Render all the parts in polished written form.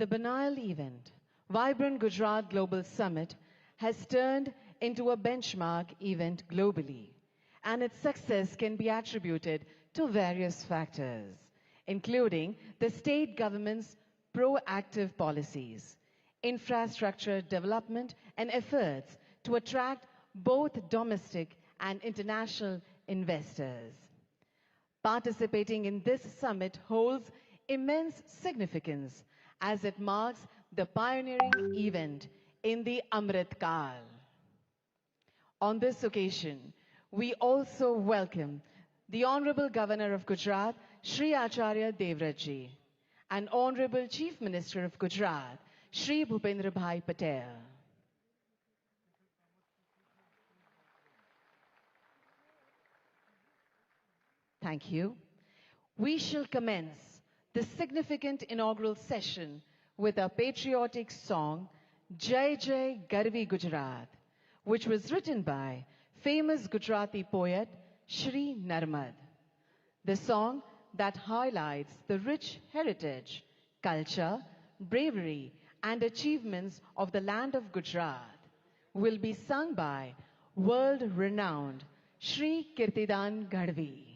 The banal event, Vibrant Gujarat Global Summit, has turned into a benchmark event globally, and its success can be attributed to various factors, including the state government's proactive policies, infrastructure development, and efforts to attract both domestic and international investors. Participating in this summit holds immense significance as it marks the pioneering event in the Amrit Kal. On this occasion, we also welcome the Honorable Governor of Gujarat, Shri Acharya Devratji, and Honorable Chief Minister of Gujarat, Shri Bhupendra Bhai Patel. Thank you. We shall commence the significant inaugural session with a patriotic song, Jai Jai Garvi Gujarat, which was written by famous Gujarati poet Shri Narmad. The song that highlights the rich heritage, culture, bravery, and achievements of the land of Gujarat will be sung by world-renowned Shri Kirtidan Gadvi.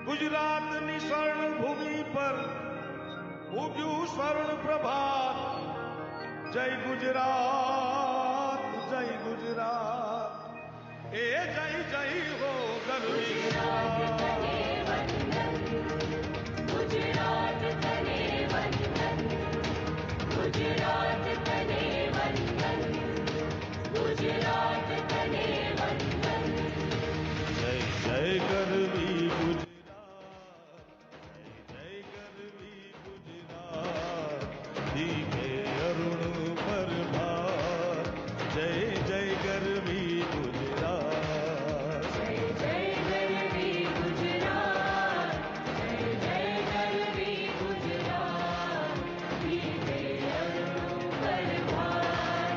गुजरातनी स्वर्ण भूमि पर उग्યું स्वर्ण प्रभात जय गुजरात जय गुजरात ए जय जय हो गर्वी गुजरात तने वंदन गुजरात तने वंदन गुजरात तने वंदन जय जय गर्वी गुजरात दीपे अरुण पर भार जय जय गर्वी गुजरात जय जय गर्वी गुजरात जय जय गर्वी गुजरात दीपे अरुण पर भार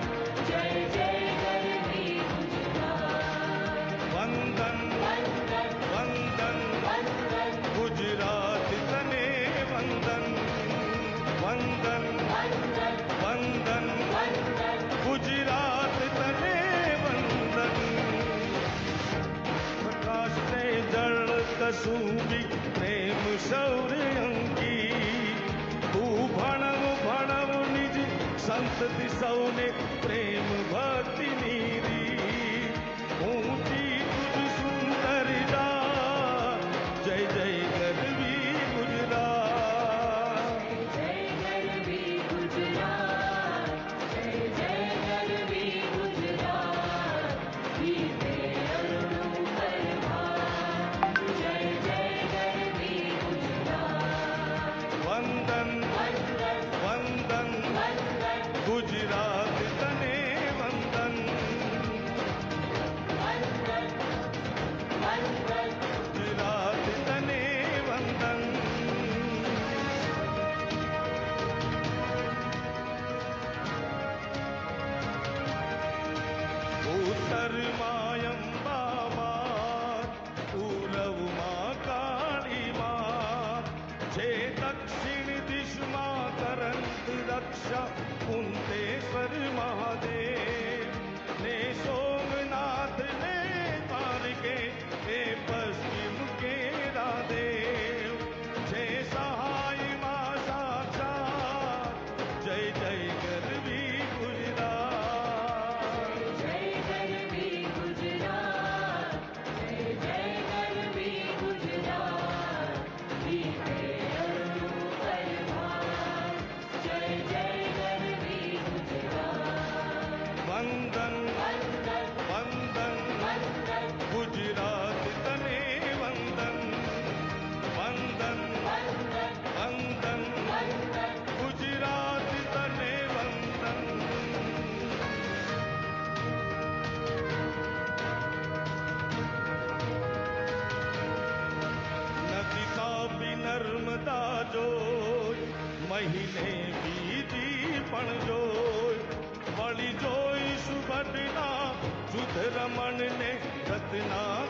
जय जय गर्वी गुजरात वंदन वंदन वंदन वंदन गुजरात तने वंदन वंदन वंदन गुजरात तने वंदन प्रकाश ने जल कसुंबी प्रेम शौर्य अंकी तू भणव भणव निज संतति सौने प्रेम भक्ति नीरी ऊंची तुझ सुंदरता जय जय गर्वी गुजरात जय गर्वी गुजरात जय जय गर्वी गुजरात दीपे अरुण पर भार जय जय गर्वी गुजरात वंदन वंदन वंदन वंदन गुजरात तने वंदन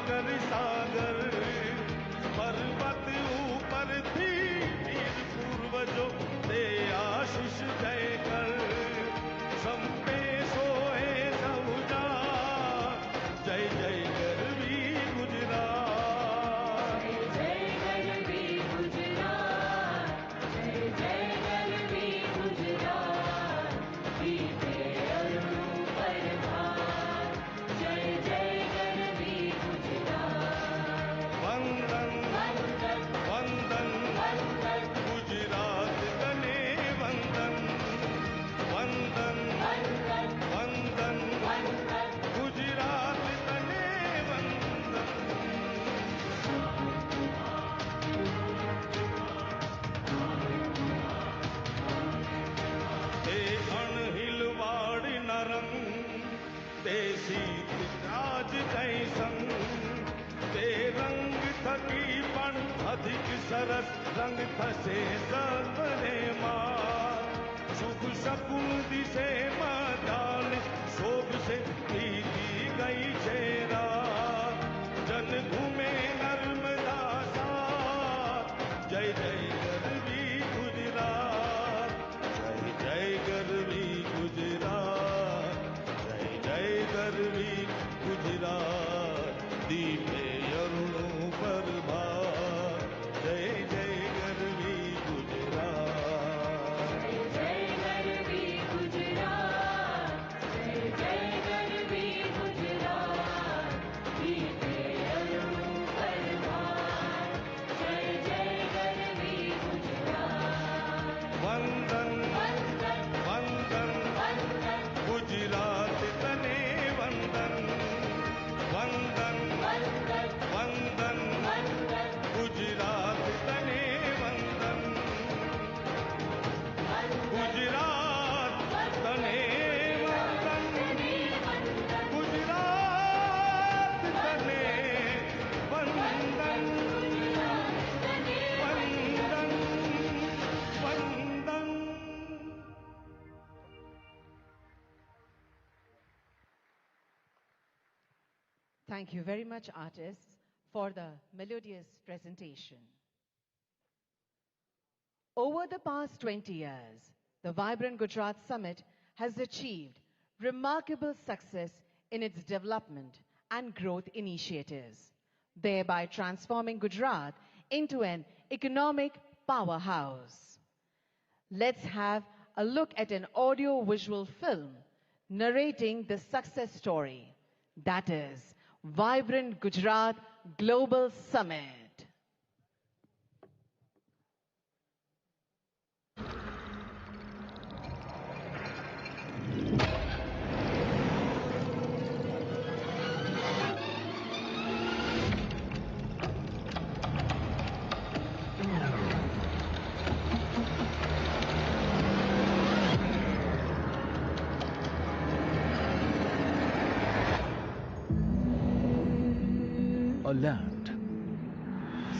सागर सागर पर्वत ऊपर थी वीर पूर्वजों दे आशीष जय कर संपे सोए सहुजा जय जय गरवी गुजरात जय गरवी गुजरात जय जय गरवी गुजरात बीते अरुणों पर भार जय जय गरवी गुजरात वंदन वंदन वंदन वंदन गुजरात तने वंदन वंदन वंदन वंदन वंदन गुजरात तने वंदन ते अणहिलवाड़ नरम ते शीत राज जैसन ते रंग थकी पण अधिक सरस रंग थसे सपने मां शुभ शकुन दिशे मदान शोभ से प्रीति गई चेरा जन घूमे नर्मदा सा जय जय गरवी गुजरात जय जय गरवी गुजरात जय जय गरवी गुजरात दीपे अरुणों पर भार जय जय गरवी गुजरात जय गरवी गुजरात जय जय गरवी गुजरात बीते अरुणों पर भार जय जय गरवी गुजरात वंदन वंदन वंदन वंदन गुजरात तने वंदन वंदन वंदन वंदन वंदन गुजरात तने वंदन गुजरात तने वंदन गुजरात तने वंदन वंदन वंदन Thank you very much, artists, for the melodious presentation. Over the past 20 years, the Vibrant Gujarat Summit has achieved remarkable success in its development and growth initiatives, thereby transforming Gujarat into an economic powerhouse. Let's have a look at an audio-visual film narrating the success story, that is, Vibrant Gujarat Global Summit. A land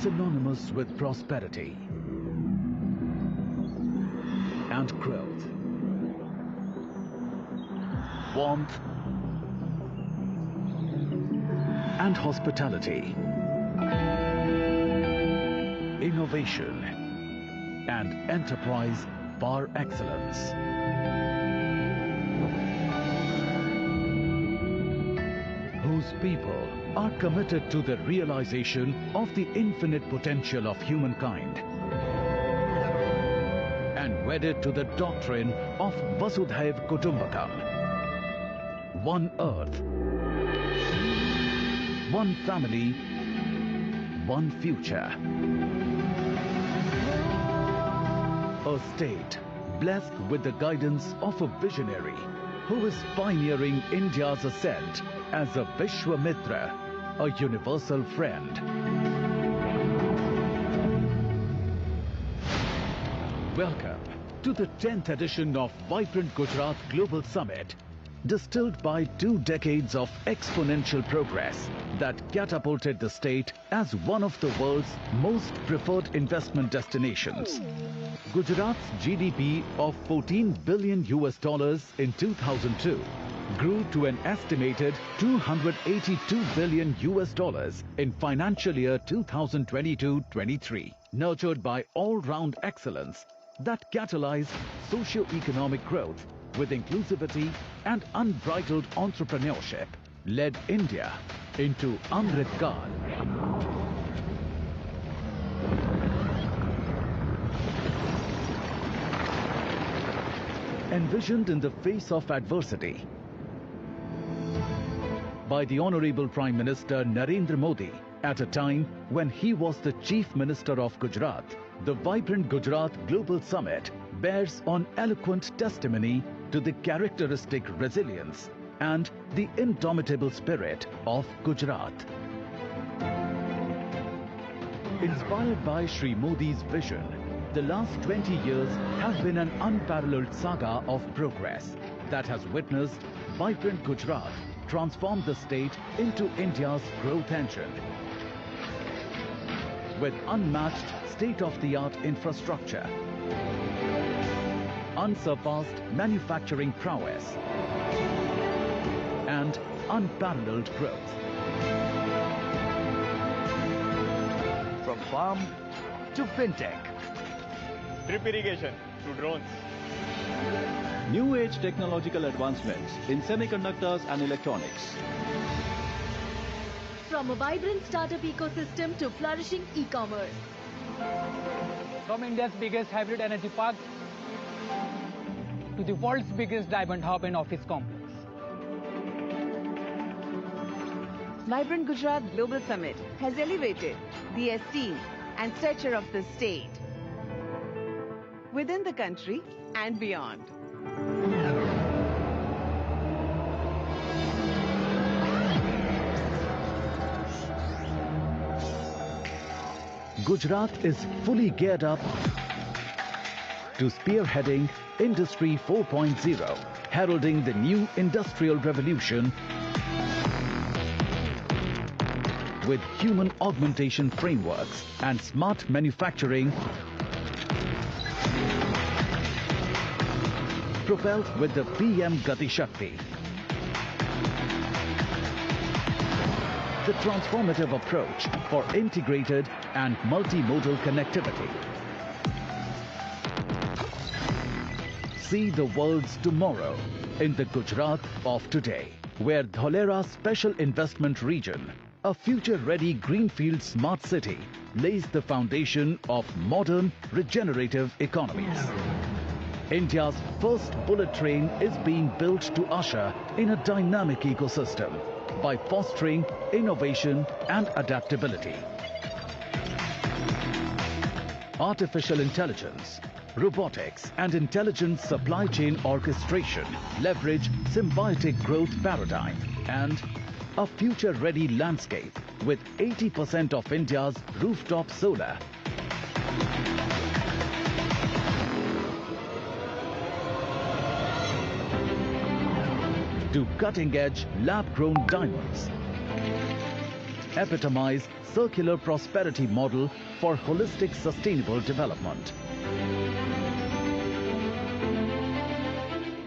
synonymous with prosperity and growth, warmth and hospitality, innovation and enterprise par excellence. Whose people are committed to the realization of the infinite potential of humankind and wedded to the doctrine of Vasudhaiv Kutumbakam. One earth, one family, one future. A state blessed with the guidance of a visionary who is pioneering India's ascent as a Vishwamitra, a universal friend. Welcome to the 10th edition of Vibrant Gujarat Global Summit, distilled by 2 decades of exponential progress that catapulted the state as one of the world's most preferred investment destinations. Gujarat's GDP of $14 billion in 2002 grew to an estimated $282 billion in financial year 2022-23, nurtured by all-round excellence that catalyzed socio-economic growth with inclusivity and unbridled entrepreneurship, led India into Amrit Kaal. Envisioned in the face of adversity by the Honorable Prime Minister Narendra Modi at a time when he was the Chief Minister of Gujarat, the vibrant Gujarat Global Summit bears on eloquent testimony to the characteristic resilience and the indomitable spirit of Gujarat. Inspired by Shri Modi's vision, the last 20 years have been an unparalleled saga of progress that has witnessed vibrant Gujarat transform the state into India's growth engine. With unmatched state-of-the-art infrastructure, unsurpassed manufacturing prowess, and unparalleled growth. From farm to fintech, drip irrigation to drones. New age technological advancements in semiconductors and electronics. From a vibrant startup ecosystem to flourishing e-commerce. From India's biggest hybrid energy park to the world's biggest diamond hub and office complex. Vibrant Gujarat Global Summit has elevated the esteem and stature of the state within the country and beyond. Gujarat is fully geared up to spearheading Industry 4.0, heralding the new industrial revolution with human augmentation frameworks and smart manufacturing propelled with the PM Gati Shakti. The transformative approach for integrated and multimodal connectivity. See the world's tomorrow in the Gujarat of today, where Dholera Special Investment Region, a future-ready greenfield smart city, lays the foundation of modern regenerative economies. India's first bullet train is being built to usher in a dynamic ecosystem by fostering innovation and adaptability. Artificial intelligence, robotics and intelligent supply chain orchestration leverage symbiotic growth paradigm and a future-ready landscape with 80% of India's rooftop solar. To cutting-edge lab-grown diamonds. Epitomize circular prosperity model for holistic sustainable development.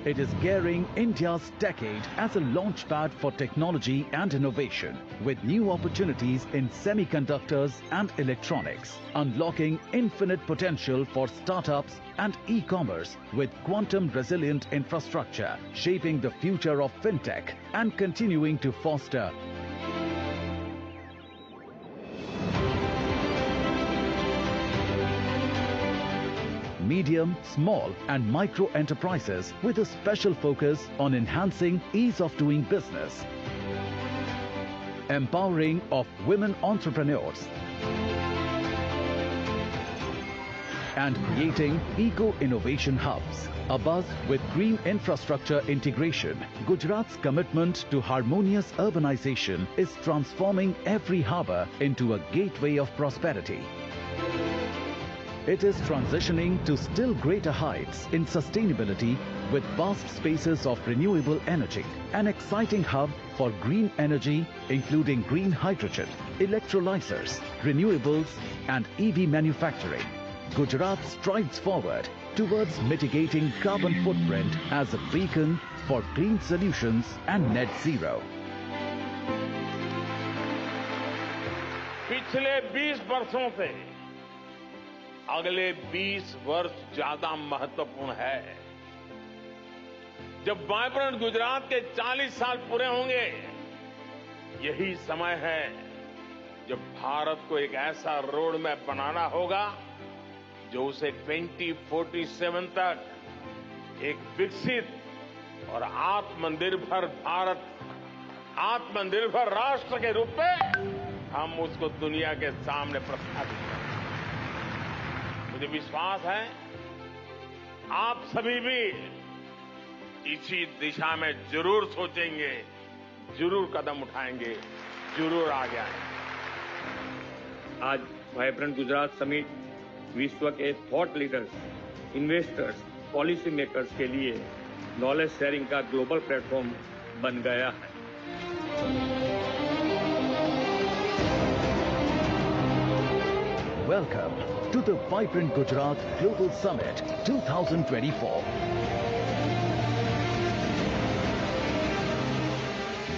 It is gearing India's decade as a launchpad for technology and innovation, with new opportunities in semiconductors and electronics, unlocking infinite potential for startups and e-commerce with quantum-resilient infrastructure, shaping the future of fintech and continuing to foster medium, small and micro enterprises with a special focus on enhancing ease of doing business, empowering of women entrepreneurs, and creating eco-innovation hubs. Abuzz with green infrastructure integration, Gujarat's commitment to harmonious urbanization is transforming every harbour into a gateway of prosperity. It is transitioning to still greater heights in sustainability with vast spaces of renewable energy, an exciting hub for green energy including green hydrogen, electrolyzers, renewables and EV manufacturing. Gujarat strides forward towards mitigating carbon footprint as a beacon for green solutions and net zero. पिछले 20 वर्षों से अगले 20 वर्ष ज्यादा महत्वपूर्ण है। जब vibrant Gujarat के 40 साल पूरे होंगे, यही समय है जब भारत को एक ऐसा रोड मैप बनाना होगा जो उसे 2047 तक एक विकसित और आत्मनिर्भर भारत, आत्मनिर्भर राष्ट्र के रूप में हम उसको दुनिया के सामने प्रस्थापित करें। मुझे विश्वास है आप सभी भी इसी दिशा में जरूर सोचेंगे, जरूर कदम उठाएंगे, जरूर आगे आएंगे। आज वाइब्रेंट गुजरात समिट विश्व के thought leaders, investors, policy makers के लिए नॉलेज शेयरिंग का ग्लोबल प्लेटफॉर्म बन गया है। Welcome to the Vibrant Gujarat Global Summit 2024.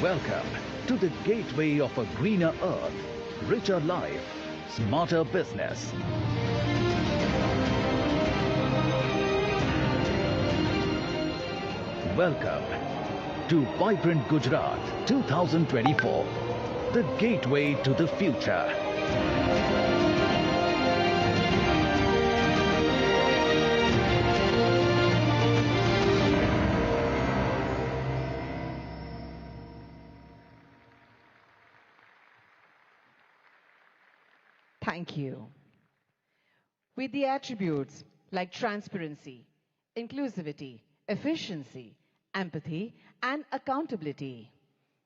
Welcome to the gateway of a greener earth, richer life, smarter business. Welcome to Vibrant Gujarat 2024, the gateway to the future. Thank you. With the attributes like transparency, inclusivity, efficiency, empathy, and accountability,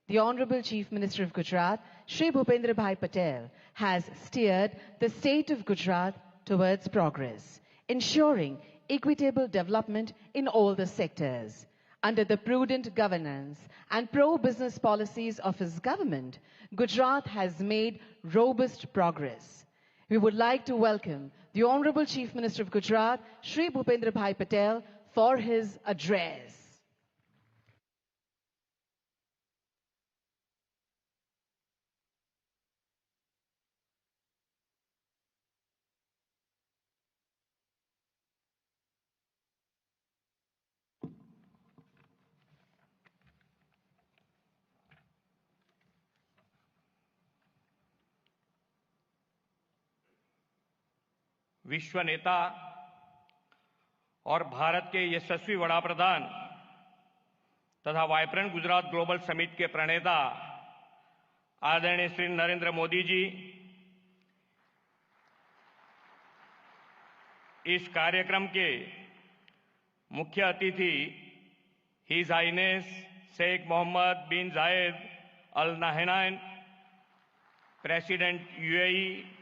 the Honorable Chief Minister of Gujarat, Shri Bhupendra Bhai Patel, has steered the state of Gujarat towards progress, ensuring equitable development in all the sectors. Under the prudent governance and pro-business policies of his government, Gujarat has made robust progress. We would like to welcome the Honorable Chief Minister of Gujarat, Shri Bhupendra Bhai Patel, for his address. विश्व नेता और भारत के यशस्वी वड़ा प्रधान तथा vibrant Gujarat global summit के प्रणेता आदरणीय श्री नरेंद्र मोदी जी, इस कार्यक्रम के मुख्य अतिथि His highness Sheikh Mohammad bin Zayed Al Nahyan, president UAE,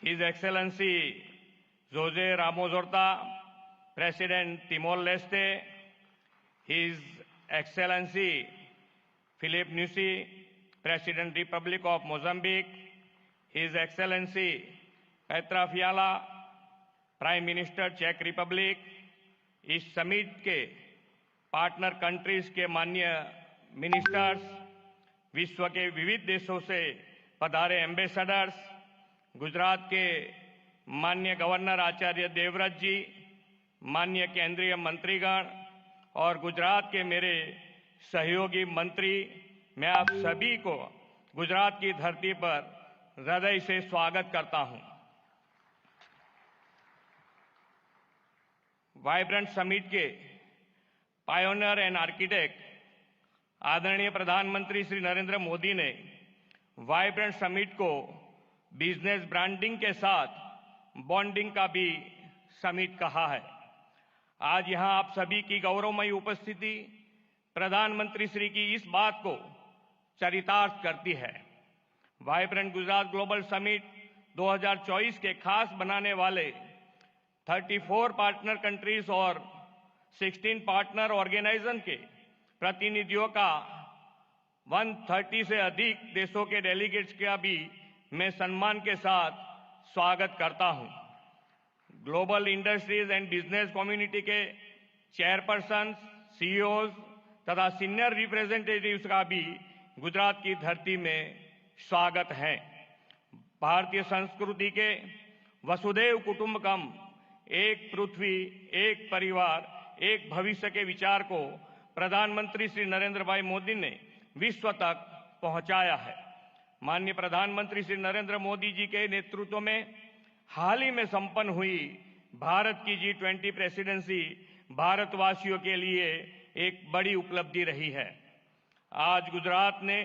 His Excellency Jose Ramos Horta, President Timor-Leste, His Excellency Philip Nyusi, President Republic of Mozambique, His Excellency Petra Fiala, Prime Minister Czech Republic, इस summit के partner countries के माननीय ministers, विश्व के विविध देशों से पधारे एम्बेसडर्स, गुजरात के माननीय गवर्नर आचार्य देवव्रत जी, माननीय केंद्रीय मंत्रीगण और गुजरात के मेरे सहयोगी मंत्री, मैं आप सभी को गुजरात की धरती पर हृदय से स्वागत करता हूं। वाइब्रेंट समिट के पायोनियर एंड आर्किटेक्ट आदरणीय प्रधानमंत्री श्री नरेंद्र मोदी ने वाइब्रेंट समिट को बिजनेस ब्रांडिंग के साथ बॉन्डिंग का भी समिट कहा है। आज यहां आप सभी की गौरवमयी उपस्थिति प्रधानमंत्री श्री की इस बात को चरितार्थ करती है। वाइब्रेंट गुजरात ग्लोबल समिट 2024 के खास बनाने वाले 34 पार्टनर कंट्रीज और 16 पार्टनर ऑर्गेनाइजेशन के प्रतिनिधियों का 130 से अधिक देशों के डेलीगेट्स का भी मैं सम्मान के साथ स्वागत करता हूं। Global industries and business community के चेयरपर्सन सीईओज तथा सीनियर रिप्रेजेंटेटिव्स का भी गुजरात की धरती में स्वागत है। भारतीय संस्कृति के वसुधैव कुटुंबकम, एक पृथ्वी एक परिवार एक भविष्य के विचार को प्रधानमंत्री श्री नरेंद्र भाई मोदी ने विश्व तक पहुंचाया है। माननीय प्रधानमंत्री श्री नरेंद्र मोदी जी के नेतृत्व में हाल ही में संपन्न हुई भारत की G20 प्रेसिडेंसी भारतवासियों के लिए एक बड़ी उपलब्धि रही है। आज गुजरात ने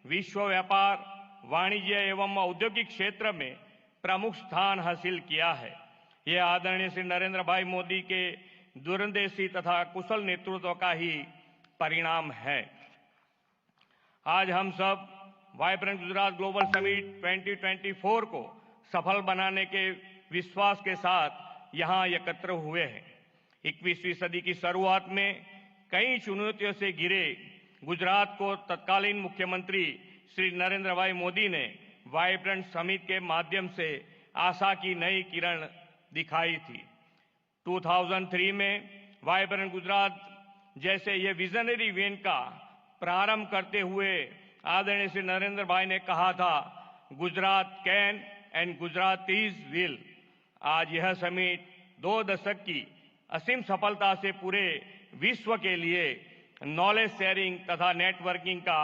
विश्व व्यापार, वाणिज्य एवं औद्योगिक क्षेत्र में प्रमुख स्थान हासिल किया है। यह आदरणीय श्री नरेंद्र भाई मोदी के दूरंदेशी तथा कुशल नेतृत्व का ही परिणाम है। आज हम सब वाइब्रेंट गुजरात ग्लोबल समिट 2024 को सफल बनाने के विश्वास के साथ यहाँ एकत्र हुए हैं। 21वीं सदी की शुरुआत में कई चुनौतियों से घिरे गुजरात को तत्कालीन मुख्यमंत्री श्री नरेंद्र भाई मोदी ने वाइब्रेंट समिट के माध्यम से आशा की नई किरण दिखाई थी। 2003 में वाइब्रेंट गुजरात जैसे ये विजनरी इवेंट का प्रारंभ करते हुए आदरणीय श्री नरेंद्र भाई ने कहा था, Gujarat can and Gujarat is will. आज यह समिट 2 दशक की असीम सफलता से पूरे विश्व के लिए नॉलेज शेयरिंग तथा नेटवर्किंग का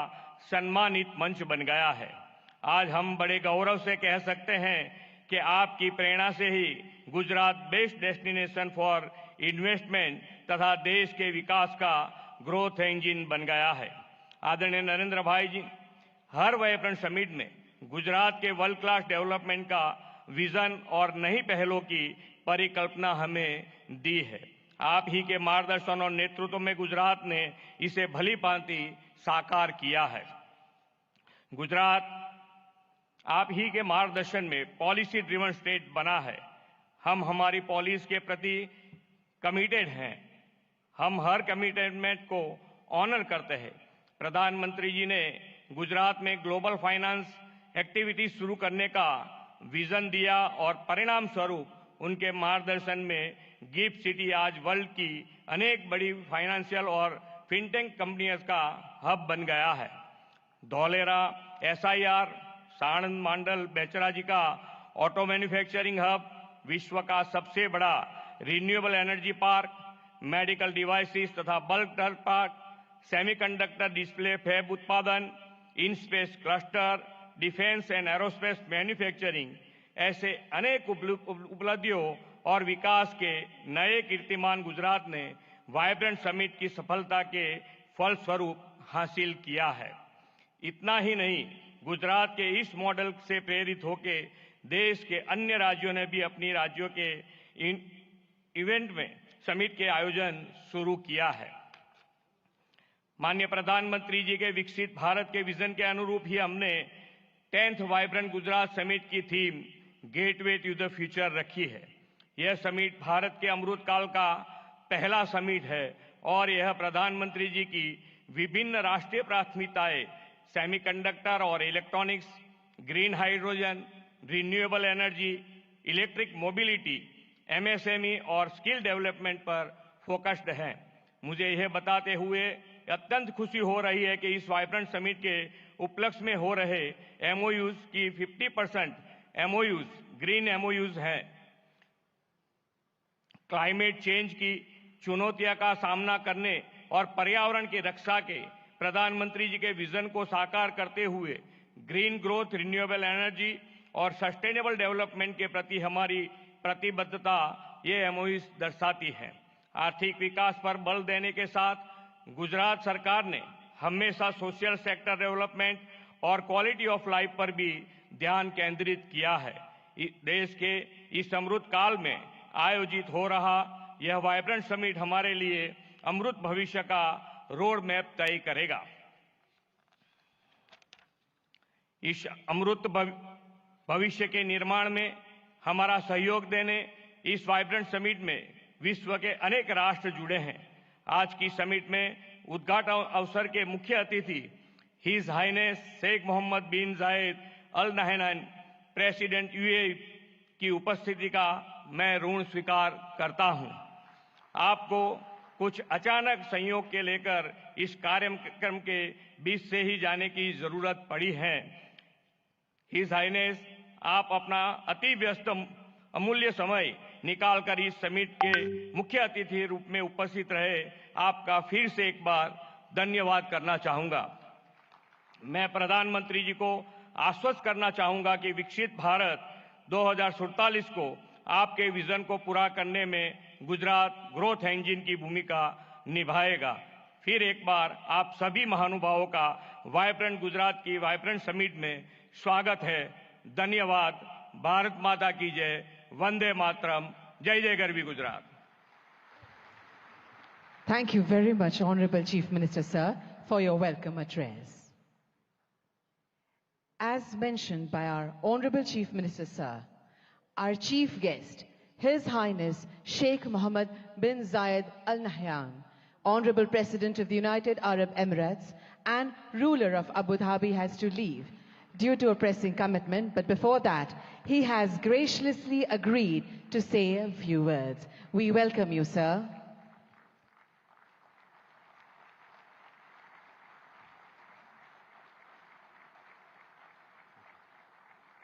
सम्मानित मंच बन गया है। आज हम बड़े गौरव से कह सकते हैं कि आपकी प्रेरणा से ही Gujarat best destination for investment तथा देश के विकास का ग्रोथ इंजन बन गया है। आदरणीय नरेंद्र भाई जी हर वाइब्रेंट समिट में गुजरात के वर्ल्ड क्लास डेवलपमेंट का विजन और नई पहलों की परिकल्पना हमें दी है। आप ही के मार्गदर्शन और नेतृत्व में गुजरात ने इसे भली भांति साकार किया है। गुजरात आप ही के मार्गदर्शन में पॉलिसी ड्रिवन स्टेट बना है। हम हमारी पॉलिसी के प्रति कमिटेड हैं। हम हर कमिटमेंट को ऑनर करते हैं। प्रधानमंत्री जी ने गुजरात में ग्लोबल फाइनेंस एक्टिविटी शुरू करने का विजन दिया और परिणाम स्वरूप उनके मार्गदर्शन में गिफ्ट सिटी आज वर्ल्ड की अनेक बड़ी फाइनेंशियल और फिनटेक कंपनियों का हब बन गया है। धौलेरा SIR, साणंद मंडल बेचराजी का ऑटो मैन्युफैक्चरिंग हब, विश्व का सबसे बड़ा renewable energy park, medical devices तथा bulk drug park, semiconductor display fab उत्पादन, in space cluster, defence and aerospace manufacturing, ऐसे अनेक उपलब्धियों और विकास के नए कीर्तिमान गुजरात ने वाइब्रेंट समिट की सफलता के फलस्वरूप हासिल किया है। इतना ही नहीं, गुजरात के इस मॉडल से प्रेरित होकर देश के अन्य राज्यों ने भी अपनी राज्यों के इवेंट में समिट के आयोजन शुरू किया है। माननीय प्रधानमंत्री जी के विकसित भारत के विजन के अनुरूप ही हमने 10th वाइब्रेंट गुजरात समिट की theme gateway to the future रखी है। यह समिट भारत के अमृत काल का पहला समिट है और यह प्रधानमंत्री जी की विभिन्न राष्ट्रीय प्राथमिकताएं सेमीकंडक्टर और electronics, green hydrogen, renewable energy, electric mobility, MSME और स्किल डेवलपमेंट पर फोकस्ड है। मुझे यह बताते हुए अत्यंत खुशी हो रही है कि इस वाइब्रेंट समिट के उपलक्ष्य में हो रहे MOUs की 50% MOUs ग्रीन MOUs हैं। क्लाइमेट चेंज की चुनौतियों का सामना करने और पर्यावरण की रक्षा के प्रधानमंत्री जी के विजन को साकार करते हुए ग्रीन ग्रोथ, रिन्यूएबल एनर्जी और सस्टेनेबल डेवलपमेंट के प्रति हमारी प्रतिबद्धता ये MOUs दर्शाती है। आर्थिक विकास पर बल देने के साथ गुजरात सरकार ने हमेशा सोशल सेक्टर डेवलपमेंट और क्वालिटी ऑफ लाइफ पर भी ध्यान केंद्रित किया है। देश के इस अमृत काल में आयोजित हो रहा यह वाइब्रेंट समिट हमारे लिए अमृत भविष्य का रोड मैप तय करेगा। इस अमृत भविष्य के निर्माण में हमारा सहयोग देने इस वाइब्रेंट समिट में विश्व के अनेक राष्ट्र जुड़े हैं। आज की समिट में उद्घाटन अवसर के मुख्य अतिथि His highness Sheikh Mohammad bin Zayed Al Nahyan president UAE की उपस्थिति का मैं ऋण स्वीकार करता हूं। आपको कुछ अचानक संयोग के लेकर इस कार्यक्रम के बीच से ही जाने की जरूरत पड़ी है। हिज हाइनेस, आप अपना अति व्यस्त अमूल्य समय निकालकर इस समिट के मुख्य अतिथि रूप में उपस्थित रहे, आपका फिर से एक बार धन्यवाद करना चाहूंगा। मैं प्रधानमंत्री जी को आश्वस्त करना चाहूंगा कि विकसित भारत 2047 को आपके विजन को पूरा करने में गुजरात ग्रोथ इंजन की भूमिका निभाएगा। फिर एक बार आप सभी महानुभावों का वाइब्रेंट गुजरात की वाइब्रेंट समिट में स्वागत है। धन्यवाद। भारत माता की जय। वंदे मातरम। जय जय Garvi Gujarat. Thank you very much, Honorable Chief Minister, sir, for your welcome address. As mentioned by our Honorable Chief Minister, sir, our chief guest, His Highness Sheikh Mohammed bin Zayed Al Nahyan, Honorable President of the United Arab Emirates and ruler of Abu Dhabi, has to leave due to a pressing commitment, but before that, he has graciously agreed to say a few words. We welcome you, sir.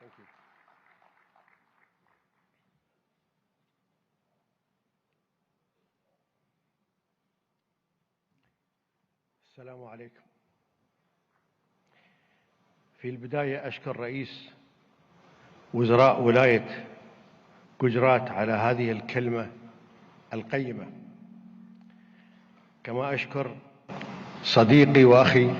Thank you. السلام عليكم. في البداية أشكر رئيس وزراء ولاية جوجرات على هذه الكلمة القيمة، كما أشكر صديقي وأخي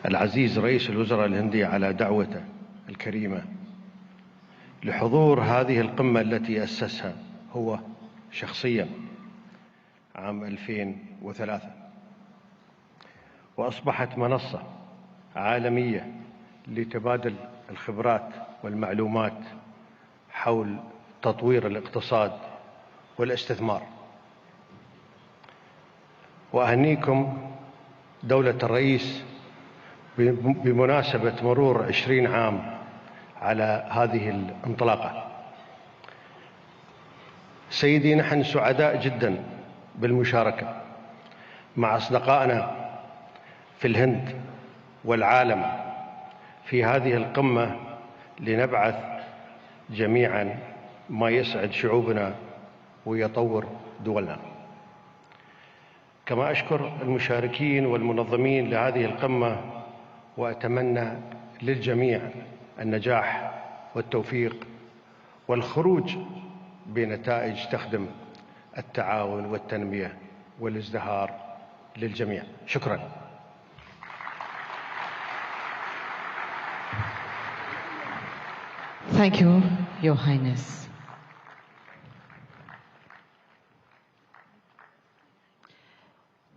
العزيز رئيس الوزراء الهندي على دعوته الكريمة لحضور هذه القمة التي أسسها هو شخصيا عام 2003، وأصبحت منصة عالمية لتبادل الخبرات والمعلومات حول تطوير الاقتصاد والاستثمار. وأهنيكم دولة الرئيس بمناسبة مرور 20 عام على هذه الانطلاقة. سيدي، نحن سعداء جدا بالمشاركة مع أصدقائنا في الهند والعالم في هذه القمة لنبعث جميعا ما يسعد شعوبنا ويطور دولنا. كما أشكر المشاركين والمنظمين لهذه القمة، وأتمنى للجميع النجاح والتوفيق والخروج بنتائج تخدم التعاون والتنمية والازدهار للجميع. شكرا. Thank you, Your Highness.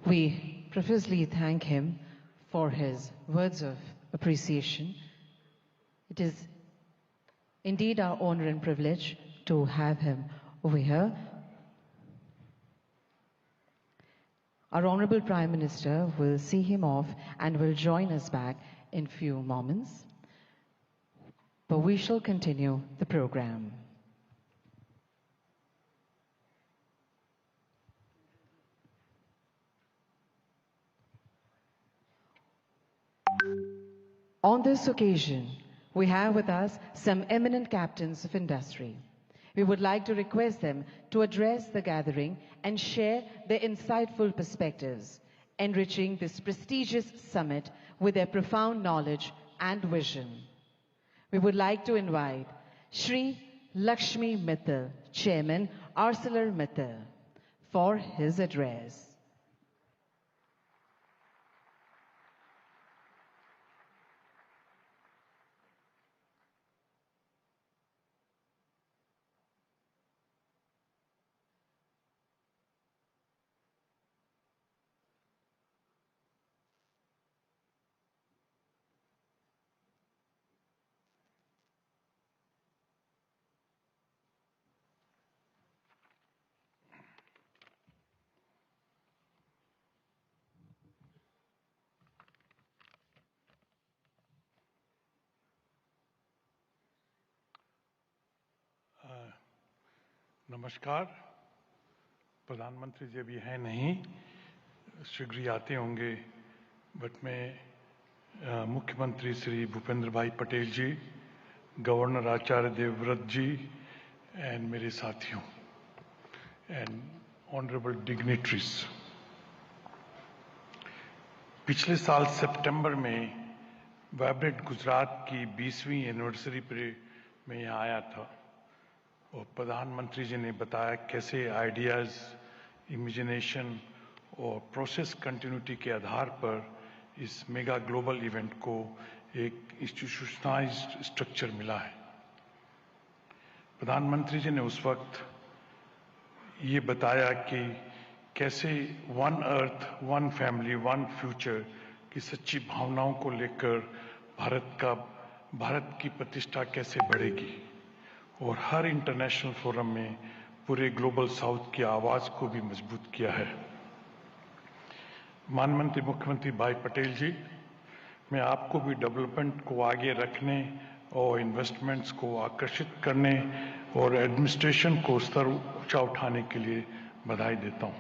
We profusely thank him for his words of appreciation. It is indeed our honor and privilege to have him over here. Our Honorable Prime Minister will see him off and will join us back in few moments. But we shall continue the program. On this occasion, we have with us some eminent captains of industry. We would like to request them to address the gathering and share their insightful perspectives, enriching this prestigious summit with their profound knowledge and vision. We would like to invite Shri Lakshmi Mittal, Chairman, ArcelorMittal, for his address. नमस्कार। प्रधानमंत्री जी अभी हैं नहीं, शीघ्र ही आते होंगे, but मैं मुख्यमंत्री श्री भूपेंद्र भाई पटेल जी, गवर्नर आचार्य देवव्रत जी एंड मेरे साथियों एंड ऑनरेबल डिग्निटरीज, पिछले साल सितंबर में वाइब्रेंट गुजरात की 20वीं एनिवर्सरी पर मैं यहाँ आया था और प्रधानमंत्री जी ने बताया कैसे आइडियाज़, इमेजिनेशन और प्रोसेस कंटिन्यूटी के आधार पर इस मेगा ग्लोबल इवेंट को एक इंस्टीट्यूशनलाइज्ड स्ट्रक्चर मिला है। प्रधानमंत्री जी ने उस वक्त ये बताया कि कैसे one earth, one family, one future की सच्ची भावनाओं को लेकर भारत की प्रतिष्ठा कैसे बढ़ेगी और हर इंटरनेशनल फोरम में पूरे ग्लोबल साउथ की आवाज को भी मजबूत किया है। माननीय मुख्यमंत्री भाई पटेल जी, मैं आपको भी डेवलपमेंट को आगे रखने और इन्वेस्टमेंट्स को आकर्षित करने और एडमिनिस्ट्रेशन को स्तर ऊंचा उठाने के लिए बधाई देता हूं।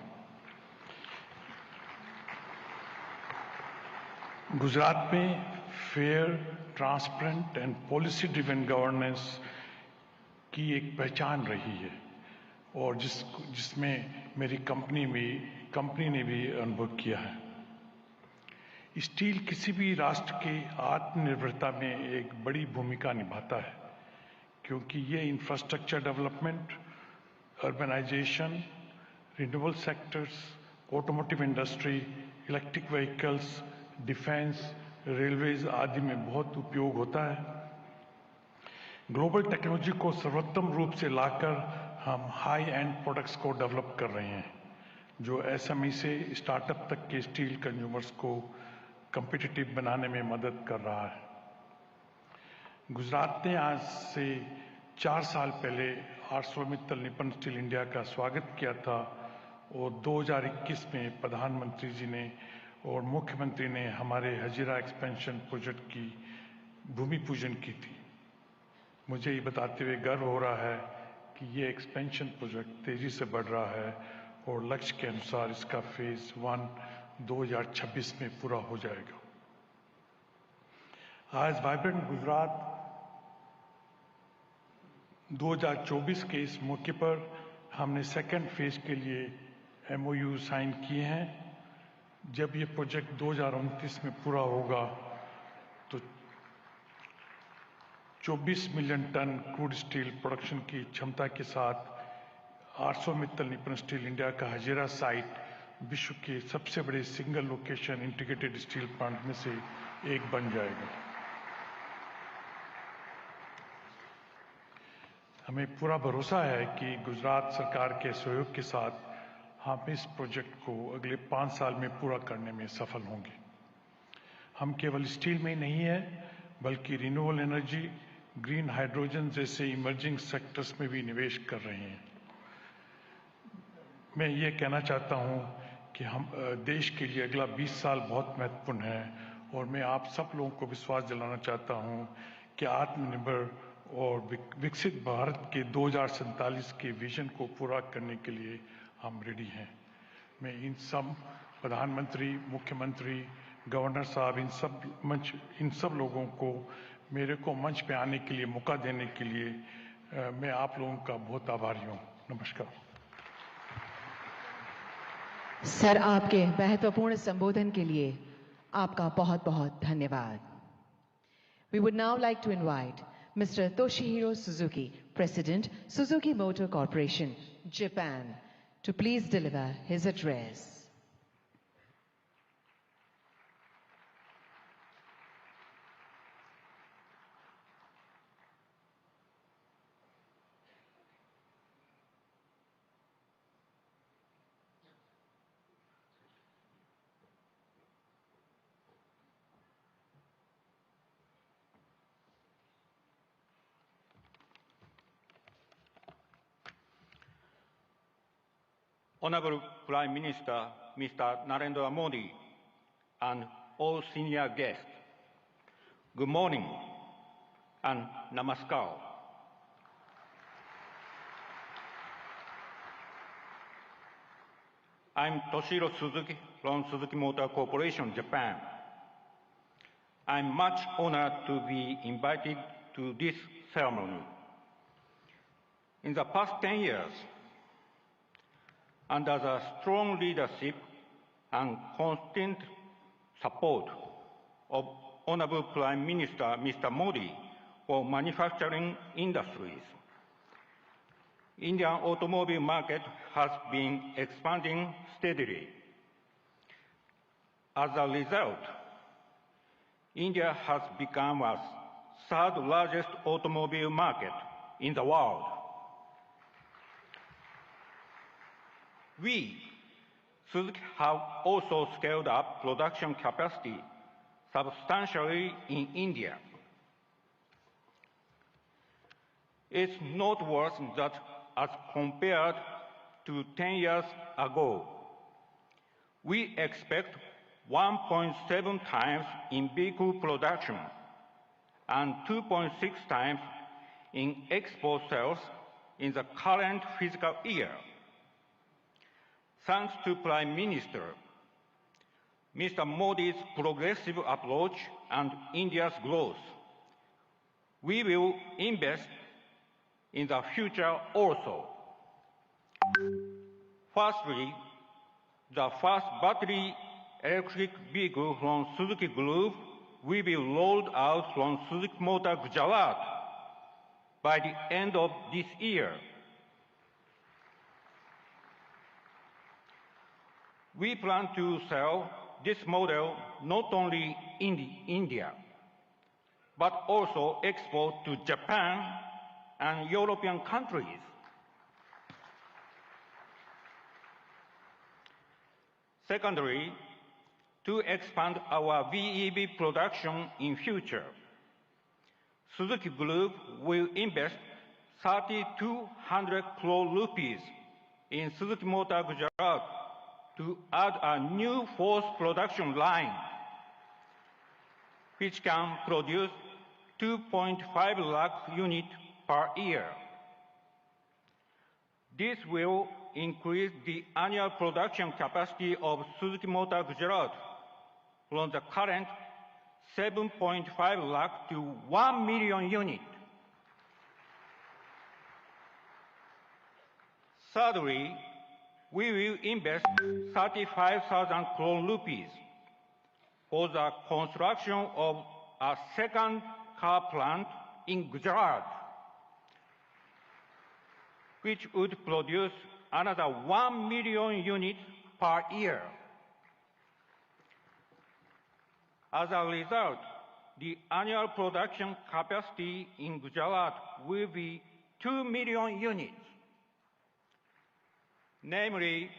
गुजरात में fair, transparent and policy driven governance की एक पहचान रही है और जिसमें मेरी कंपनी ने भी अनुभव किया है। स्टील किसी भी राष्ट्र के आत्मनिर्भरता में एक बड़ी भूमिका निभाता है, क्योंकि ये infrastructure development, urbanisation, renewable sectors, automotive industry, electric vehicles, defence, railways आदि में बहुत उपयोग होता है। ग्लोबल टेक्नोलॉजी को सर्वोत्तम रूप से लाकर हम हाई एंड प्रोडक्ट्स को डेवलप कर रहे हैं, जो एसएमई से स्टार्टअप तक के स्टील कंज्यूमर्स को कम्पिटिटिव बनाने में मदद कर रहा है। गुजरात ने आज से 4 साल पहले आर्सलरमित्तल निप्पन स्टील इंडिया का स्वागत किया था और 2021 में प्रधानमंत्री जी ने और मुख्यमंत्री ने हमारे हजीरा एक्सपेंशन प्रोजेक्ट की भूमि पूजन की थी। मुझे ये बताते हुए गर्व हो रहा है कि ये एक्सपेंशन प्रोजेक्ट तेजी से बढ़ रहा है और लक्ष्य के अनुसार इसका फेज 1 2026 में पूरा हो जाएगा। आज वाइब्रेंट गुजरात 2024 के इस मौके पर हमने सेकेंड फेज के लिए एमओयू साइन किए हैं। जब ये प्रोजेक्ट 2029 में पूरा होगा तो 24 million tonne crude steel production की क्षमता के साथ आर्सलरमित्तल निप्पन स्टील इंडिया का हजीरा साइट विश्व के सबसे बड़े single location integrated steel plant में से एक बन जाएगा। हमें पूरा भरोसा है कि गुजरात सरकार के सहयोग के साथ हम इस प्रोजेक्ट को अगले 5 साल में पूरा करने में सफल होंगे। हम केवल स्टील में ही नहीं है, बल्कि रिन्यूएबल एनर्जी, ग्रीन हाइड्रोजन जैसे इमर्जिंग सेक्टर्स में भी निवेश कर रहे हैं। मैं ये कहना चाहता हूँ कि हम देश के लिए अगला 20 साल बहुत महत्वपूर्ण है और मैं आप सब लोगों को विश्वास दिलाना चाहता हूँ कि आत्मनिर्भर और विकसित भारत के 2047 के विजन को पूरा करने के लिए हम रेडी हैं। मैं इन सब प्रधानमंत्री, मुख्यमंत्री, गवर्नर साहब, इन सब लोगों को मेरे को मंच पे आने के लिए मौका देने के लिए मैं आप लोगों का बहुत आभारी हूँ। नमस्कार। सर, आपके महत्वपूर्ण संबोधन के लिए आपका बहुत बहुत धन्यवाद। We would now like to invite Mr. Toshihiro Suzuki, President, Suzuki Motor Corporation, Japan, to please deliver his address. Honorable Prime Minister, Mr. Narendra Modi, and all senior guests, good morning and namaskar. 。 Namaskar. I'm Toshiro Suzuki from Suzuki Motor Corporation, Japan. I'm much honored to be invited to this ceremony. In the past 10 years, under the strong leadership and constant support of Honorable Prime Minister Mr. Modi for manufacturing industries, Indian automobile market has been expanding steadily. As a result, India has become the third largest automobile market in the world. We, Suzuki, have also scaled up production capacity substantially in India. It's noteworthy that as compared to 10 years ago, we expect 1.7 times in vehicle production and 2.6 times in export sales in the current fiscal year. Thanks to Prime Minister Mr. Modi's progressive approach and India's growth, we will invest in the future also. Firstly, the first battery electric vehicle from Suzuki Group will be rolled out from Suzuki Motor Gujarat by the end of this year. We plan to sell this model not only in India, but also export to Japan and European countries. Secondly, to expand our VEV production in future, Suzuki Group will invest 3,200 crore rupees in Suzuki Motor Gujarat to add a new fourth production line, which can produce 2.5 lakh units per year. This will increase the annual production capacity of Suzuki Motor Gujarat from the current 7.5 lakh to 1 million units. Thirdly, we will invest 35,000 crore rupees for the construction of a second car plant in Gujarat, which would produce another 1 million units per year. As a result, the annual production capacity in Gujarat will be 2 million units, namely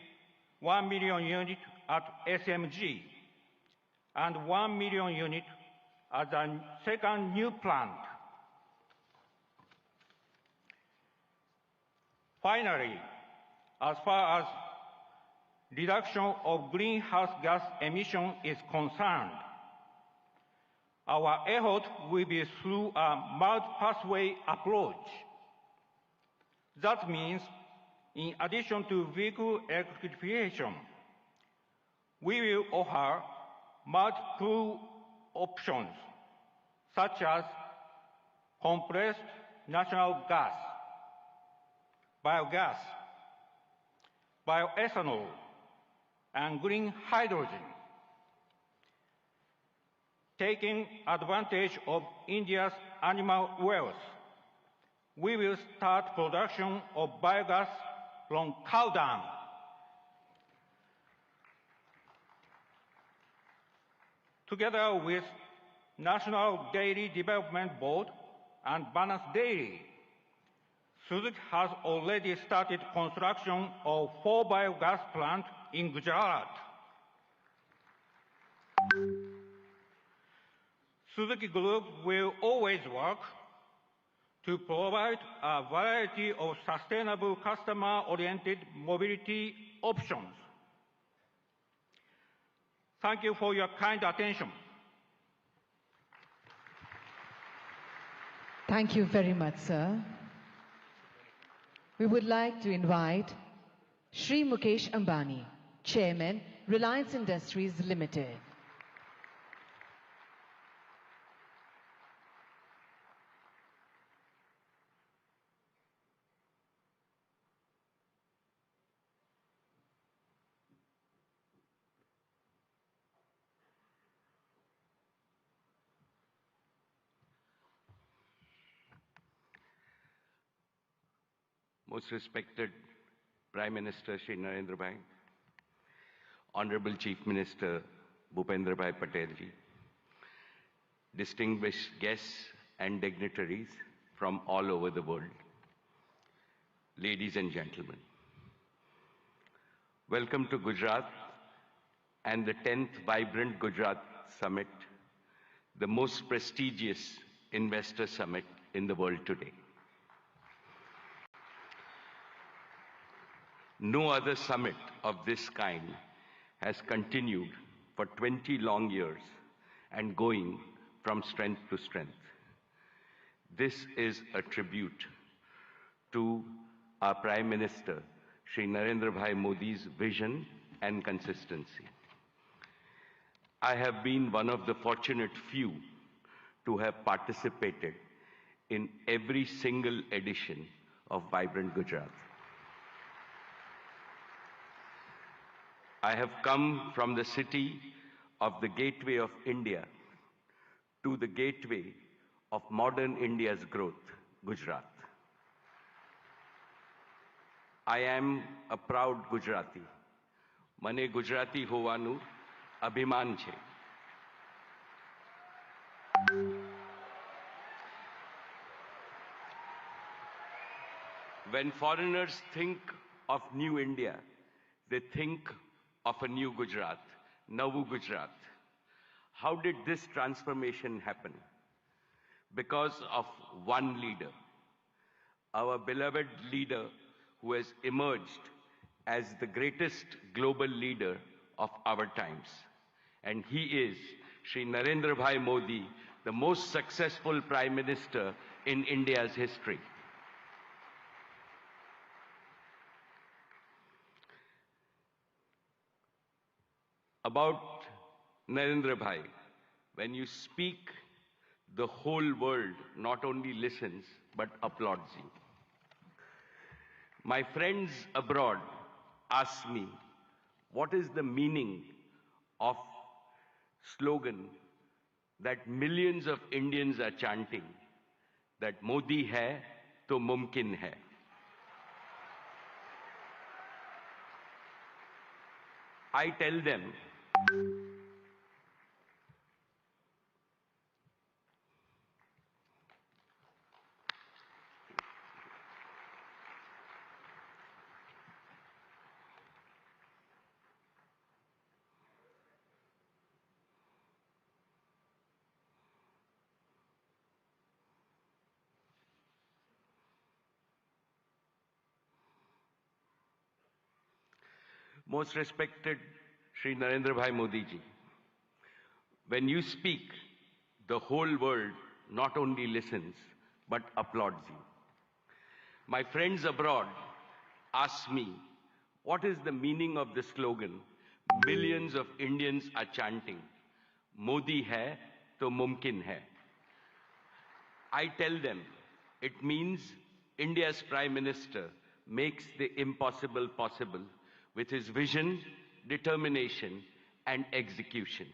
1 million units at SMG and 1 million units at the second new plant. Finally, as far as reduction of greenhouse gas emission is concerned, our effort will be through a multi-pathway approach. That means, in addition to vehicle electrification, we will offer multiple options, such as compressed natural gas, biogas, bioethanol, and green hydrogen. Taking advantage of India's animal wealth, we will start production of biogas from cow dung. Together with National Dairy Development Board and Balance Dairy, Suzuki has already started construction of 4 biogas plants in Gujarat. Suzuki Group will always work to provide a variety of sustainable customer-oriented mobility options. Thank you for your kind attention. Thank you very much, sir. We would like to invite Shri Mukesh Ambani, Chairman, Reliance Industries Limited. Most respected Prime Minister Shri Narendra Bhai, Honorable Chief Minister Bhupendra Bhai Patel ji, distinguished guests and dignitaries from all over the world, ladies and gentlemen, welcome to Gujarat and the 10th Vibrant Gujarat Summit, the most prestigious investor summit in the world today. No other summit of this kind has continued for 20 long years and going from strength to strength. This is a tribute to our Prime Minister, Shri Narendra Bhai Modi's vision and consistency. I have been one of the fortunate few to have participated in every single edition of Vibrant Gujarat. I have come from the city of the gateway of India to the gateway of modern India's growth, Gujarat. I am a proud Gujarati. Mane Gujarati hovanu abhiman છે. When foreigners think of new India, they think of a new Gujarat, Navu Gujarat. How did this transformation happen? Because of one leader, our beloved leader who has emerged as the greatest global leader of our times. And he is Shri Narendra Bhai Modi, the most successful Prime Minister in India's history. About Narendra Bhai, when you speak, the whole world not only listens but applauds you. My friends abroad ask me, what is the meaning of slogan that millions of Indians are chanting, that Modi hai to mumkin hai. I tell them, most respected Shri Narendra Bhai Modi ji, when you speak, the whole world not only listens but applauds you. My friends abroad ask me, what is the meaning of the slogan millions of Indians are chanting, Modi hai to mumkin hai. I tell them, it means India's Prime Minister makes the impossible possible with his vision, determination, and execution.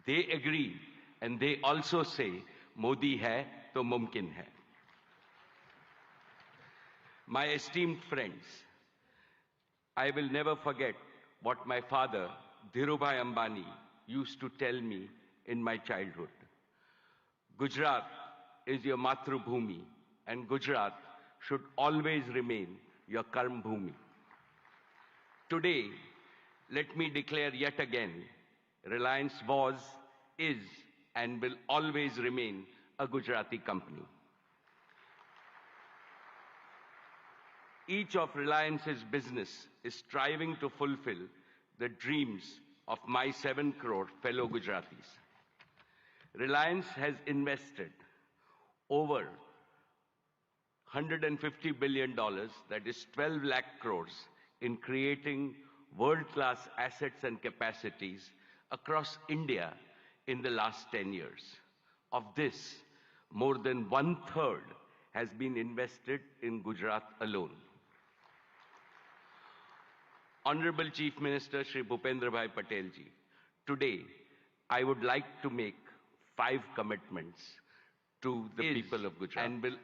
They agree and they also say, Modi hai to mumkin hai. My esteemed friends, I will never forget what my father, Dhirubhai Ambani, used to tell me in my childhood. Gujarat is your Matrubhumi, and Gujarat should always remain your Karm Bhumi. Today, let me declare yet again, Reliance was, is, and will always remain a Gujarati company. Each of Reliance's business is striving to fulfill the dreams of my 7 crore fellow Gujaratis. Reliance has invested over $150 billion, that is 12 lakh crores, in creating world-class assets and capacities across India in the last 10 years. Of this, more than 1/3 has been invested in Gujarat alone. Honorable Chief Minister Shri Bhupendra Bhai Patel ji, today I would like to make 5 commitments to the people of Gujarat. And will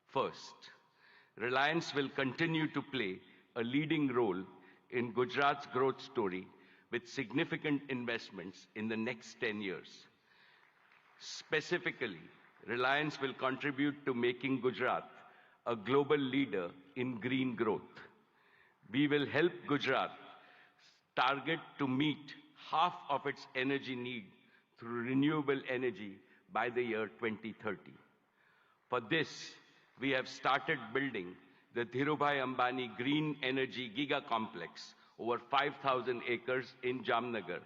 first, Reliance will continue to play a leading role in Gujarat's growth story with significant investments in the next 10 years. Specifically, Reliance will contribute to making Gujarat a global leader in green growth. We will help Gujarat target to meet half of its energy need through renewable energy by the year 2030. For this, we have started building the Dhirubhai Ambani Green Energy Giga Complex over 5,000 acres in Jamnagar.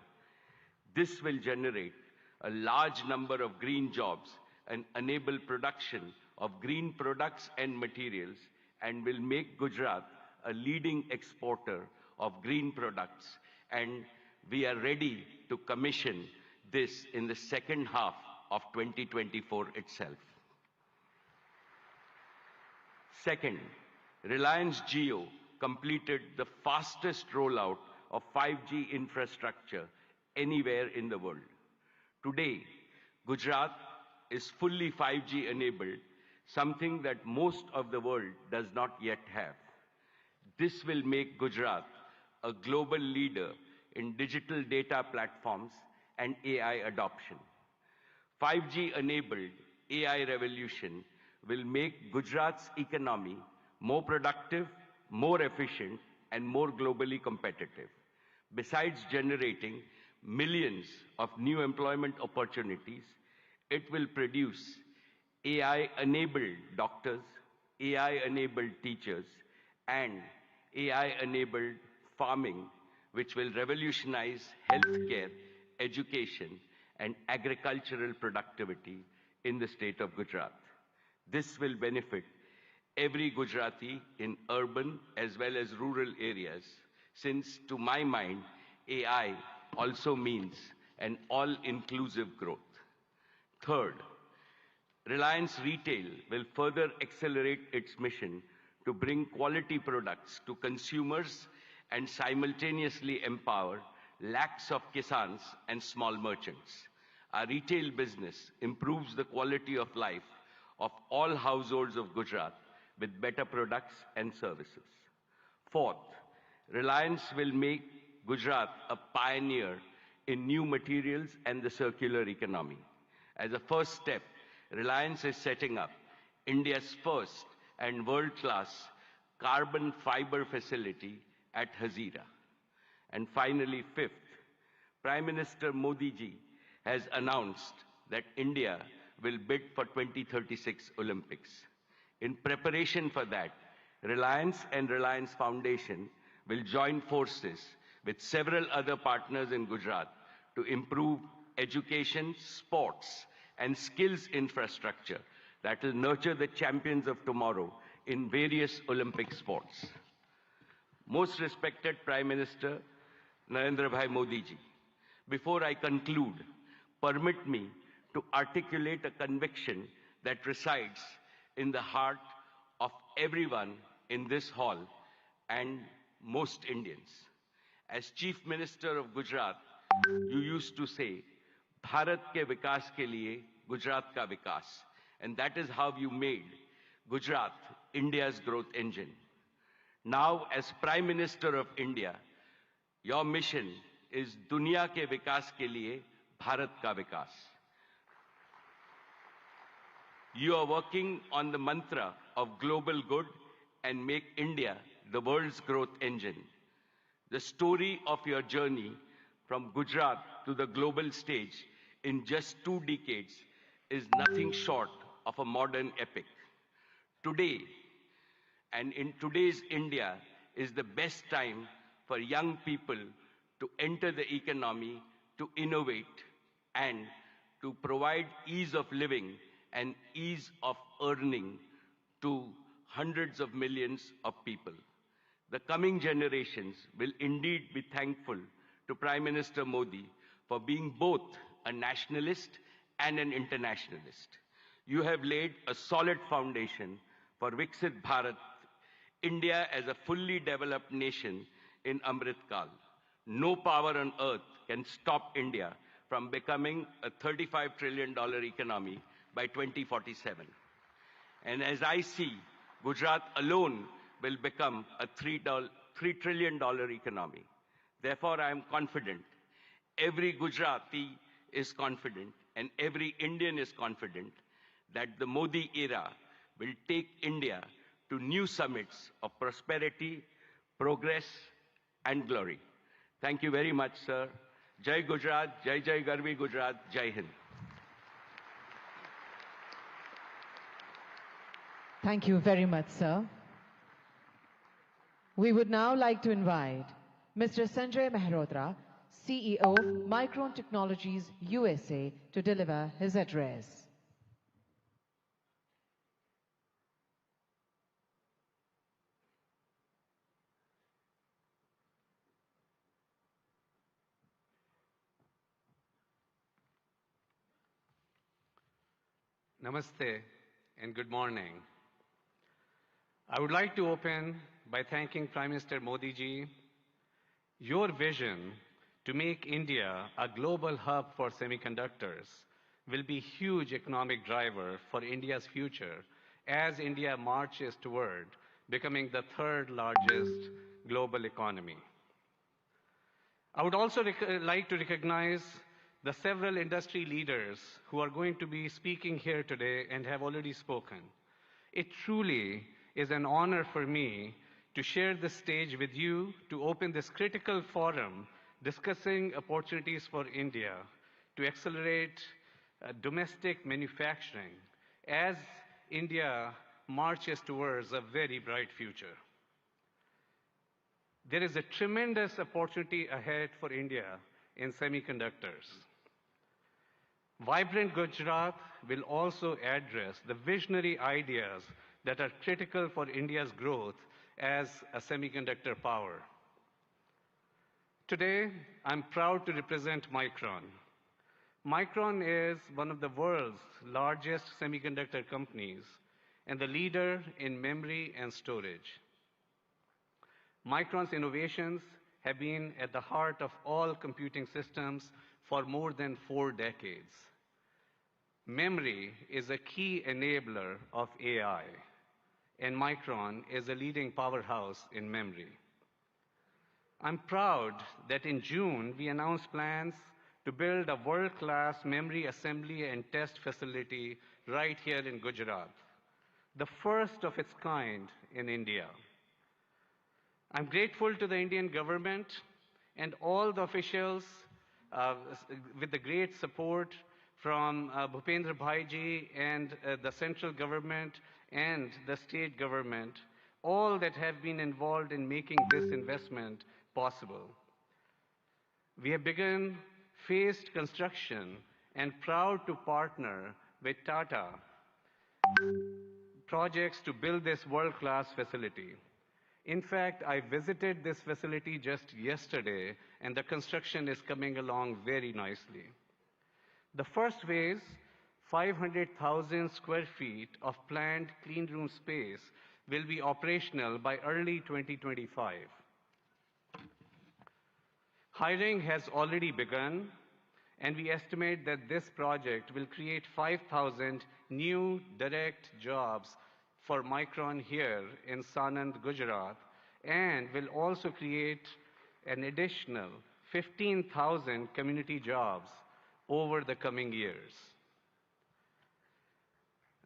This will generate a large number of green jobs and enable production of green products and materials, and will make Gujarat a leading exporter of green products. And we are ready to commission this in the second half of 2024 itself. Second, Reliance Jio completed the fastest rollout of 5G infrastructure anywhere in the world. Today, Gujarat is fully 5G enabled, something that most of the world does not yet have. This will make Gujarat a global leader in digital data platforms and AI adoption. 5G-enabled AI revolution will make Gujarat's economy more productive, more efficient, and more globally competitive. Besides generating millions of new employment opportunities, it will produce AI-enabled doctors, AI-enabled teachers, and AI-enabled farming, which will revolutionize healthcare, education, and agricultural productivity in the state of Gujarat. This will benefit every Gujarati in urban as well as rural areas, since, to my mind, AI also means an all-inclusive growth. Third, Reliance Retail will further accelerate its mission to bring quality products to consumers and simultaneously empower lakhs of kisans and small merchants. Our retail business improves the quality of life of all households of Gujarat with better products and services. Fourth, Reliance will make Gujarat a pioneer in new materials and the circular economy. As a first step, Reliance is setting up India's first and world-class carbon fiber facility at Hazira. And finally, fifth, Prime Minister Modi ji has announced that India will bid for 2036 Olympics. In preparation for that, Reliance and Reliance Foundation will join forces with several other partners in Gujarat to improve education, sports, and skills infrastructure that will nurture the champions of tomorrow in various Olympic sports. Most respected Prime Minister Narendra Bhai Modi ji, before I conclude, permit me to articulate a conviction that resides in the heart of everyone in this hall and most Indians. As Chief Minister of Gujarat, you used to say, Bharat ke vikas ke liye Gujarat ka vikas. And that is how you made Gujarat India's growth engine. Now, as Prime Minister of India, your mission is Dunya ke vikas ke liye Bharat ka vikas. You are working on the mantra of global good and make India the world's growth engine. The story of your journey from Gujarat to the global stage in just 2 decades is nothing short of a modern epic. Today, and in today's India, is the best time for young people to enter the economy, to innovate, and to provide ease of living and ease of earning to hundreds of millions of people. The coming generations will indeed be thankful to Prime Minister Modi for being both a nationalist and an internationalist. You have laid a solid foundation for Viksit Bharat, India as a fully developed nation in Amrit Kal. No power on earth can stop India from becoming a $35 trillion economy by 2047. And as I see, Gujarat alone will become a $3 trillion economy. Therefore, I am confident, every Gujarati is confident, and every Indian is confident that the Modi era will take India to new summits of prosperity, progress, and glory. Thank you very much, sir. Jai Gujarat, Jai Jai Garvi Gujarat, Jai Hind. Thank you very much, sir. We would now like to invite Mr. Sanjay Mehrotra, CEO of Micron Technologies USA, to deliver his address. Namaste and good morning. I would like to open by thanking Prime Minister Modi ji. Your vision to make India a global hub for semiconductors will be a huge economic driver for India's future as India marches toward becoming the third largest global economy. I would also like to recognize the several industry leaders who are going to be speaking here today and have already spoken. It truly is an honor for me to share the stage with you to open this critical forum discussing opportunities for India to accelerate domestic manufacturing as India marches towards a very bright future. There is a tremendous opportunity ahead for India in semiconductors. Vibrant Gujarat will also address the visionary ideas that are critical for India's growth as a semiconductor power. Today, I'm proud to represent Micron. Micron is one of the world's largest semiconductor companies and the leader in memory and storage. Micron's innovations have been at the heart of all computing systems for more than 4 decades. Memory is a key enabler of AI, and Micron is a leading powerhouse in memory. I'm proud that in June we announced plans to build a world-class memory assembly and test facility right here in Gujarat, the first of its kind in India. I'm grateful to the Indian government and all the officials with the great support from Bhupendra Bhai ji and the central government and the state government, all that have been involved in making this investment possible. We have begun phased construction and proud to partner with Tata projects to build this world-class facility. In fact, I visited this facility just yesterday, and the construction is coming along very nicely. The first phase, 500,000 square feet of planned clean room space, will be operational by early 2025. Hiring has already begun, and we estimate that this project will create 5,000 new direct jobs for Micron here in Sanand, Gujarat, and will also create an additional 15,000 community jobs over the coming years.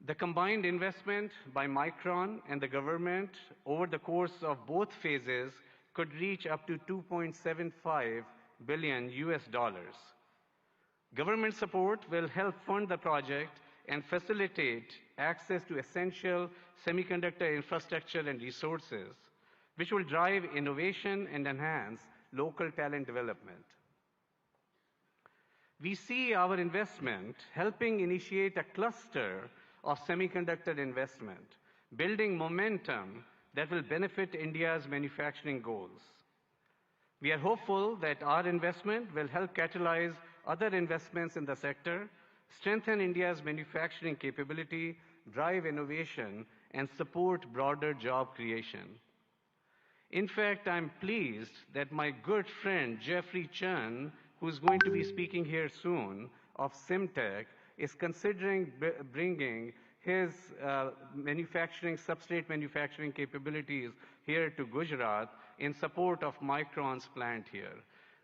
The combined investment by Micron and the government over the course of both phases could reach up to $2.75 billion US. Government support will help fund the project and facilitate access to essential semiconductor infrastructure and resources, which will drive innovation and enhance local talent development. We see our investment helping initiate a cluster of semiconductor investment, building momentum that will benefit India's manufacturing goals. We are hopeful that our investment will help catalyze other investments in the sector, strengthen India's manufacturing capability, drive innovation, and support broader job creation. In fact, I'm pleased that my good friend Jeffrey Chen, who's going to be speaking here soon, of Simtech, is considering bringing his substrate manufacturing capabilities here to Gujarat in support of Micron's plant here.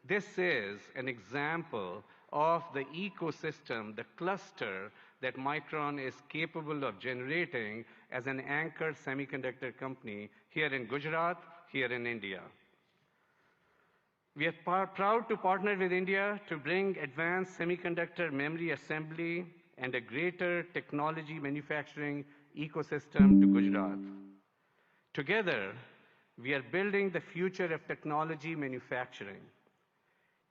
This is an example of the ecosystem, the cluster that Micron is capable of generating as an anchor semiconductor company here in Gujarat, here in India. We are proud to partner with India to bring advanced semiconductor memory assembly and a greater technology manufacturing ecosystem to Gujarat. Together, we are building the future of technology manufacturing,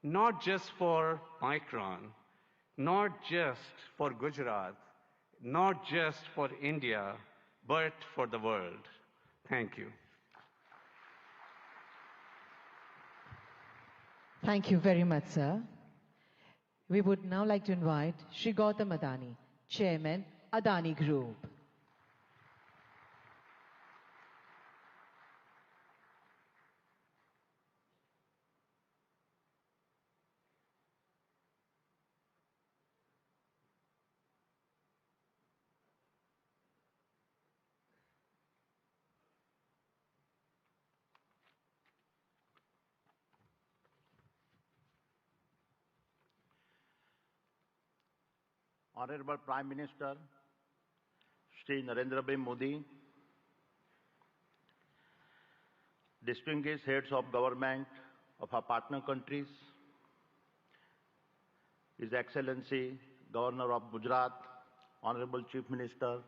not just for Micron, not just for Gujarat, not just for India, but for the world. Thank you. Thank you very much, sir. We would now like to invite Shri Gautam Adani, Chairman, Adani Group. Honorable Prime Minister, Shri Narendra Modi, distinguished heads of government of our partner countries, His Excellency Governor of Gujarat, Honorable Chief Minister,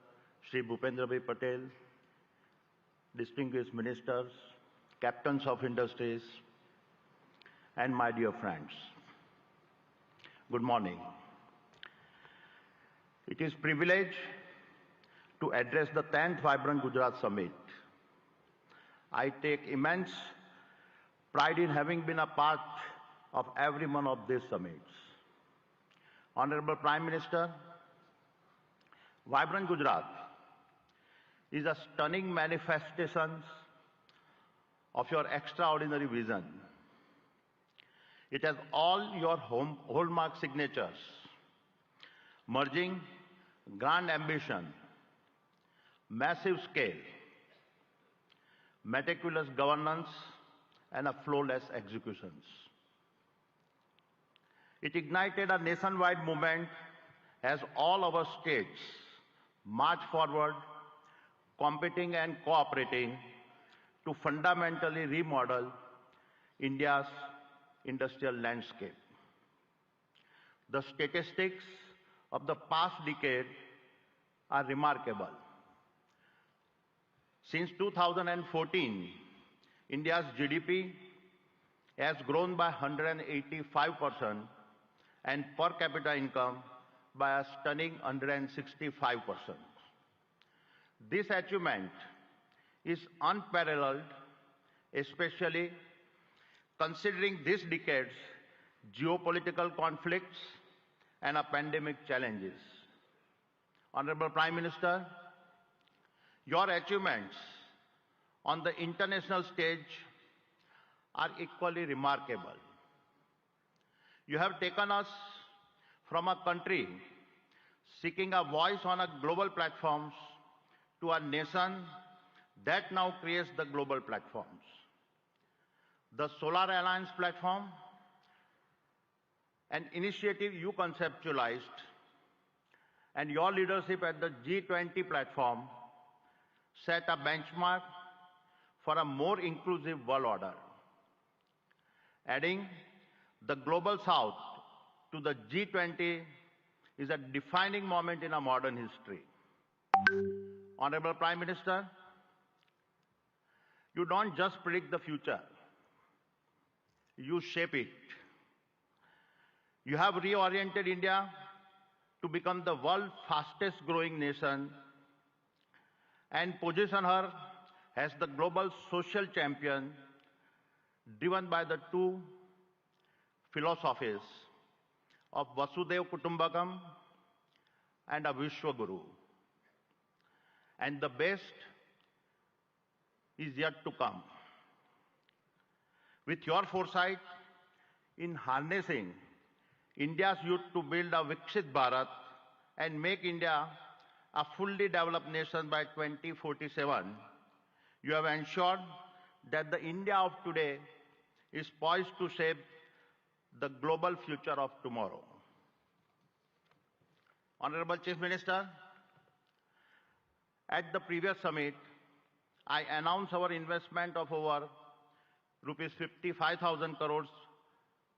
Shri Bhupendra Patel, distinguished ministers, captains of industries, and my dear friends. Good morning. It is a privilege to address the 10th Vibrant Gujarat Summit. I take immense pride in having been a part of every one of these summits. Honorable Prime Minister, Vibrant Gujarat is a stunning manifestation of your extraordinary vision. It has all your hallmark signatures, merging grand ambition, massive scale, meticulous governance, and a flawless executions. It ignited a nationwide movement as all our states march forward, competing and cooperating to fundamentally remodel India's industrial landscape. The statistics of the past decade are remarkable. Since 2014, India's GDP has grown by 185% and per capita income by a stunning 165%. This achievement is unparalleled, especially considering this decade's geopolitical conflicts and a pandemic challenges. Honorable Prime Minister, your achievements on the international stage are equally remarkable. You have taken us from a country seeking a voice on a global platforms to a nation that now creates the global platforms. The Solar Alliance platform, an initiative you conceptualized, and your leadership at the G20 platform set a benchmark for a more inclusive world order. Adding the Global South to the G20 is a defining moment in our modern history. Honorable Prime Minister, you don't just predict the future, you shape it. You have reoriented India to become the world's fastest growing nation and position her as the global social champion driven by the two philosophies of Vasudev Kutumbakam and a Vishwaguru. And the best is yet to come. With your foresight in harnessing India's youth to build a Viksit Bharat and make India a fully developed nation by 2047, you have ensured that the India of today is poised to shape the global future of tomorrow. Honorable Chief Minister, at the previous summit, I announced our investment of over rupees 55,000 crores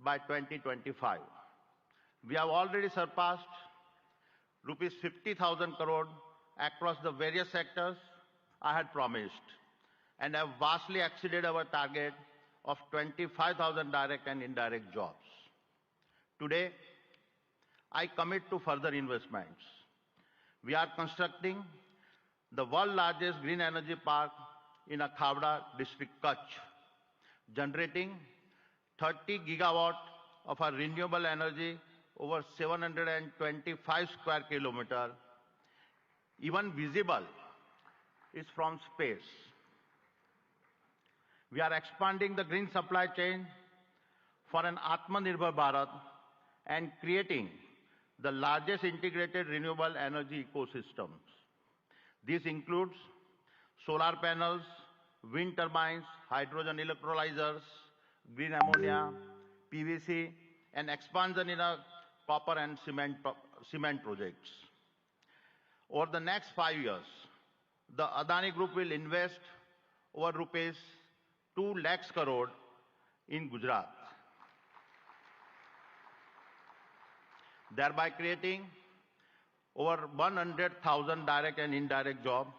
by 2025. We have already surpassed rupees 50,000 crore across the various sectors I had promised and have vastly exceeded our target of 25,000 direct and indirect jobs. Today, I commit to further investments. We are constructing the world's largest green energy park in Khavda district, Kutch, generating 30 gigawatt of our renewable energy over 725 square kilometers, even visible, is from space. We are expanding the green supply chain for an Atmanirbhar Bharat and creating the largest integrated renewable energy ecosystems. This includes solar panels, wind turbines, hydrogen electrolyzers, green ammonia, PVC, and expansion in copper and cement projects. Over the next 5 years, the Adani Group will invest over rupees 2 lakhs crore in Gujarat, thereby creating over 100,000 direct and indirect jobs.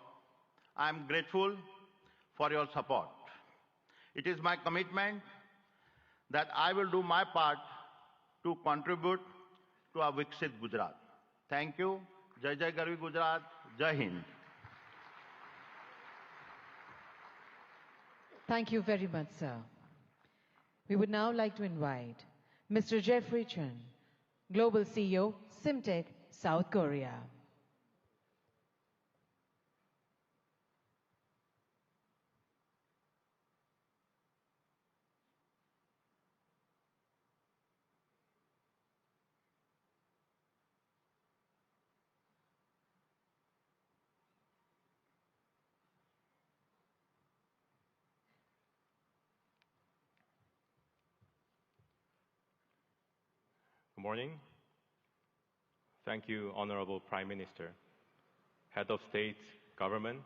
I am grateful for your support. It is my commitment that I will do my part to contribute to a Viksit Gujarat. Thank you. Jai Jai Garvi Gujarat. Jai Hind. Thank you very much, sir. We would now like to invite Mr. Jeffrey Chun, Global CEO, Simtech, South Korea. Good morning. Thank you, Honorable Prime Minister, Head of State, Government,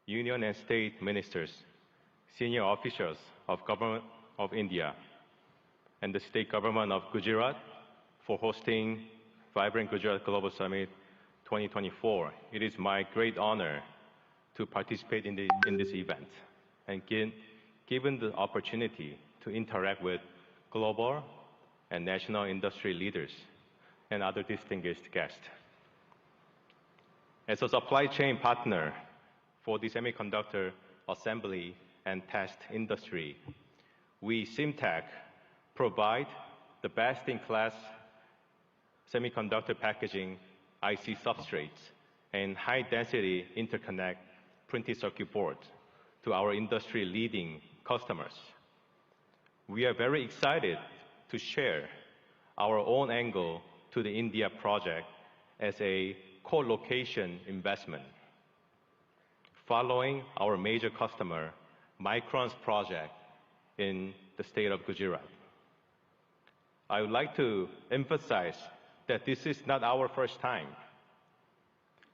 Union and State Ministers, senior officials of Government of India, and the State Government of Gujarat for hosting Vibrant Gujarat Global Summit 2024. It is my great honor to participate in this event and given the opportunity to interact with global and national industry leaders and other distinguished guests. As a supply chain partner for the semiconductor assembly and test industry, we Simtech provide the best-in-class semiconductor packaging IC substrates and high-density interconnect printed circuit boards to our industry-leading customers. We are very excited to share our own angle to the India project as a co-location investment. Following our major customer, Micron's project in the state of Gujarat. I would like to emphasize that this is not our first time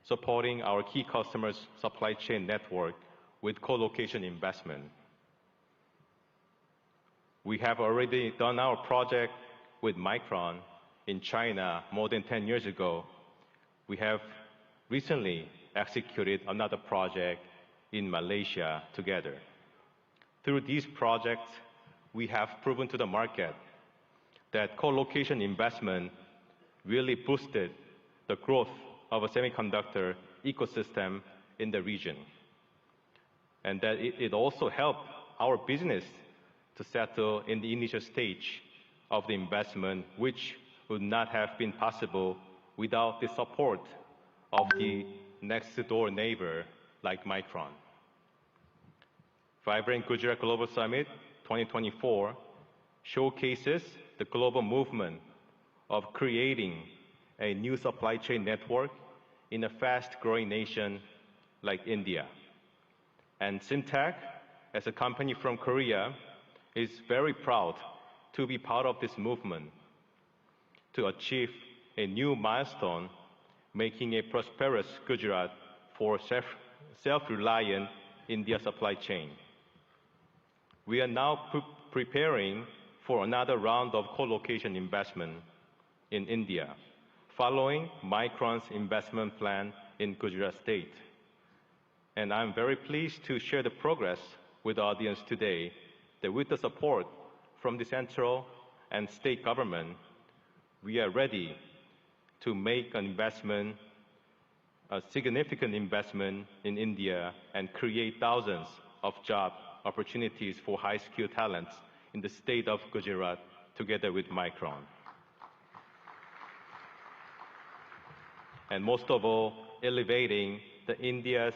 supporting our key customers' supply chain network with co-location investment. We have already done our project with Micron in China more than 10 years ago. We have recently executed another project in Malaysia together. Through these projects, we have proven to the market that co-location investment really boosted the growth of a semiconductor ecosystem in the region. and that it also helped our business to settle in the initial stage of the investment, which would not have been possible without the support of the next-door neighbor like Micron. Vibrant Gujarat Global Summit 2024 showcases the global movement of creating a new supply chain network in a fast-growing nation like India. And Syntec, as a company from Korea, is very proud to be part of this movement to achieve a new milestone, making a prosperous Gujarat for self-reliant India supply chain. We are now preparing for another round of co-location investment in India, following Micron's investment plan in Gujarat state. And I'm very pleased to share the progress with the audience today that with the support from the central and state government, we are ready to make an investment, a significant investment in India and create thousands of job opportunities for high-skilled talents in the state of Gujarat together with Micron. And most of all, elevating the India's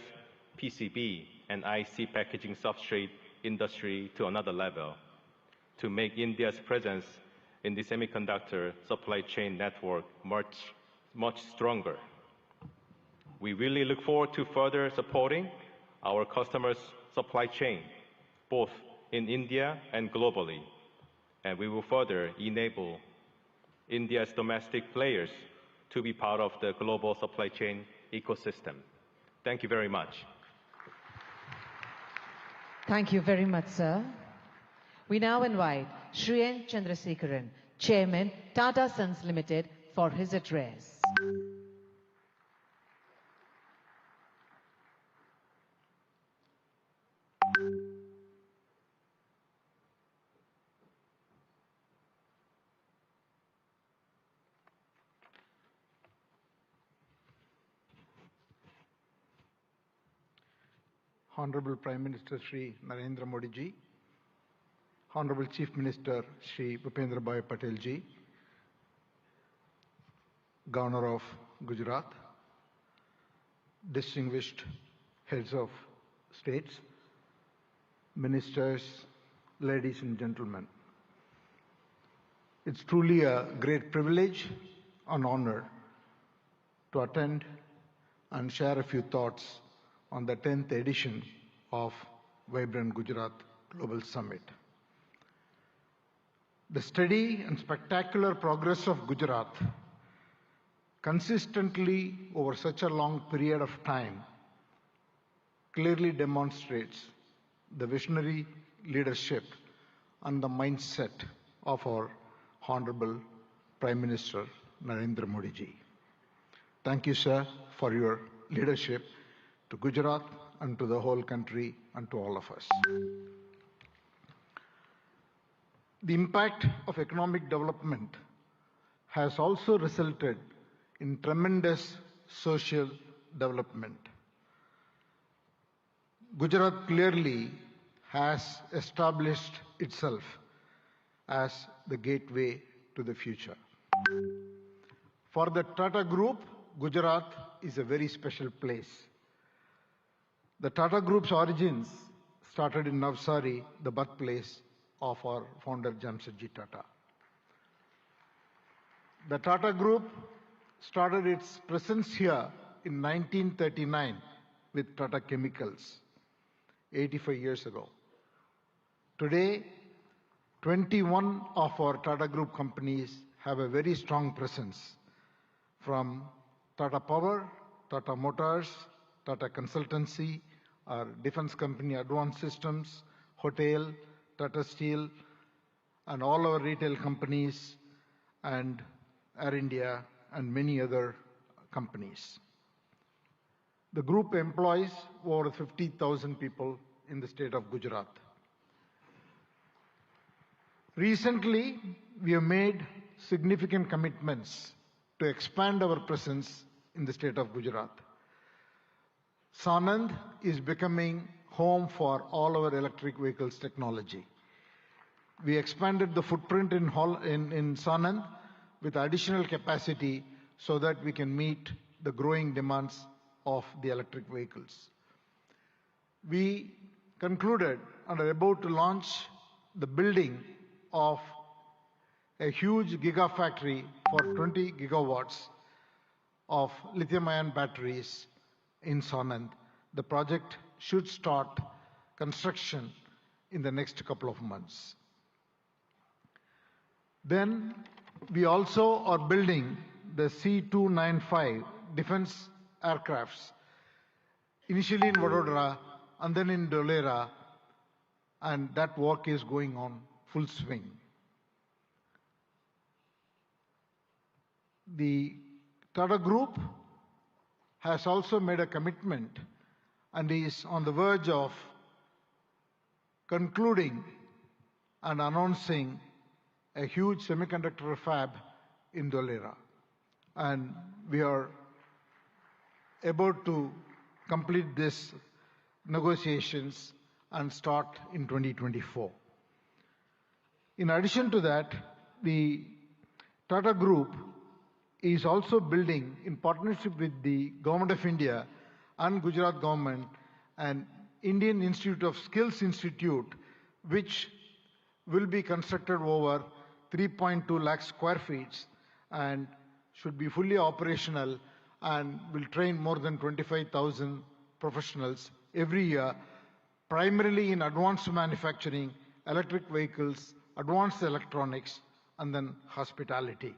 PCB and IC packaging substrate industry to another level to make India's presence in the semiconductor supply chain network much stronger. We really look forward to further supporting our customers' supply chain, both in India and globally. And we will further enable India's domestic players to be part of the global supply chain ecosystem. Thank you very much. Thank you very much, sir. We now invite Shri N. Chandrasekharan, Chairman, Tata Sons Limited, for his address. Honorable Prime Minister Shri Narendra Modi ji, Honorable Chief Minister Shri Bhupendra Bhai Patel ji, Governor of Gujarat, distinguished heads of states, ministers, ladies and gentlemen. It's truly a great privilege and honor to attend and share a few thoughts on the 10th edition of Vibrant Gujarat Global Summit. The steady and spectacular progress of Gujarat consistently over such a long period of time clearly demonstrates the visionary leadership and the mindset of our Honorable Prime Minister Narendra Modi ji. Thank you, sir, for your leadership to Gujarat and to the whole country and to all of us. The impact of economic development has also resulted in tremendous social development. Gujarat clearly has established itself as the gateway to the future. For the Tata Group, Gujarat is a very special place. The Tata Group's origins started in Navsari, the birthplace of our founder Jamshedji Tata. The Tata Group started its presence here in 1939 with Tata Chemicals, 85 years ago. Today, 21 of our Tata Group companies have a very strong presence, from Tata Power, Tata Motors, Tata Consultancy, our defense company Advanced Systems, Hotel, Tata Steel, and all our retail companies, and Air India, and many other companies. The group employs over 50,000 people in the state of Gujarat. Recently, we have made significant commitments to expand our presence in the state of Gujarat. Sanand is becoming home for all our electric vehicles technology. We expanded the footprint in Sanand with additional capacity so that we can meet the growing demands of the electric vehicles. We concluded and are about to launch the building of a huge gigafactory for 20 gigawatts of lithium-ion batteries in Sanand. The project should start construction in the next couple of months. Then we also are building the C-295 defense aircrafts, initially in Vadodara and then in Dholera, and that work is going on full swing. The Tata Group has also made a commitment and is on the verge of concluding and announcing a huge semiconductor fab in Dholera. And we are about to complete these negotiations and start in 2024. In addition to that, the Tata Group is also building, in partnership with the Government of India and Gujarat government, an Indian Institute of Skills Institute, which will be constructed over 3.2 lakh square feet and should be fully operational and will train more than 25,000 professionals every year, primarily in advanced manufacturing, electric vehicles, advanced electronics, and then hospitality.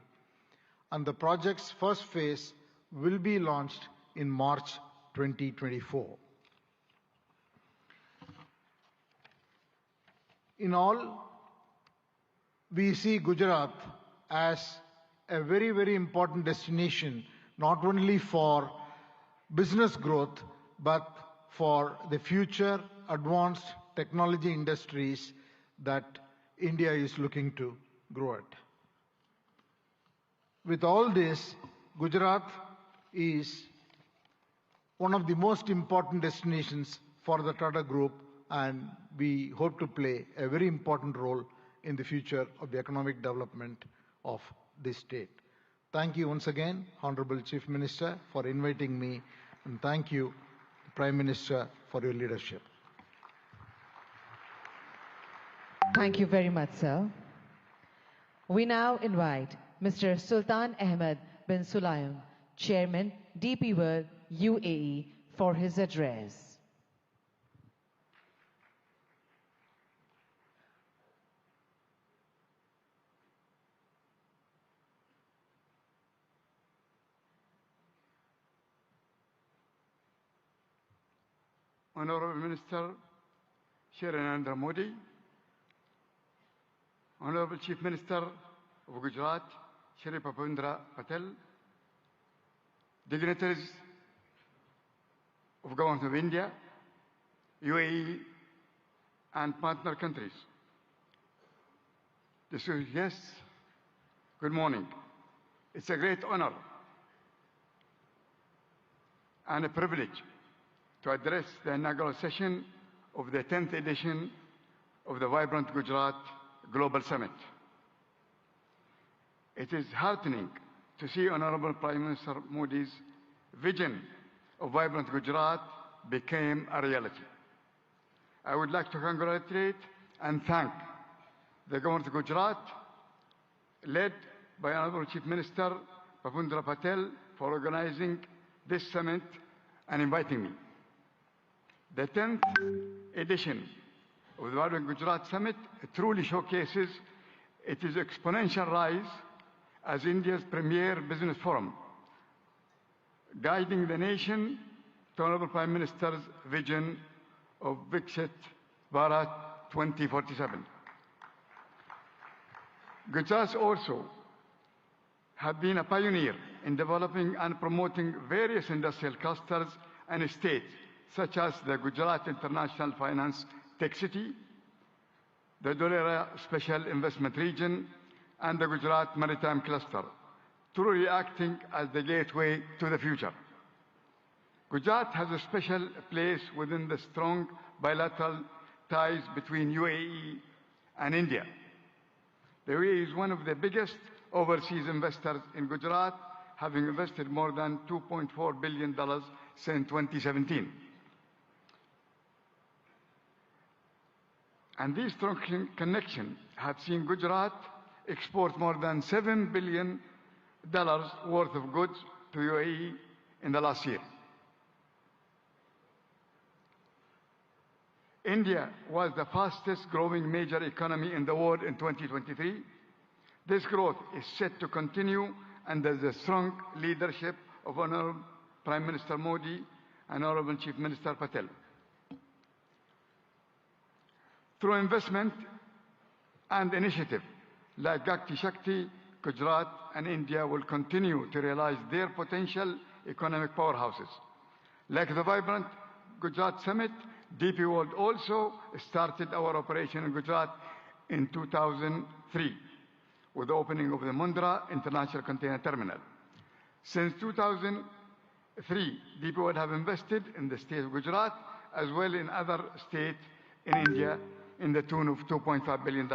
And the project's first phase will be launched in March 2024. In all, we see Gujarat as a very, very important destination, not only for business growth, but for the future advanced technology industries that India is looking to grow at. With all this, Gujarat is one of the most important destinations for the Tata Group, and we hope to play a very important role in the future of the economic development of this state. Thank you once again, Honorable Chief Minister, for inviting me, and thank you, Prime Minister, for your leadership. Thank you very much, sir. We now invite Mr. Sultan Ahmed bin Sulayem, Chairman, DP World, UAE, for his address. Honorable Minister, Shri Narendra Modi, Honorable Chief Minister of Gujarat, Shri Bhupendra Patel, dignitaries of Government of India, UAE, and partner countries. Distinguished guests, good morning. It's a great honor and a privilege to address the inaugural session of the 10th edition of the Vibrant Gujarat Global Summit. It is heartening to see Honorable Prime Minister Modi's vision of Vibrant Gujarat became a reality. I would like to congratulate and thank the Government of Gujarat, led by Honorable Chief Minister Bhupendra Patel, for organizing this summit and inviting me. The 10th edition of the Vibrant Gujarat Summit truly showcases its exponential rise as India's premier business forum, guiding the nation to Honorable Prime Minister's vision of Viksit Bharat 2047. Gujarat also have been a pioneer in developing and promoting various industrial clusters and estates, such as the Gujarat International Finance Tech City, the Dholera Special Investment Region, and the Gujarat Maritime Cluster, truly acting as the gateway to the future. Gujarat has a special place within the strong bilateral ties between UAE and India. The UAE is one of the biggest overseas investors in Gujarat, having invested more than $2.4 billion since 2017. And these strong connections have seen Gujarat export more than $7 billion worth of goods to UAE in the last year. India was the fastest growing major economy in the world in 2023. This growth is set to continue under the strong leadership of Honorable Prime Minister Modi and Honorable Chief Minister Patel. Through investment and initiative like Gati Shakti, Gujarat and India will continue to realize their potential economic powerhouses. Like the vibrant Gujarat Summit, DP World also started our operation in Gujarat in 2003 with the opening of the Mundra International Container Terminal. Since 2003, DP World have invested in the state of Gujarat as well in other states in India in the tune of $2.5 billion.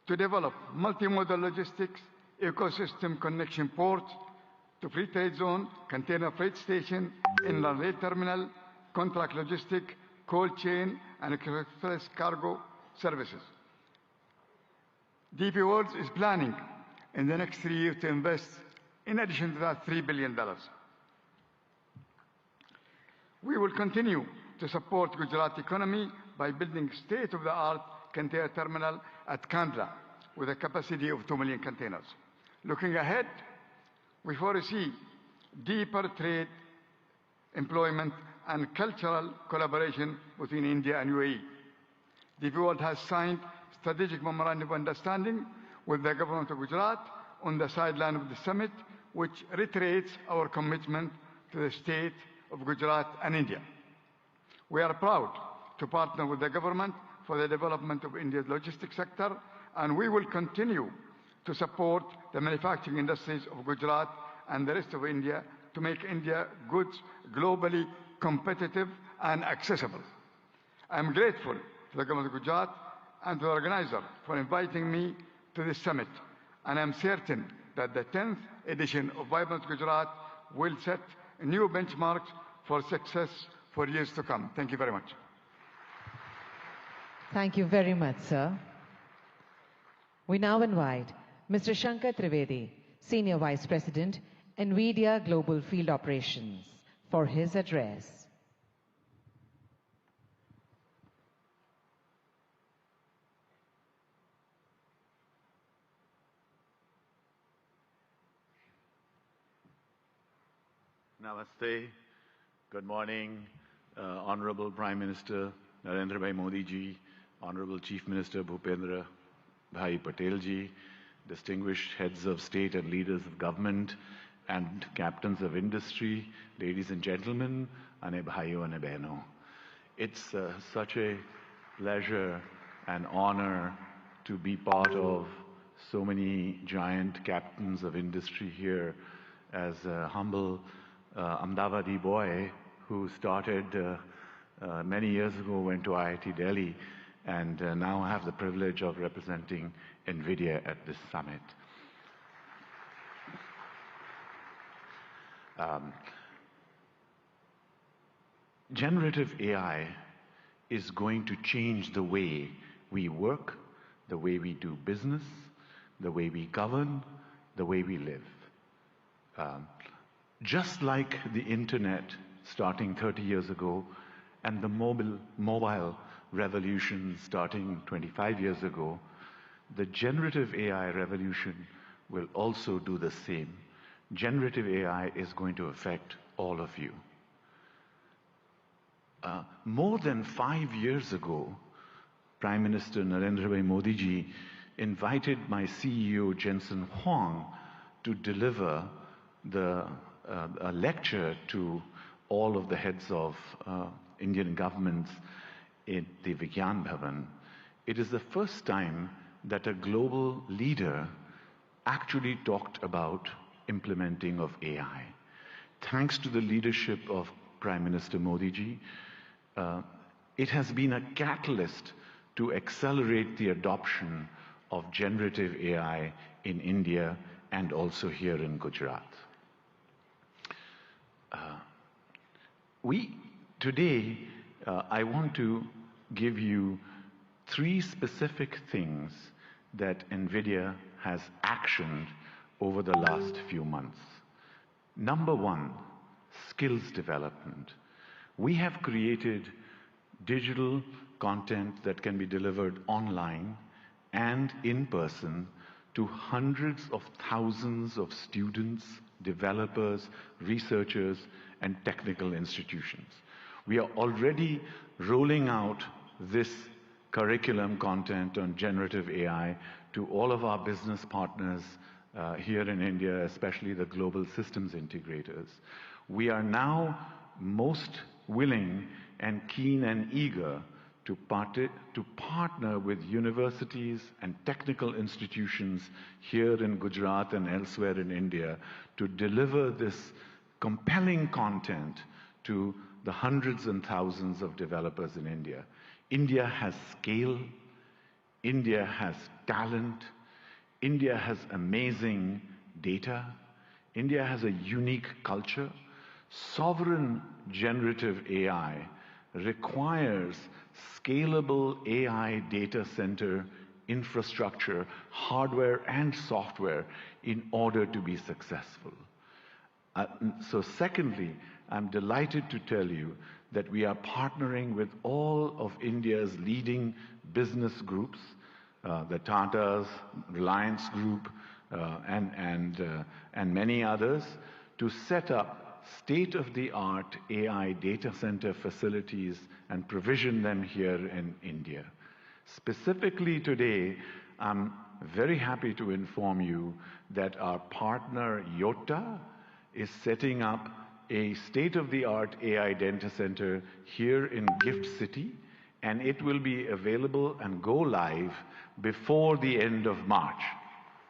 To develop multimodal logistics, ecosystem connection ports to free trade zone, container freight station, inland rail terminal, contract logistic, cold chain, and express cargo services. DP World is planning in the next 3 years to invest, in addition to that, $3 billion. We will continue to support Gujarat economy by building state-of-the-art container terminal at Kandla with a capacity of 2 million containers. Looking ahead, we foresee deeper trade, employment, and cultural collaboration between India and UAE. DP World has signed strategic memorandum of understanding with the government of Gujarat on the sideline of the summit, which reiterates our commitment to the state of Gujarat and India. We are proud to partner with the government for the development of India's logistics sector, and we will continue to support the manufacturing industries of Gujarat and the rest of India to make India goods globally competitive and accessible. I am grateful to the government of Gujarat and to the organizer for inviting me to this summit, and I am certain that the 10th edition of Vibrant Gujarat will set new benchmarks for success for years to come. Thank you very much. Thank you very much, sir. We now invite Mr. Shankar Trivedi, Senior Vice President, NVIDIA Global Field Operations, for his address. Namaste. Good morning, Honorable Prime Minister Narendra Bhai Modi ji, Honorable Chief Minister Bhupendra Bhai Patel ji, distinguished heads of state and leaders of government, and captains of industry, ladies and gentlemen, ane bhaiyo ane behno. It's such a pleasure and honor to be part of so many giant captains of industry here as a humble Ahmedabadi boy who started many years ago, went to IIT Delhi, and now I have the privilege of representing NVIDIA at this summit. Generative AI is going to change the way we work, the way we do business, the way we govern, the way we live. Just like the internet starting 30 years ago and the mobile revolution starting 25 years ago, the generative AI revolution will also do the same. Generative AI is going to affect all of you. More than 5 years ago, Prime Minister Narendra Bhai Modi ji invited my CEO Jensen Huang to deliver a lecture to all of the heads of Indian governments in the Vigyan Bhavan. It is the first time that a global leader actually talked about implementing of AI. Thanks to the leadership of Prime Minister Modi ji, It has been a catalyst to accelerate the adoption of generative AI in India and also here in Gujarat. Today, I want to give you 3 specific things that NVIDIA has actioned over the last few months. Number 1, skills development. We have created digital content that can be delivered online and in person to hundreds of thousands of students, developers, researchers, and technical institutions. We are already rolling out this curriculum content on generative AI to all of our business partners here in India, especially the global systems integrators. We are now most willing and keen and eager to partner with universities and technical institutions here in Gujarat and elsewhere in India to deliver this compelling content to the hundreds and thousands of developers in India. India has scale, India has talent, India has amazing data, India has a unique culture. Sovereign generative AI requires scalable AI data center infrastructure, hardware and software in order to be successful. So secondly, I'm delighted to tell you that we are partnering with all of India's leading business groups, the Tatas, Reliance Group, and many others, to set up state-of-the-art AI data center facilities and provision them here in India. Specifically today, I'm very happy to inform you that our partner Yotta is setting up a state-of-the-art AI data center here in Gift City, and it will be available and go live before the end of March.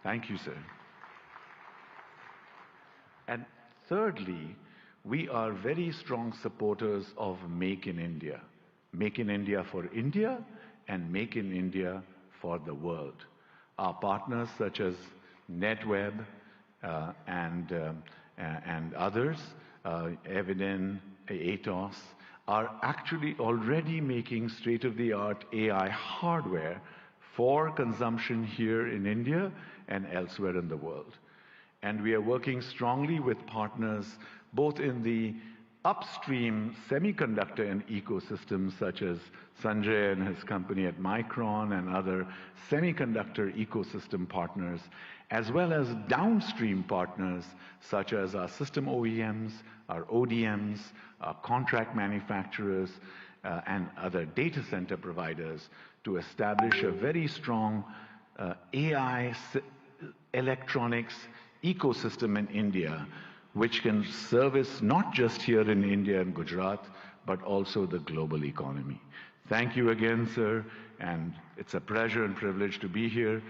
Thank you, sir. And thirdly, we are very strong supporters of Make in India. Make in India for India and Make in India for the world. Our partners such as NetWeb and others, Eviden, Atos, are actually already making state-of-the-art AI hardware for consumption here in India and elsewhere in the world. And we are working strongly with partners both in the upstream semiconductor and ecosystems such as Sanjay and his company at Micron and other semiconductor ecosystem partners, as well as downstream partners such as our system OEMs, our ODMs, our contract manufacturers, and other data center providers to establish a very strong AI electronics ecosystem in India, which can service not just here in India and Gujarat, but also the global economy. Thank you again, sir, and it's a pleasure and privilege to be here.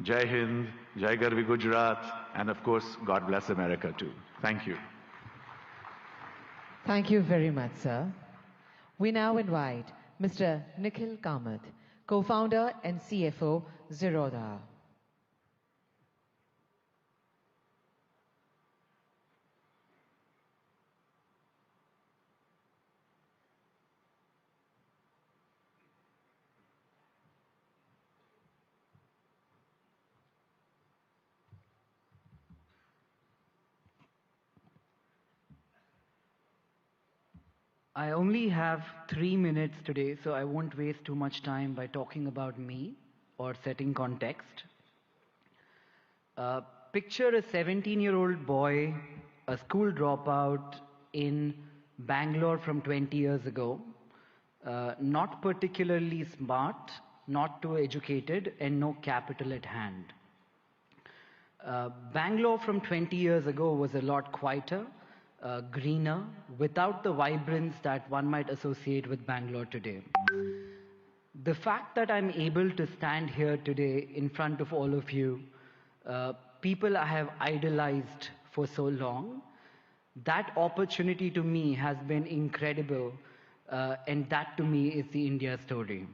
Jai Hind, Jai Garvi Gujarat, and of course, God bless America too. Thank you. Thank you very much, sir. We now invite Mr. Nikhil Kamath, co-founder and CFO, Zerodha. I only have 3 minutes today, so I won't waste too much time by talking about me or setting context. Picture a 17-year-old boy, a school dropout in Bangalore from 20 years ago, not particularly smart, not too educated, and no capital at hand. Bangalore from 20 years ago was a lot quieter, greener, without the vibrance that one might associate with Bangalore today. The fact that I'm able to stand here today in front of all of you, people I have idolized for so long, that opportunity to me has been incredible and that to me is the India story.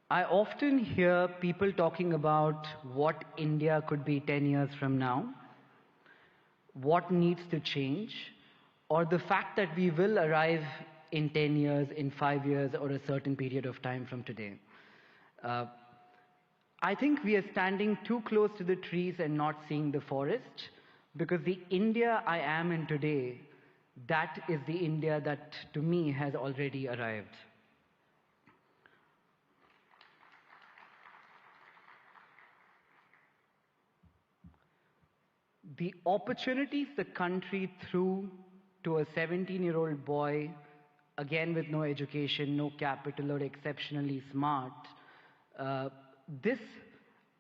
I often hear people talking about what India could be 10 years from now, what needs to change, or the fact that we will arrive in 10 years, in 5 years, or a certain period of time from today. I think we are standing too close to the trees and not seeing the forest, because the India I am in today, that is the India that to me has already arrived. The opportunities the country threw to a 17-year-old boy, again with no education, no capital, or exceptionally smart, this,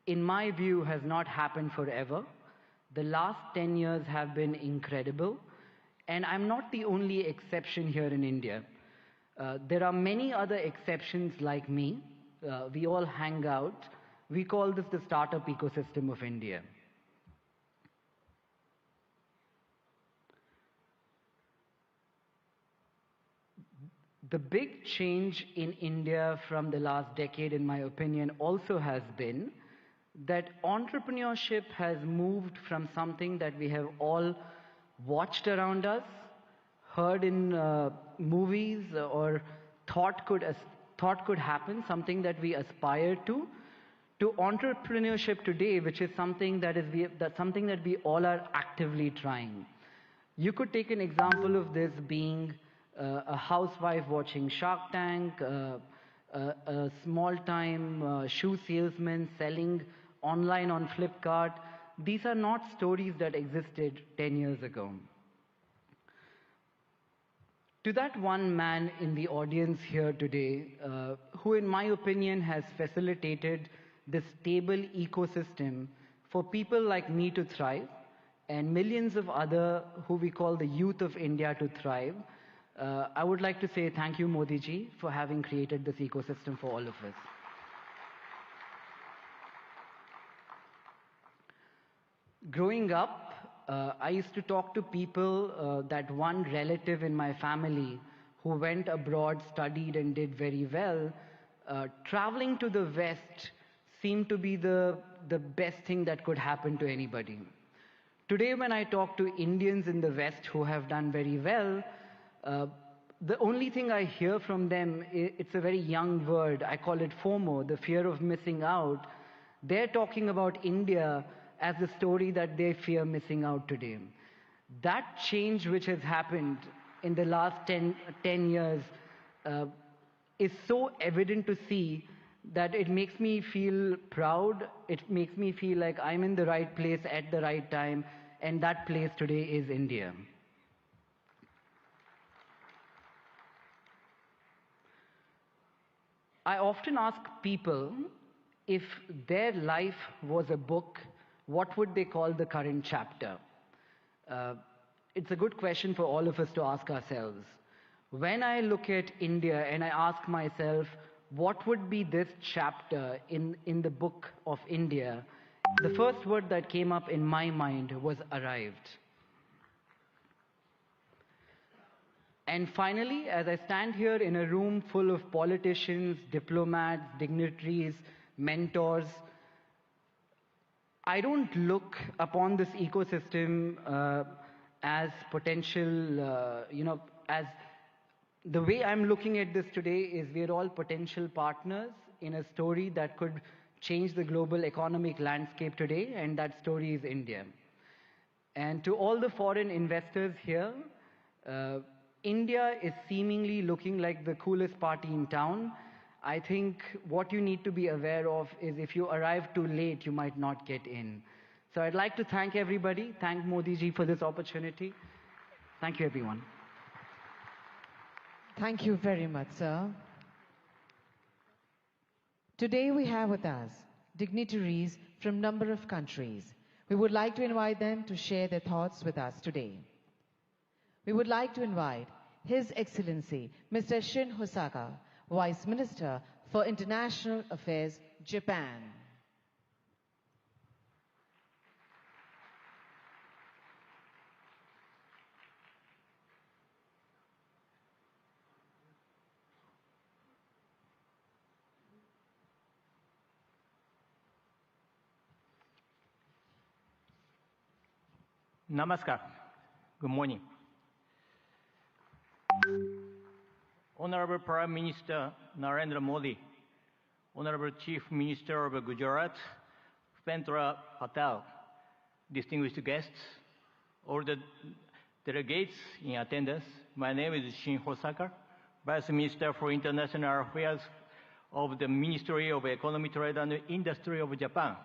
in my view, has not happened forever. The last 10 years have been incredible, and I'm not the only exception here in India. There are many other exceptions like me. We all hang out. We call this the startup ecosystem of India. The big change in India from the last decade, in my opinion, also has been that entrepreneurship has moved from something that we have all watched around us, heard in movies, or thought could happen, something that we aspire to entrepreneurship today, which is something that we all are actively trying. You could take an example of this being a housewife watching Shark Tank, a small-time shoe salesman selling online on Flipkart. These are not stories that existed 10 years ago. To that one man in the audience here today, who in my opinion has facilitated this stable ecosystem for people like me to thrive, and millions of other who we call the youth of India to thrive, I would like to say thank you, Modi ji, for having created this ecosystem for all of us. Growing up, I used to talk to people, that one relative in my family who went abroad, studied and did very well. Traveling to the West seemed to be the best thing that could happen to anybody. Today, when I talk to Indians in the West who have done very well, the only thing I hear from them, it's a very young word, I call it FOMO, the fear of missing out. They're talking about India as the story that they fear missing out today. That change which has happened in the last 10 years is so evident to see that it makes me feel proud, it makes me feel like I'm in the right place at the right time, and that place today is India. I often ask people, if their life was a book, what would they call the current chapter? It's a good question for all of us to ask ourselves. When I look at India and I ask myself, what would be this chapter in the book of India? The first word that came up in my mind was arrived. And finally, as I stand here in a room full of politicians, diplomats, dignitaries, mentors, I don't look upon this ecosystem as potential, as the way I'm looking at this today is we're all potential partners in a story that could change the global economic landscape today, and that story is India. And to all the foreign investors here, India is seemingly looking like the coolest party in town. I think what you need to be aware of is if you arrive too late, you might not get in. So I'd like to thank everybody, thank Modi ji for this opportunity. Thank you, everyone. Thank you very much, sir. Today we have with us dignitaries from a number of countries. We would like to invite them to share their thoughts with us today. We would like to invite His Excellency Mr. Shin Hosaka, Vice Minister for International Affairs, Japan. Namaskar. Good morning. Honorable Prime Minister Narendra Modi, Honorable Chief Minister of Gujarat, Bhupendra Patel, distinguished guests, all the delegates in attendance, my name is Shin Hosaka, Vice Minister for International Affairs of the Ministry of Economy, Trade and Industry of Japan,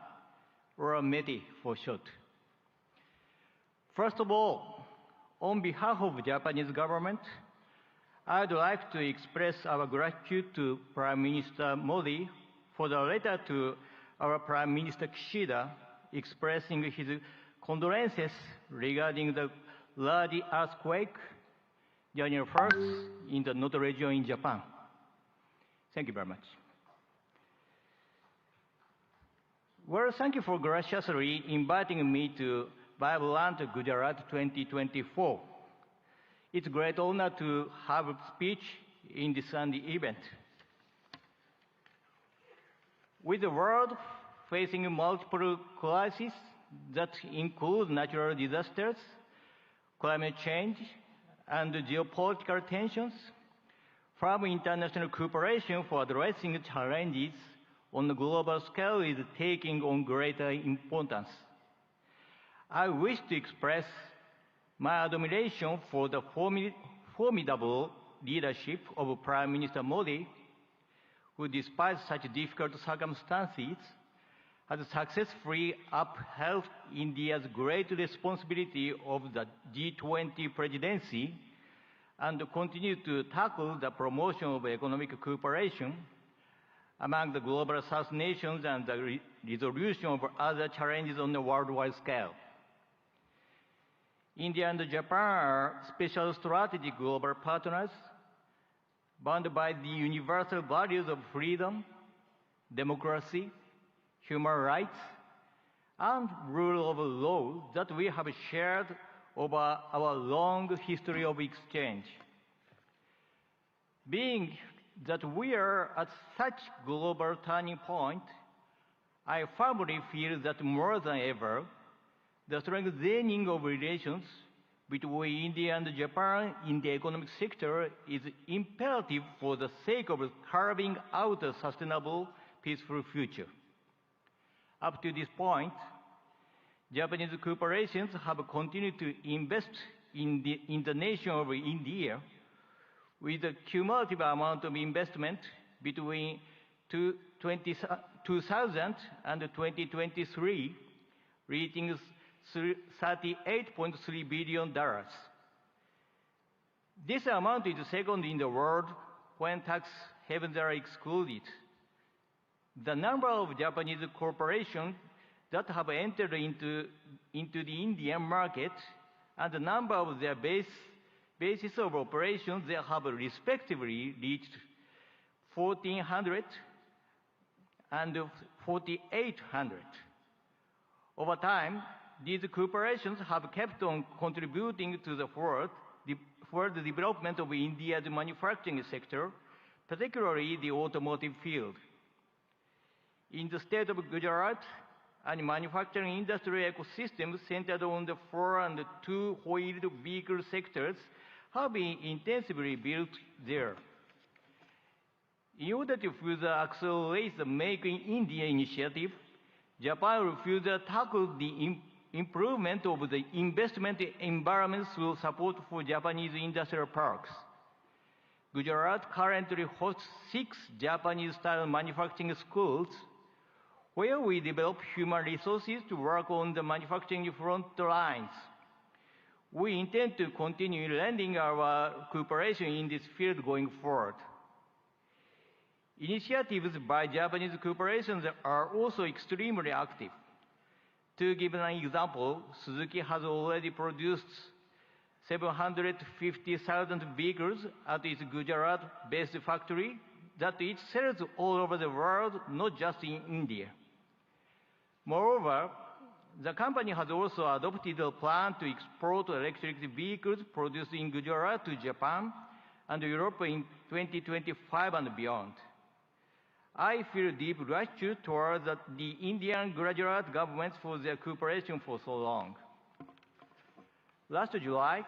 or METI for short. First of all, on behalf of the Japanese government, I'd like to express our gratitude to Prime Minister Modi for the letter to our Prime Minister Kishida expressing his condolences regarding the large earthquake January 1st in the Noto region in Japan. Thank you very much. Well, thank you for graciously inviting me to Vibrant Gujarat 2024. It's a great honor to have a speech in this Sunday event. With the world facing multiple crises that include natural disasters, climate change, and geopolitical tensions, firm international cooperation for addressing challenges on the global scale is taking on greater importance. I wish to express my admiration for the formidable leadership of Prime Minister Modi, who despite such difficult circumstances has successfully upheld India's great responsibility of the G20 presidency and continued to tackle the promotion of economic cooperation among the global South nations and the resolution of other challenges on the worldwide scale. India and Japan are special strategic global partners bound by the universal values of freedom, democracy, human rights, and rule of law that we have shared over our long history of exchange. Being that we are at such global turning point, I firmly feel that more than ever, the strengthening of relations between India and Japan in the economic sector is imperative for the sake of carving out a sustainable, peaceful future. Up to this point, Japanese corporations have continued to invest in the nation of India with a cumulative amount of investment between 2000 and 2023 reaching $38.3 billion. This amount is second in the world when tax havens are excluded. The number of Japanese corporations that have entered into the Indian market and the number of their bases of operations that have respectively reached 1,400 and 4,800. Over time, these corporations have kept on contributing to the further development of India's manufacturing sector, particularly the automotive field. In the state of Gujarat, a manufacturing industry ecosystem centered on the 4- and 2-wheeled vehicle sectors have been intensively built there. In order to further accelerate the Make in India initiative, Japan will further tackle the improvement of the investment environment through support for Japanese industrial parks. Gujarat currently hosts 6 Japanese-style manufacturing schools where we develop human resources to work on the manufacturing front lines. We intend to continue lending our cooperation in this field going forward. Initiatives by Japanese corporations are also extremely active. To give an example, Suzuki has already produced 750,000 vehicles at its Gujarat-based factory that it sells all over the world, not just in India. Moreover, the company has also adopted a plan to export electric vehicles produced in Gujarat to Japan and Europe in 2025 and beyond. I feel deep gratitude towards the Indian Gujarat governments for their cooperation for so long. Last July,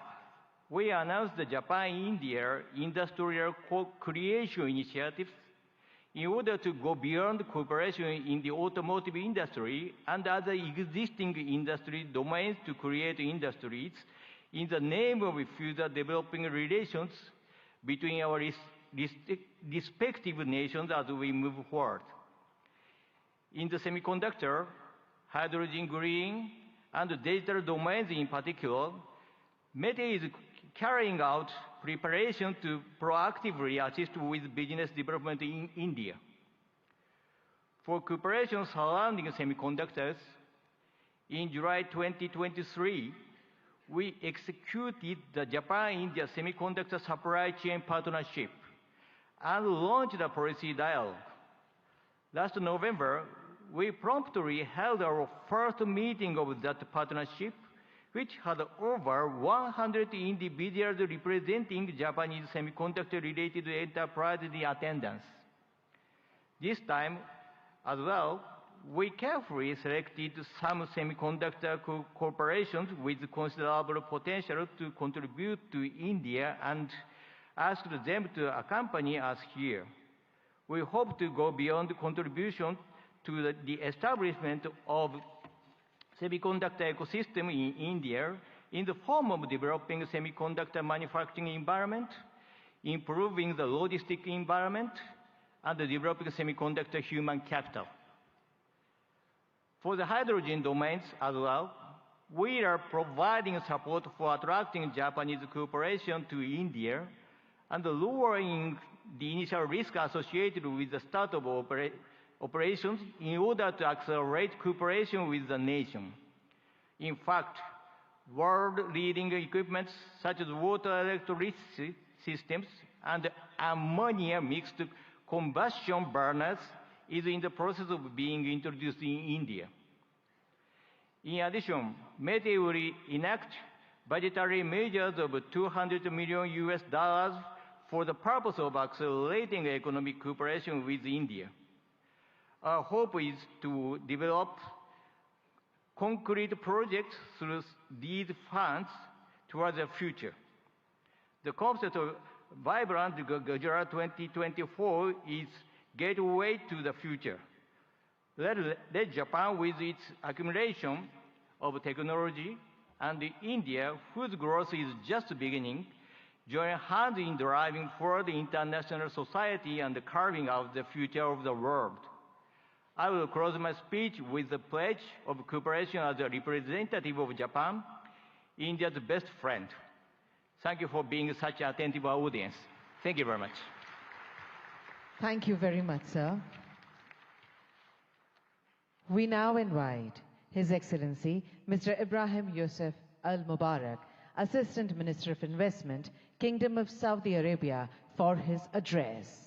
we announced the Japan-India Industrial Co-Creation Initiatives in order to go beyond cooperation in the automotive industry and other existing industry domains to create industries in the name of further developing relations between our respective nations as we move forward. In the semiconductor, hydrogen green, and digital domains in particular, METE is carrying out preparation to proactively assist with business development in India. For cooperation surrounding semiconductors, in July 2023, we executed the Japan-India Semiconductor Supply Chain Partnership and launched a policy dialogue. Last November, we promptly held our first meeting of that partnership, which had over 100 individuals representing Japanese semiconductor-related enterprises in attendance. This time, as well, we carefully selected some semiconductor corporations with considerable potential to contribute to India and asked them to accompany us here. We hope to go beyond contribution to the establishment of semiconductor ecosystem in India in the form of developing semiconductor manufacturing environment, improving the logistic environment, and developing semiconductor human capital. For the hydrogen domains as well, we are providing support for attracting Japanese cooperation to India and lowering the initial risk associated with the start of operations in order to accelerate cooperation with the nation. In fact, world-leading equipment such as water electricity systems and ammonia mixed combustion burners is in the process of being introduced in India. In addition, METE will enact budgetary measures of $200 million for the purpose of accelerating economic cooperation with India. Our hope is to develop concrete projects through these funds towards the future. The concept of Vibrant Gujarat 2024 is gateway to the future. Let Japan, with its accumulation of technology, and India, whose growth is just beginning, join hands in driving forward the international society and carving out the future of the world. I will close my speech with the pledge of cooperation as a representative of Japan, India's best friend. Thank you for being such an attentive audience. Thank you very much. Thank you very much, sir. We now invite His Excellency Mr. Ibrahim Yusuf Al Mubarak, Assistant Minister of Investment, Kingdom of Saudi Arabia, for his address.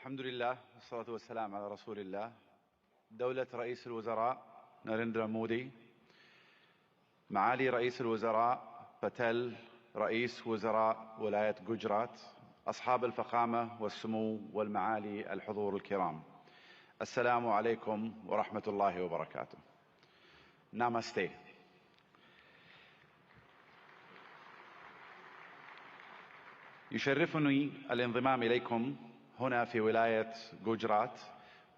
الحمد لله والصلاة والسلام على رسول الله. دولة رئيس الوزراء ناريندرا مودي، معالي رئيس الوزراء باتيل رئيس وزراء ولاية جوجرات، أصحاب الفخامة والسمو والمعالي الحضور الكرام، السلام عليكم ورحمة الله وبركاته. نامستي. يشرفني الانضمام إليكم هنا في ولاية جوجرات،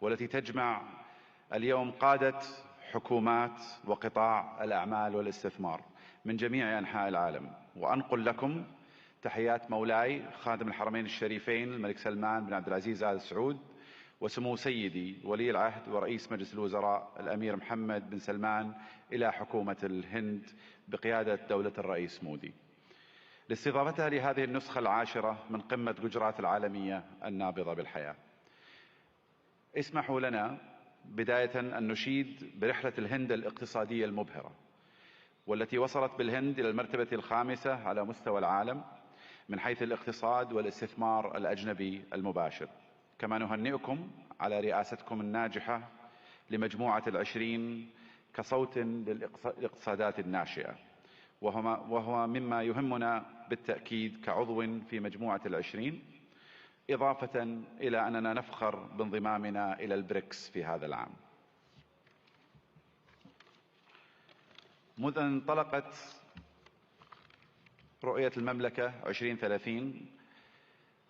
والتي تجمع اليوم قادة حكومات وقطاع الأعمال والاستثمار من جميع أنحاء العالم، وأنقل لكم تحيات مولاي خادم الحرمين الشريفين الملك سلمان بن عبد العزيز آل سعود، وسمو سيدي ولي العهد ورئيس مجلس الوزراء الأمير محمد بن سلمان إلى حكومة الهند بقيادة دولة الرئيس مودي، لاستضافتها لهذه النسخة العاشرة من قمة جوجرات العالمية النابضة بالحياة. اسمحوا لنا بداية أن نشيد برحلة الهند الاقتصادية المبهرة، والتي وصلت بالهند إلى المرتبة الخامسة على مستوى العالم من حيث الاقتصاد والاستثمار الأجنبي المباشر. كما نهنئكم على رئاستكم الناجحة لمجموعة ال20 كصوت للاقتصادات الناشئة، وهو مما يهمنا بالتأكيد كعضو في مجموعة ال20، إضافة إلى أننا نفخر بانضمامنا إلى البريكس في هذا العام. منذ أن انطلقت رؤية المملكة 2030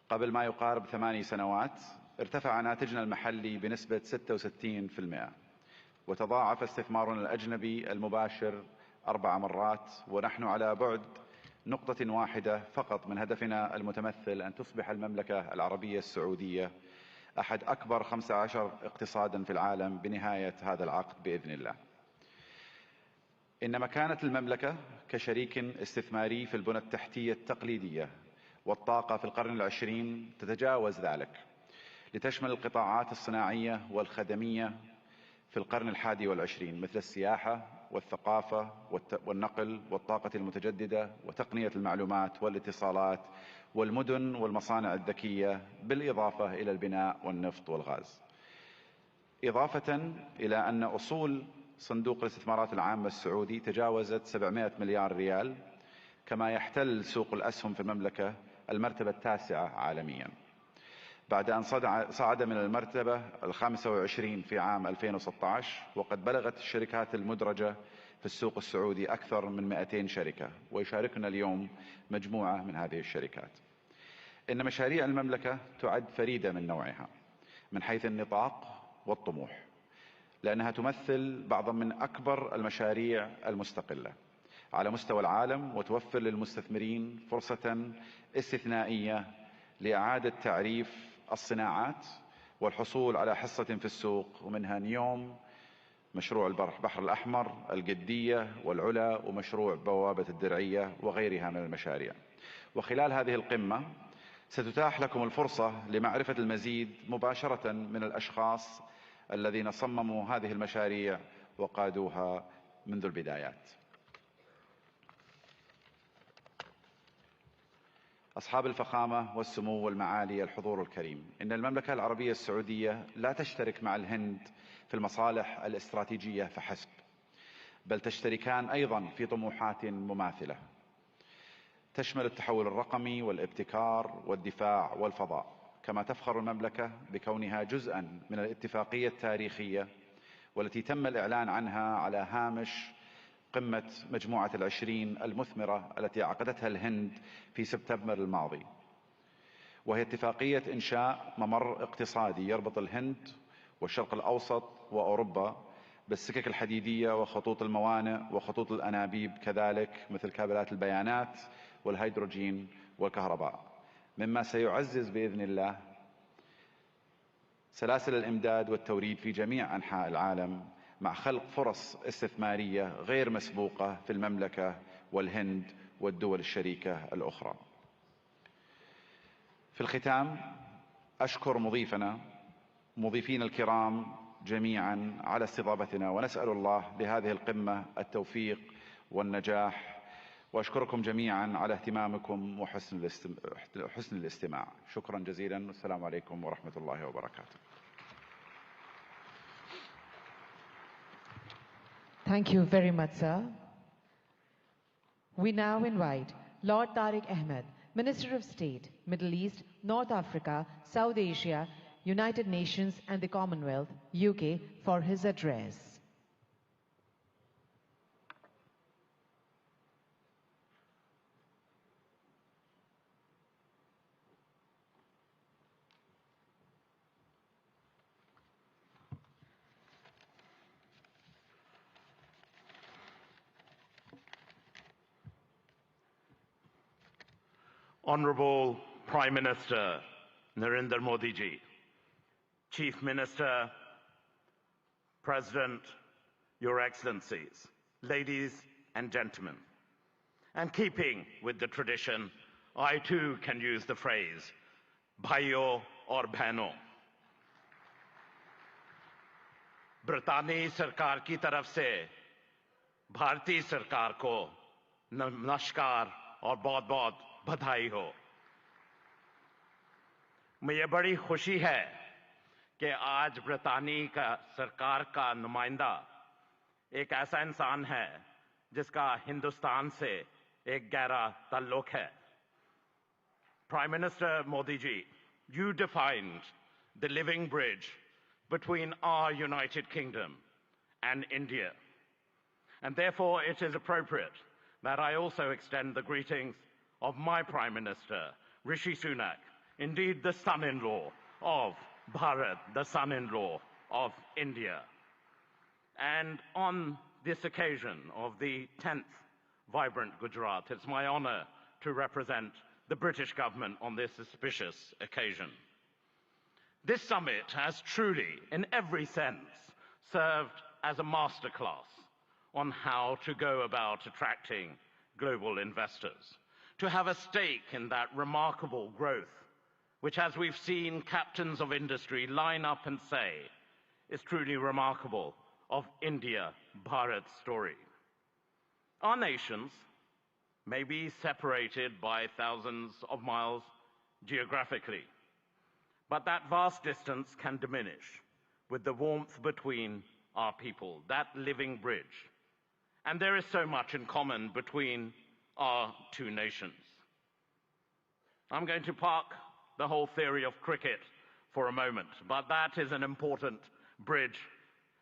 قبل ما يقارب 8 سنوات، ارتفع ناتجنا المحلي بنسبة 66%، وتضاعف استثمارنا الأجنبي المباشر 4 مرات، ونحن على بعد نقطة واحدة فقط من هدفنا المتمثل أن تصبح المملكة العربية السعودية أحد أكبر 15 اقتصادا في العالم بنهاية هذا العقد بإذن الله. إن مكانة المملكة كشريك استثماري في البنى التحتية التقليدية والطاقة في القرن العشرين تتجاوز ذلك، لتشمل القطاعات الصناعية والخدمية في القرن ال21 مثل السياحة والثقافة والنقل والطاقة المتجددة وتقنية المعلومات والاتصالات والمدن والمصانع الذكية، بالإضافة إلى البناء والنفط والغاز. إضافة إلى أن أصول صندوق الاستثمارات العامة السعودي تجاوزت 700 مليار ريال، كما يحتل سوق الأسهم في المملكة المرتبة التاسعة عالميا، بعد أن صعد من المرتبة ال25 في عام 2016، وقد بلغت الشركات المدرجة في السوق السعودي أكثر من 200 شركة، ويشاركنا اليوم مجموعة من هذه الشركات. إن مشاريع المملكة تعد فريدة من نوعها من حيث النطاق والطموح، لأنها تمثل بعضا من أكبر المشاريع المستقلة على مستوى العالم، وتوفر للمستثمرين فرصة استثنائية لإعادة تعريف الصناعات والحصول على حصة في السوق، ومنها نيوم، مشروع البحر الأحمر، القدية والعلا، ومشروع بوابة الدرعية وغيرها من المشاريع. وخلال هذه القمة ستتاح لكم الفرصة لمعرفة المزيد مباشرة من الأشخاص الذين صمموا هذه المشاريع وقادوها منذ البدايات. أصحاب الفخامة والسمو والمعالي الحضور الكريم، إن المملكة العربية السعودية لا تشترك مع الهند في المصالح الاستراتيجية فحسب، بل تشتركان أيضا في طموحات مماثلة تشمل التحول الرقمي والابتكار والدفاع والفضاء. كما تفخر المملكة بكونها جزءا من الاتفاقية التاريخية والتي تم الإعلان عنها على هامش قمة مجموعة ال20 المثمرة التي عقدتها الهند في سبتمبر الماضي، وهي اتفاقية إنشاء ممر اقتصادي يربط الهند والشرق الأوسط وأوروبا بالسكك الحديدية وخطوط الموانئ وخطوط الأنابيب، كذلك مثل كابلات البيانات والهيدروجين والكهرباء، مما سيعزز بإذن الله سلاسل الإمداد والتوريد في جميع أنحاء العالم، مع خلق فرص استثمارية غير مسبوقة في المملكة والهند والدول الشريكة الأخرى. في الختام أشكر مضيفين الكرام جميعا على استضافتنا، ونسأل الله لهذه القمة التوفيق والنجاح، وأشكركم جميعا على اهتمامكم وحسن الاستماع. شكرا جزيلا، والسلام عليكم ورحمة الله وبركاته. Thank you very much, sir. We now invite Lord Tariq Ahmed, Minister of State, Middle East, North Africa, South Asia, United Nations and the Commonwealth, UK, for his address. Honorable Prime Minister Narendra Modi ji, Chief Minister, President, Your Excellencies, ladies and gentlemen, and keeping with the tradition, I too can use the phrase, bhaiyo aur behno. ब्रितानी सरकार की तरफ से भारतीय सरकार को नमस्कार और बहुत बहुत बधाई हो। मुझे बड़ी खुशी है कि आज ब्रितानी का सरकार का नुमाइंदा एक ऐसा इंसान है जिसका हिंदुस्तान से एक गहरा ताल्लुक है. Prime Minister Modi ji, you defined the living bridge between our United Kingdom and India. And therefore it is appropriate that I also extend the greetings of my Prime Minister, Rishi Sunak, indeed the son-in-law of Bharat, the son-in-law of India. And on this occasion of the 10th Vibrant Gujarat, it's my honor to represent the British government on this auspicious occasion. This summit has truly, in every sense, served as a masterclass on how to go about attracting global investors, to have a stake in that remarkable growth, which, as we've seen captains of industry line up and say, is truly remarkable of India-Bharat story. Our nations may be separated by thousands of miles geographically, but that vast distance can diminish with the warmth between our people, that living bridge. And there is so much in common between our two nations. I'm going to park the whole theory of cricket for a moment, but that is an important bridge.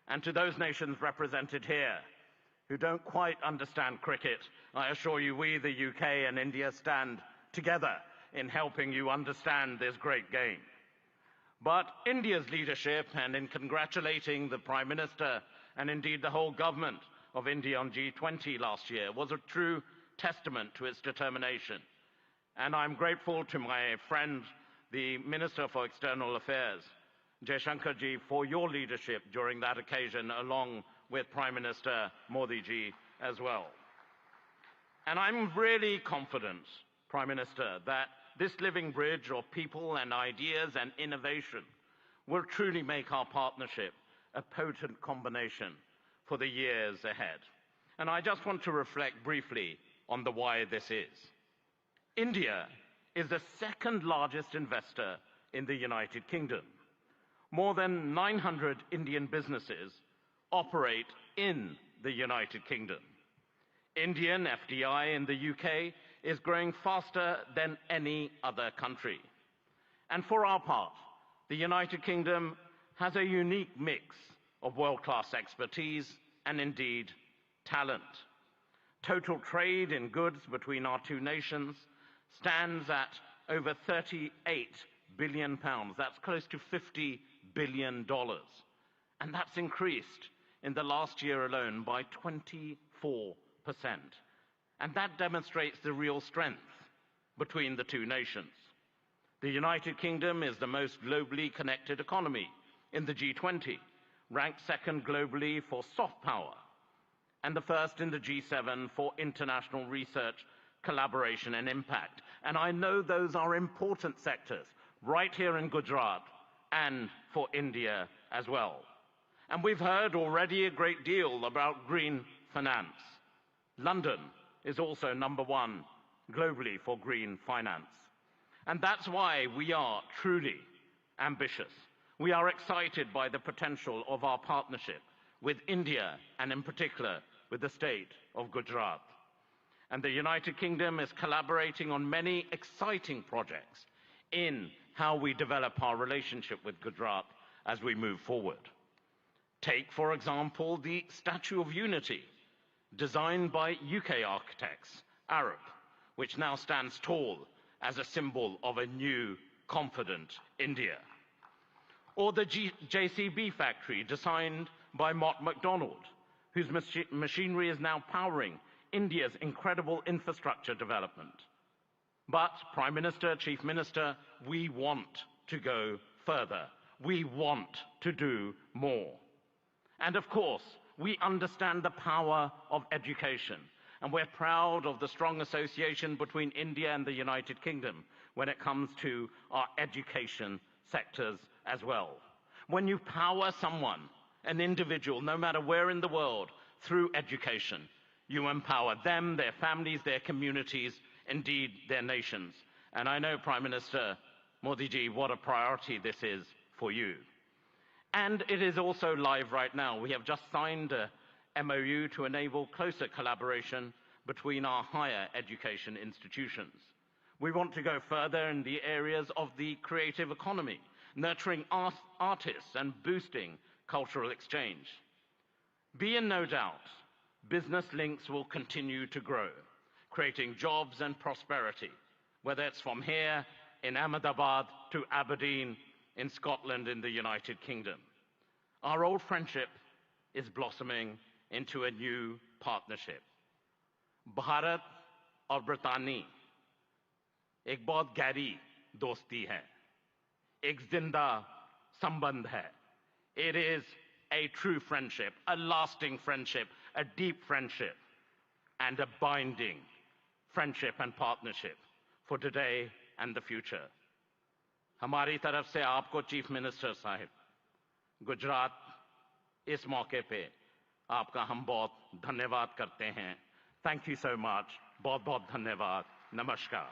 And to those nations represented here who don't quite understand cricket, I assure you we, the UK and India, stand together in helping you understand this great game. But India's leadership, and in congratulating the Prime Minister and indeed the whole government of India on G20 last year, was a true testament to its determination. And I'm grateful to my friend, the Minister for External Affairs, Jaishankar ji, for your leadership during that occasion, along with Prime Minister Modi ji as well. And I'm really confident, Prime Minister, that this living bridge of people and ideas and innovation will truly make our partnership a potent combination for the years ahead. And I just want to reflect briefly on the why this is. India is the second largest investor in the United Kingdom. More than 900 Indian businesses operate in the United Kingdom. Indian FDI in the UK is growing faster than any other country. And for our part, the United Kingdom has a unique mix of world-class expertise and indeed talent. Total trade in goods between our two nations stands at over £38 billion. That's close to $50 billion. And that's increased in the last year alone by 24%. And that demonstrates the real strength between the two nations. The United Kingdom is the most globally connected economy in the G20, ranked second globally for soft power, and the first in the G7 for international research, collaboration and impact. And I know those are important sectors right here in Gujarat and for India as well. And we've heard already a great deal about green finance. London is also number one globally for green finance. And that's why we are truly ambitious. We are excited by the potential of our partnership with India and in particular with the state of Gujarat. And the United Kingdom is collaborating on many exciting projects in how we develop our relationship with Gujarat as we move forward. Take, for example, the Statue of Unity, designed by UK architects, Arab, which now stands tall as a symbol of a new, confident India. Or the JCB factory, designed by Mott MacDonald, whose machinery is now powering India's incredible infrastructure development. But, Prime Minister, Chief Minister, we want to go further. We want to do more. And of course, we understand the power of education, and we're proud of the strong association between India and the United Kingdom when it comes to our education sectors as well. When you power someone, an individual, no matter where in the world, through education, you empower them, their families, their communities, indeed their nations. And I know, Prime Minister Modi ji, what a priority this is for you. And it is also live right now. We have just signed a MOU to enable closer collaboration between our higher education institutions. We want to go further in the areas of the creative economy, nurturing artists and boosting cultural exchange. Be in no doubt, business links will continue to grow, creating jobs and prosperity, whether it's from here in Ahmedabad to Aberdeen in Scotland in the United Kingdom. Our old friendship is blossoming into a new partnership. Bharat और ब्रितानी एक बहुत गहरी दोस्ती है, एक जिंदा संबंध है. It is a true friendship, a lasting friendship, a deep friendship, and a binding friendship and partnership for today and the future. हमारी तरफ से आपको चीफ मिनिस्टर साहिब, गुजरात इस मौके पे आपका हम बहुत धन्यवाद करते हैं. Thank you so much. बहुत बहुत धन्यवाद. Namaskar.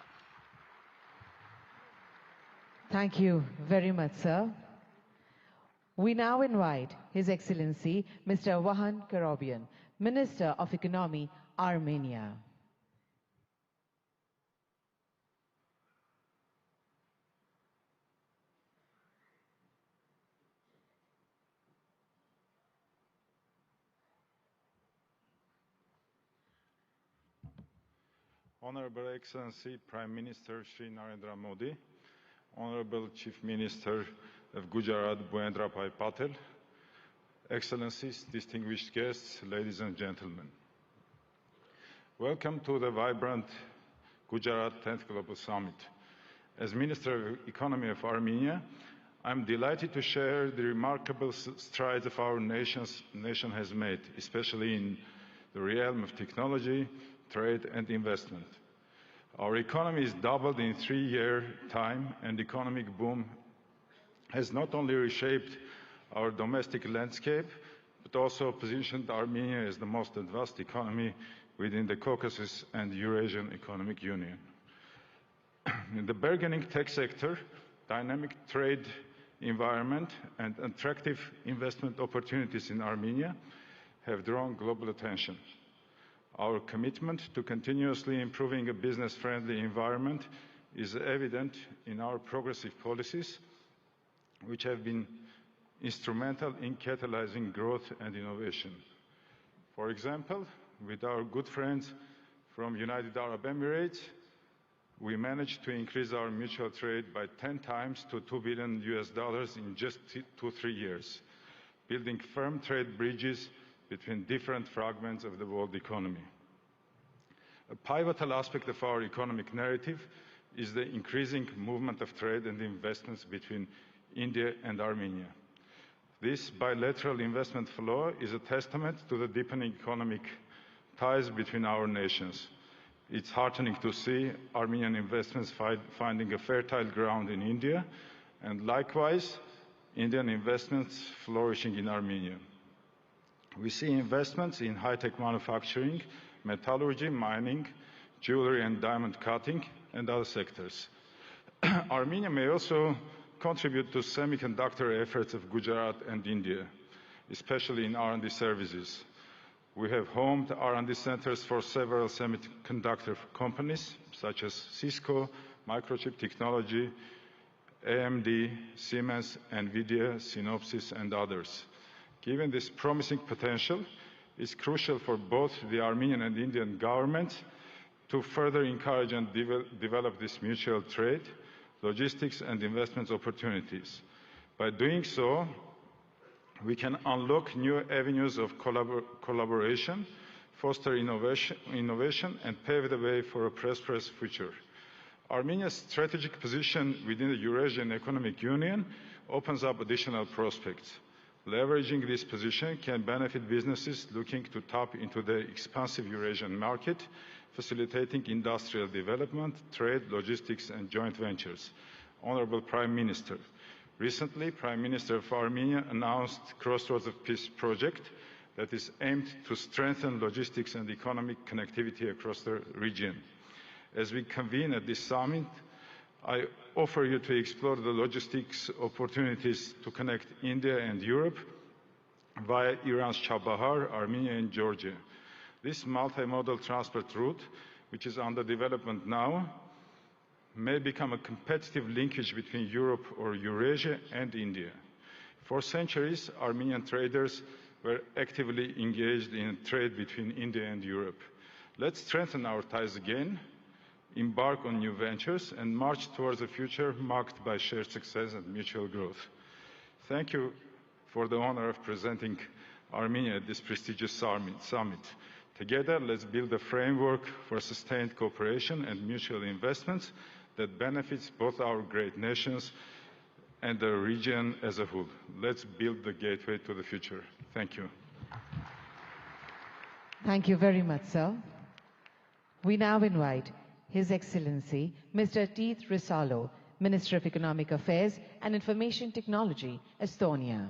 Thank you very much, sir. We now invite His Excellency Mr. Vahan Karobian, Minister of Economy, Armenia. Honorable Excellency Prime Minister Shri Narendra Modi, Honorable Chief Minister of Gujarat Bhuendra Bhai Patel, Excellencies, distinguished guests, ladies and gentlemen. Welcome to the vibrant Gujarat 10th Global Summit. As Minister of Economy of Armenia, I'm delighted to share the remarkable strides of our nation has made, especially in the realm of technology, trade and investment. Our economy is doubled in 3-year time, and economic boom has not only reshaped our domestic landscape, but also positioned Armenia as the most advanced economy within the Caucasus and Eurasian Economic Union. In the burgeoning tech sector, dynamic trade environment and attractive investment opportunities in Armenia have drawn global attention. Our commitment to continuously improving a business-friendly environment is evident in our progressive policies, which have been instrumental in catalyzing growth and innovation. For example, with our good friends from United Arab Emirates, we managed to increase our mutual trade by 10 times to $2 billion in just 2-3 years, building firm trade bridges between different fragments of the world economy. A pivotal aspect of our economic narrative is the increasing movement of trade and investments between India and Armenia. This bilateral investment flow is a testament to the deepening economic ties between our nations. It's heartening to see Armenian investments finding a fertile ground in India, and likewise, Indian investments flourishing in Armenia. We see investments in high-tech manufacturing, metallurgy, mining, jewelry and diamond cutting, and other sectors. Armenia may also contribute to semiconductor efforts of Gujarat and India, especially in R&D services. We have homed R&D centers for several semiconductor companies, such as Cisco, Microchip Technology, AMD, Siemens, NVIDIA, Synopsys, and others. Given this promising potential, it's crucial for both the Armenian and Indian governments to further encourage and develop this mutual trade, logistics, and investment opportunities. By doing so, we can unlock new avenues of collaboration, foster innovation, and pave the way for a prosperous future. Armenia's strategic position within the Eurasian Economic Union opens up additional prospects. Leveraging this position can benefit businesses looking to tap into the expansive Eurasian market, facilitating industrial development, trade, logistics, and joint ventures. Honorable Prime Minister, recently, Prime Minister of Armenia announced Crossroads of Peace project that is aimed to strengthen logistics and economic connectivity across the region. As we convene at this summit, I offer you to explore the logistics opportunities to connect India and Europe via Iran's Chabahar, Armenia, and Georgia. This multimodal transport route, which is under development now, may become a competitive linkage between Europe or Eurasia and India. For centuries, Armenian traders were actively engaged in trade between India and Europe. Let's strengthen our ties again, embark on new ventures, and march towards a future marked by shared success and mutual growth. Thank you for the honor of presenting Armenia at this prestigious summit. Together, let's build a framework for sustained cooperation and mutual investments that benefits both our great nations and the region as a whole. Let's build the gateway to the future. Thank you. Thank you very much, sir. We now invite His Excellency Mr. Teeth Risalo, Minister of Economic Affairs and Information Technology, Estonia.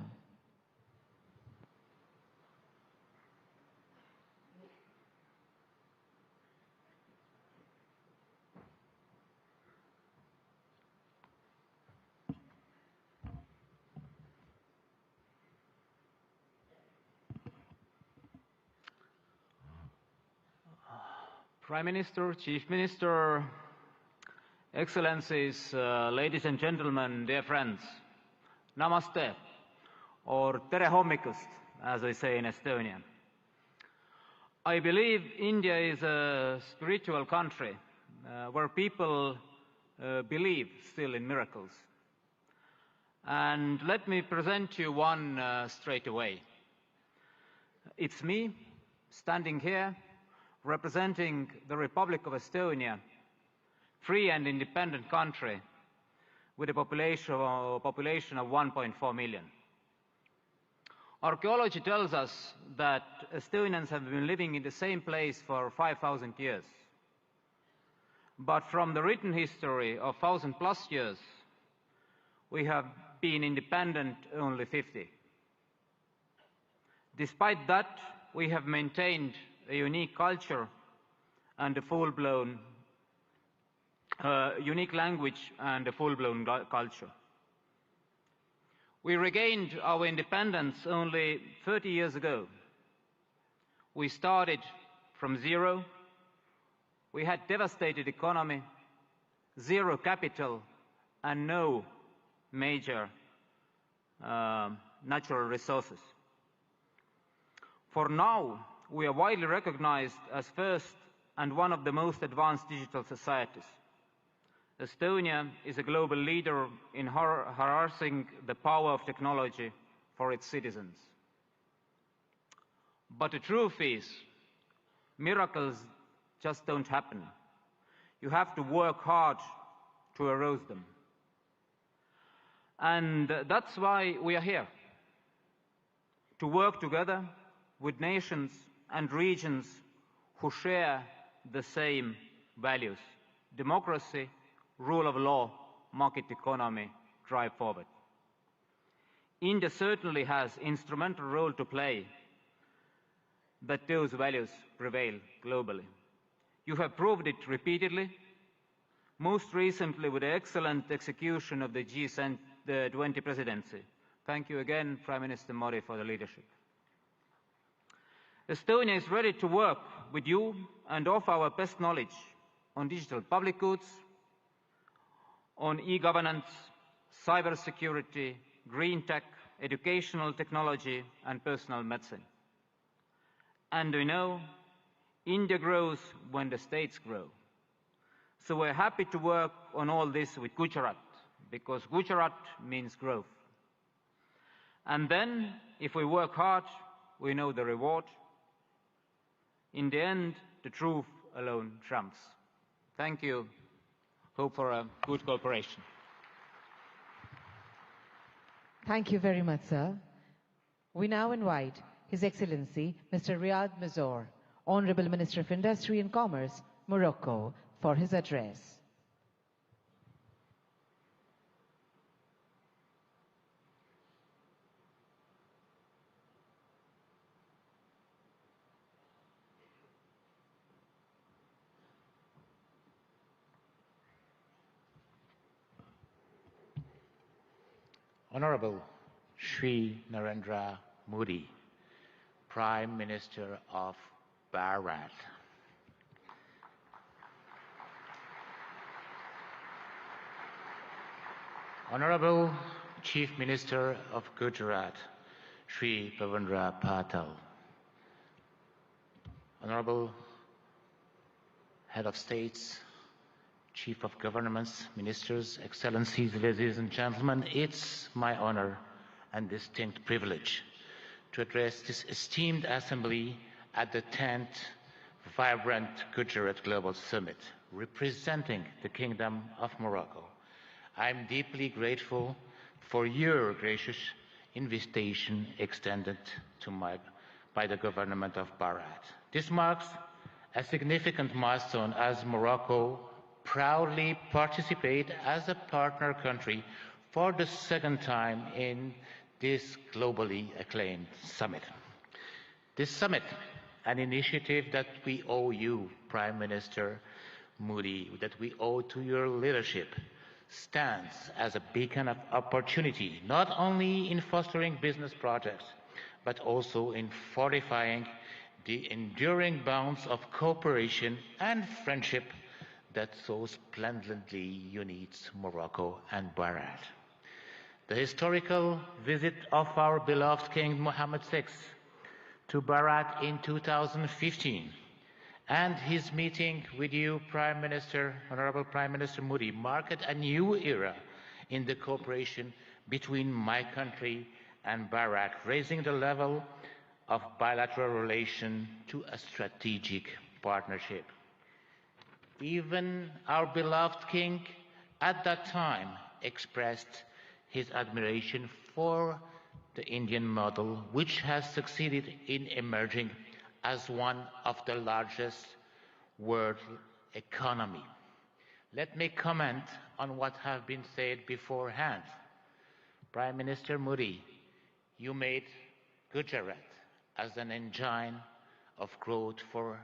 Prime Minister, Chief Minister, Excellencies, ladies and gentlemen, dear friends, Namaste, or Tere hommikust, as we say in Estonian. I believe India is a spiritual country where people believe still in miracles. And let me present you one straight away. It's me, standing here, representing the Republic of Estonia, free and independent country with a population of 1.4 million. Archaeology tells us that Estonians have been living in the same place for 5,000 years. But from the written history of 1,000+ years, we have been independent only 50. Despite that, we have maintained a unique culture and a full-blown, unique language and a full-blown culture. We regained our independence only 30 years ago. We started from zero. We had devastated economy, zero capital, and no major natural resources. For now, we are widely recognized as first and one of the most advanced digital societies. Estonia is a global leader in harnessing the power of technology for its citizens. But the truth is, miracles just don't happen. You have to work hard to arouse them. And that's why we are here, to work together with nations and regions who share the same values: democracy, rule of law, market economy, drive forward. India certainly has an instrumental role to play that those values prevail globally. You have proved it repeatedly, most recently with the excellent execution of the G20 presidency. Thank you again, Prime Minister Modi, for the leadership. Estonia is ready to work with you and offer our best knowledge on digital public goods, on e-governance, cybersecurity, green tech, educational technology, and personal medicine. And we know India grows when the states grow. So we're happy to work on all this with Gujarat, because Gujarat means growth. And then, if we work hard, we know the reward. In the end, the truth alone trumps. Thank you. Hope for a good cooperation. Thank you very much, sir. We now invite His Excellency Mr. Riyad Mazzour, Honorable Minister of Industry and Commerce, Morocco, for his address. Honorable Shri Narendra Modi, Prime Minister of Bharat. Honorable Chief Minister of Gujarat, Shri Bhavendra Patel. Honorable Head of States, Chief of Governments, Ministers, Excellencies, ladies and gentlemen, it's my honor and distinct privilege to address this esteemed assembly at the 10th Vibrant Gujarat Global Summit, representing the Kingdom of Morocco. I'm deeply grateful for your gracious invitation extended to by the government of Bharat. This marks a significant milestone as Morocco proudly participates as a partner country for the second time in this globally acclaimed summit. This summit, an initiative that we owe you, Prime Minister Modi, that we owe to your leadership, stands as a beacon of opportunity, not only in fostering business projects, but also in fortifying the enduring bonds of cooperation and friendship that so splendidly unites Morocco and Bharat. The historical visit of our beloved King Mohammed VI to Bharat in 2015 and his meeting with you, Prime Minister, Honorable Prime Minister Modi, marked a new era in the cooperation between my country and Bharat, raising the level of bilateral relation to a strategic partnership. Even our beloved king at that time expressed his admiration for the Indian model, which has succeeded in emerging as one of the largest world economy. Let me comment on what has been said beforehand. Prime Minister Modi, you made Gujarat as an engine of growth for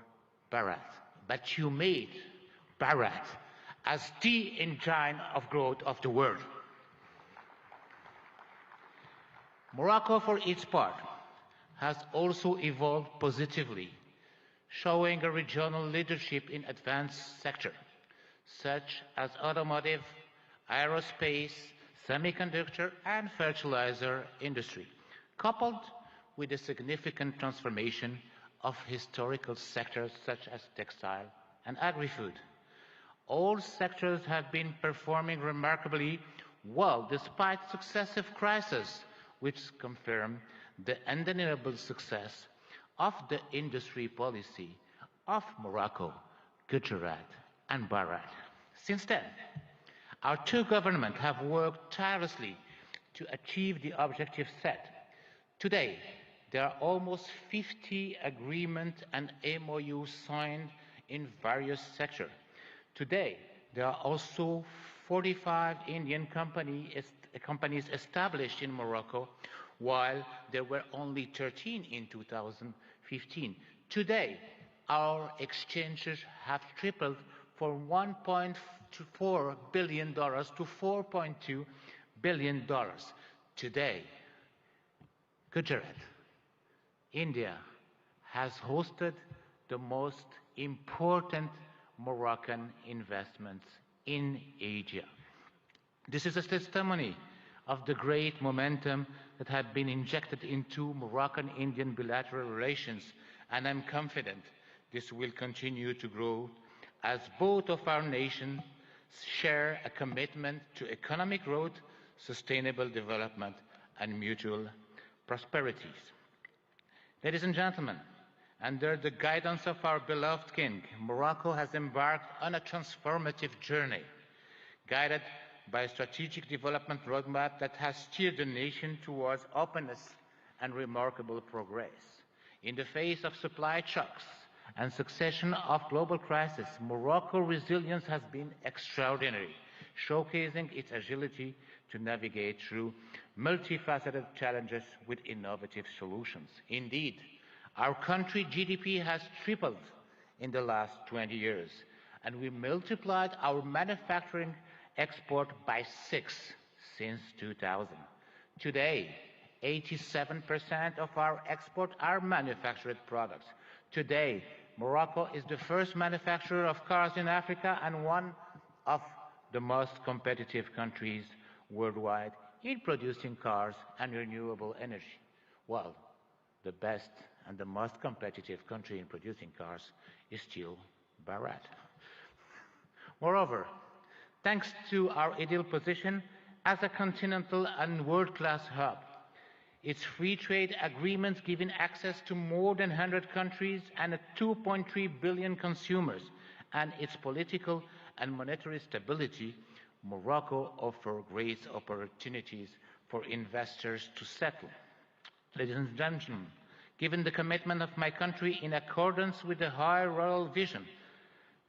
Bharat, but you made Bharat as the engine of growth of the world. Morocco, for its part, has also evolved positively, showing a regional leadership in advanced sectors such as automotive, aerospace, semiconductor, and fertilizer industry, coupled with a significant transformation of historical sectors such as textile and agri-food. All sectors have been performing remarkably well despite successive crises, which confirm the undeniable success of the industry policy of Morocco, Gujarat, and Bharat. Since then, our two governments have worked tirelessly to achieve the objectives set. Today, there are almost 50 agreements and MOUs signed in various sectors. Today, there are also 45 Indian companies established in Morocco, while there were only 13 in 2015. Today, our exchanges have tripled from $1.4 billion to $4.2 billion. Today, Gujarat, India, has hosted the most important Moroccan investments in Asia. This is a testimony of the great momentum that had been injected into Moroccan-Indian bilateral relations, and I'm confident this will continue to grow as both of our nations share a commitment to economic growth, sustainable development, and mutual prosperities. Ladies and gentlemen, under the guidance of our beloved King, Morocco has embarked on a transformative journey, guided by a strategic development roadmap that has steered the nation towards openness and remarkable progress. In the face of supply shocks and succession of global crises, Morocco's resilience has been extraordinary, showcasing its agility to navigate through multifaceted challenges with innovative solutions. Indeed, our country's GDP has tripled in the last 20 years, and we multiplied our manufacturing export by 6 since 2000. Today, 87% of our exports are manufactured products. Today, Morocco is the first manufacturer of cars in Africa and one of the most competitive countries worldwide in producing cars and renewable energy. Well, the best and the most competitive country in producing cars is still Bahrain. Moreover, thanks to our ideal position as a continental and world-class hub, its free trade agreements giving access to more than 100 countries and 2.3 billion consumers, and its political and monetary stability, Morocco offers great opportunities for investors to settle. Ladies and gentlemen, given the commitment of my country in accordance with the high royal vision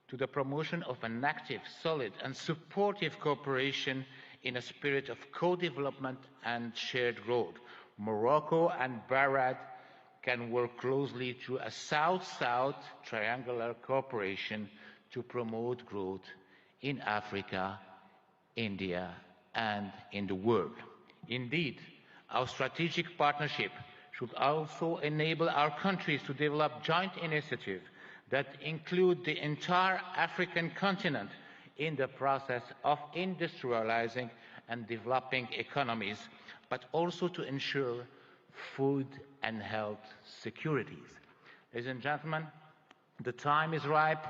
to the promotion of an active, solid and supportive cooperation in a spirit of co-development and shared growth, Morocco and Bahrain can work closely through a South-South triangular cooperation to promote growth in Africa, India, and in the world. Indeed, our strategic partnership should also enable our countries to develop joint initiatives that include the entire African continent in the process of industrializing and developing economies, but also to ensure food and health securities. Ladies and gentlemen, the time is ripe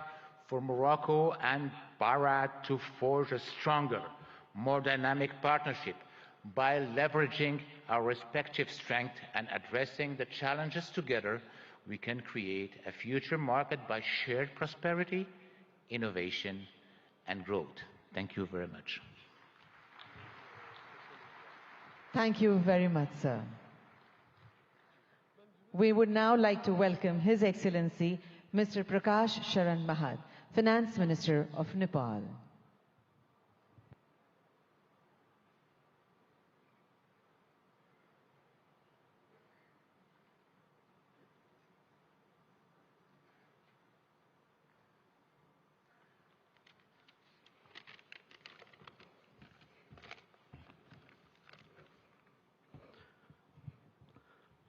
for Morocco and Bahrain to forge a stronger, more dynamic partnership by leveraging our respective strengths and addressing the challenges together. We can create a future marked by shared prosperity, innovation, and growth. Thank you very much. Thank you very much, sir. We would now like to welcome His Excellency Mr. Prakash Sharan Mahat, Finance Minister of Nepal.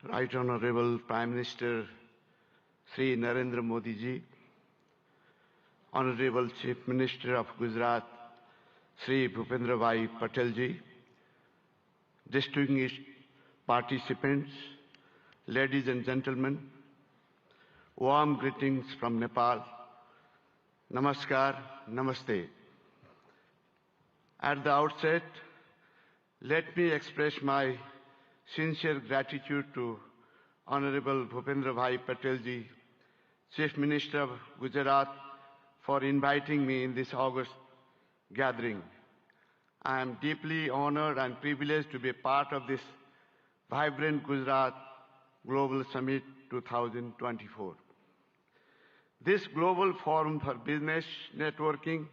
Right Honorable Prime Minister Sri Narendra Modi ji, Honorable Chief Minister of Gujarat Sri Bhupendra Bhai Patel ji, distinguished participants, ladies and gentlemen, warm greetings from Nepal. Namaskar, Namaste. At the outset, let me express my sincere gratitude to Honorable Bhupendra Bhai Patel ji, Chief Minister of Gujarat, for inviting me in this August gathering. I am deeply honored and privileged to be part of this vibrant Gujarat Global Summit 2024. This global forum for business networking,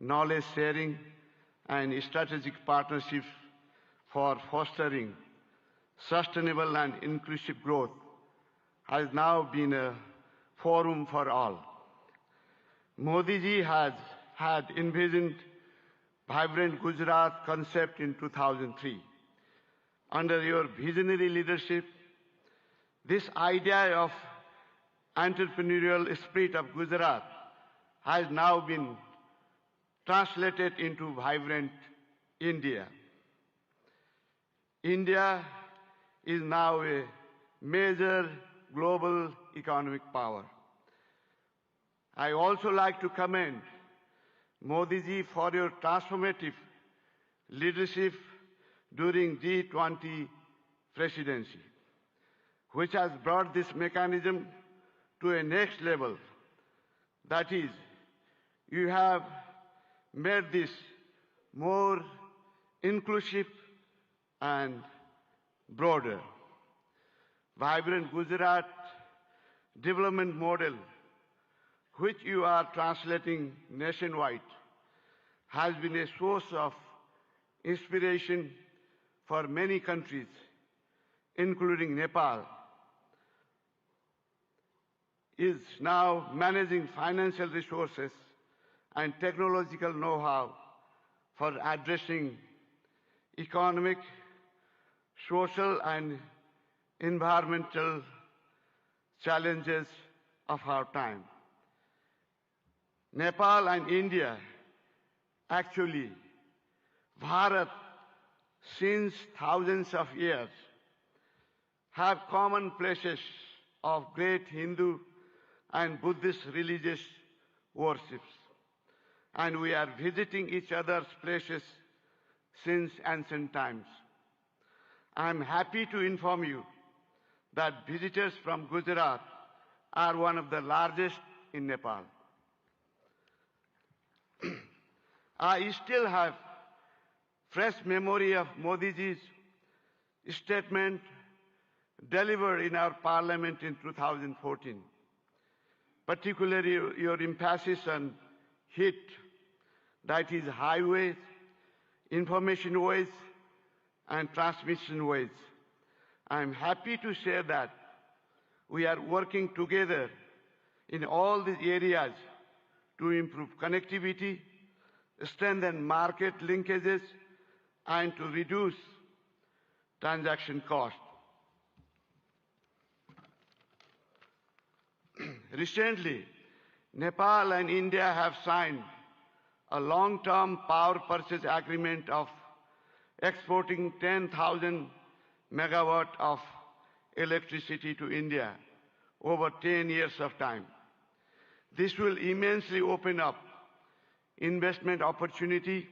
knowledge sharing, and strategic partnerships for fostering sustainable and inclusive growth has now been a forum for all. Modi ji has had envisioned vibrant Gujarat concept in 2003. Under your visionary leadership, this idea of entrepreneurial spirit of Gujarat has now been translated into vibrant India. India is now a major global economic power. I also like to commend Modi ji for your transformative leadership during G20 presidency, which has brought this mechanism to a next level. That is, you have made this more inclusive and broader. Vibrant Gujarat development model, which you are translating nationwide, has been a source of inspiration for many countries, including Nepal, is now managing financial resources and technological know-how for addressing economic, social and environmental challenges of our time. Nepal and India, actually, Bharat, since thousands of years, have common places of great Hindu and Buddhist religious worships. And we are visiting each other's places since ancient times. I am happy to inform you that visitors from Gujarat are one of the largest in Nepal. I still have fresh memory of Modiji's statement delivered in our parliament in 2014, particularly your emphasis on HIT, that is highways, information ways, and transmission ways. I am happy to share that we are working together in all these areas to improve connectivity, strengthen market linkages, and to reduce transaction costs. Recently, Nepal and India have signed a long-term power purchase agreement of exporting 10,000 megawatt of electricity to India over 10 years of time. This will immensely open up investment opportunity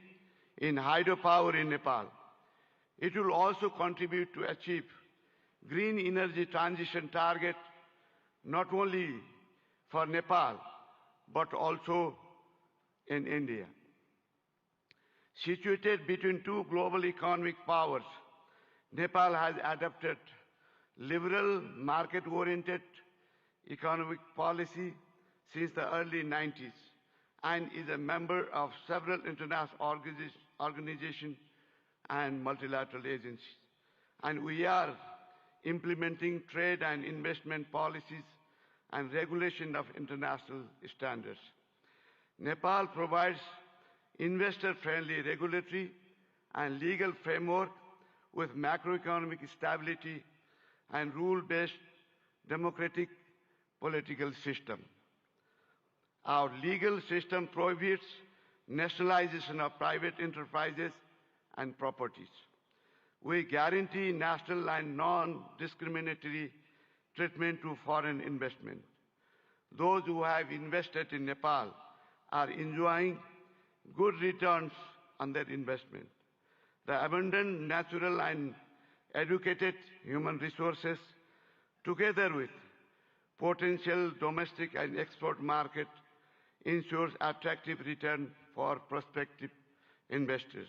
in hydropower in Nepal. It will also contribute to achieve green energy transition target not only for Nepal, but also in India. Situated between two global economic powers, Nepal has adopted liberal, market-oriented economic policy since the early 90s and is a member of several international organizations and multilateral agencies. And we are implementing trade and investment policies and regulation of international standards. Nepal provides investor-friendly regulatory and legal framework with macroeconomic stability and rule-based democratic political system. Our legal system prohibits nationalization of private enterprises and properties. We guarantee national and non-discriminatory treatment to foreign investment. Those who have invested in Nepal are enjoying good returns on their investment. The abundant natural and educated human resources, together with potential domestic and export market, ensures attractive return for prospective investors.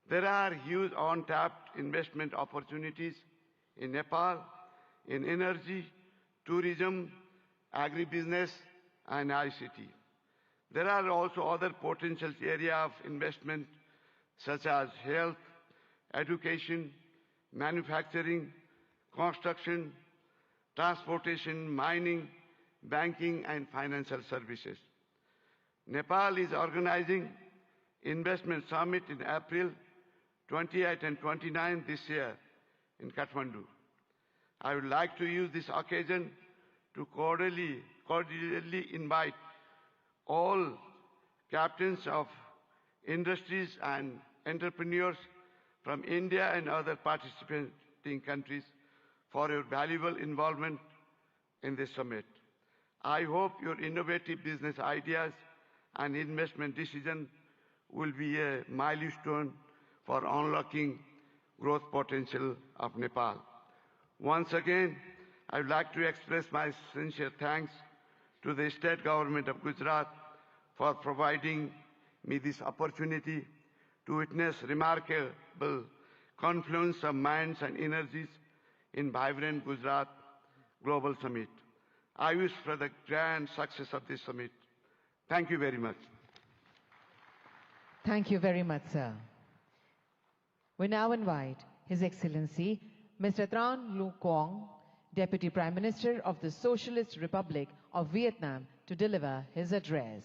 There are huge untapped investment opportunities in Nepal, in energy, tourism, agribusiness, and ICT. There are also other potential areas of investment such as health, education, manufacturing, construction, transportation, mining, banking, and financial services. Nepal is organizing investment summit in April 28 and 29 this year in Kathmandu. I would like to use this occasion to cordially invite all captains of industries and entrepreneurs from India and other participating countries for your valuable involvement in this summit. I hope your innovative business ideas and investment decisions will be a milestone for unlocking growth potential of Nepal. Once again, I would like to express my sincere thanks to the state government of Gujarat for providing me this opportunity to witness remarkable confluence of minds and energies in vibrant Gujarat Global Summit. I wish for the grand success of this summit. Thank you very much. Thank you very much, sir. We now invite His Excellency Mr. Tran Lu Quang, Deputy Prime Minister of the Socialist Republic of Vietnam, to deliver his address.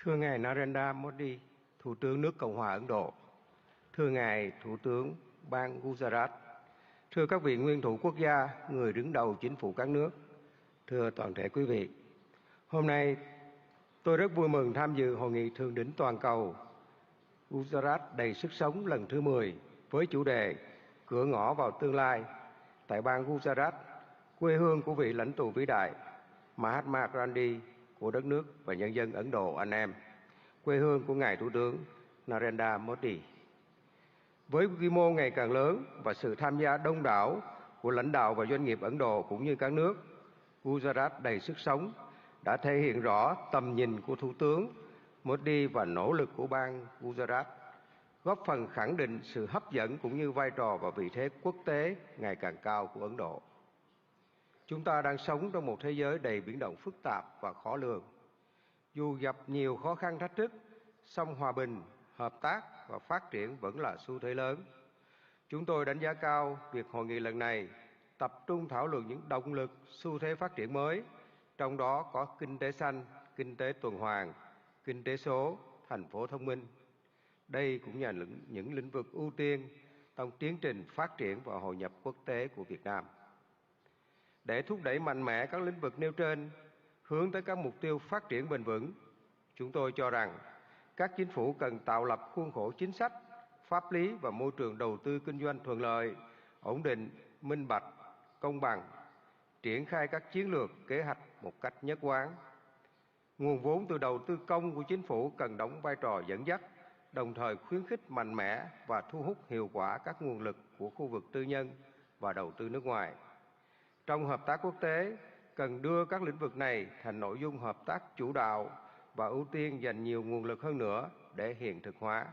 Thưa ngài Narendra Modi, Thủ tướng nước Cộng hòa Ấn Độ, thưa ngài Thủ tướng bang Gujarat, thưa các vị nguyên thủ quốc gia, người đứng đầu chính phủ các nước, thưa toàn thể quý vị. Hôm nay, tôi rất vui mừng tham dự Hội nghị Thượng đỉnh toàn cầu Gujarat đầy sức sống lần thứ 10 với chủ đề Cửa ngõ vào tương lai tại bang Gujarat, quê hương của vị lãnh tụ vĩ đại Mahatma Gandhi của đất nước và nhân dân Ấn Độ anh em, quê hương của ngài Thủ tướng Narendra Modi. Với quy mô ngày càng lớn và sự tham gia đông đảo của lãnh đạo và doanh nghiệp Ấn Độ cũng như các nước, Gujarat đầy sức sống đã thể hiện rõ tầm nhìn của Thủ tướng Modi và nỗ lực của bang Gujarat, góp phần khẳng định sự hấp dẫn cũng như vai trò và vị thế quốc tế ngày càng cao của Ấn Độ. Chúng ta đang sống trong một thế giới đầy biến động phức tạp và khó lường. Dù gặp nhiều khó khăn thách thức, song hòa bình, hợp tác và phát triển vẫn là xu thế lớn. Chúng tôi đánh giá cao việc hội nghị lần này tập trung thảo luận những động lực, xu thế phát triển mới, trong đó có kinh tế xanh, kinh tế tuần hoàn, kinh tế số, thành phố thông minh. Đây cũng là những lĩnh vực ưu tiên trong tiến trình phát triển và hội nhập quốc tế của Việt Nam. Để thúc đẩy mạnh mẽ các lĩnh vực nêu trên, hướng tới các mục tiêu phát triển bền vững, chúng tôi cho rằng các chính phủ cần tạo lập khuôn khổ chính sách, pháp lý và môi trường đầu tư kinh doanh thuận lợi, ổn định, minh bạch, công bằng, triển khai các chiến lược, kế hoạch một cách nhất quán. Nguồn vốn từ đầu tư công của chính phủ cần đóng vai trò dẫn dắt, đồng thời khuyến khích mạnh mẽ và thu hút hiệu quả các nguồn lực của khu vực tư nhân và đầu tư nước ngoài. Trong hợp tác quốc tế, cần đưa các lĩnh vực này thành nội dung hợp tác chủ đạo và ưu tiên dành nhiều nguồn lực hơn nữa để hiện thực hóa.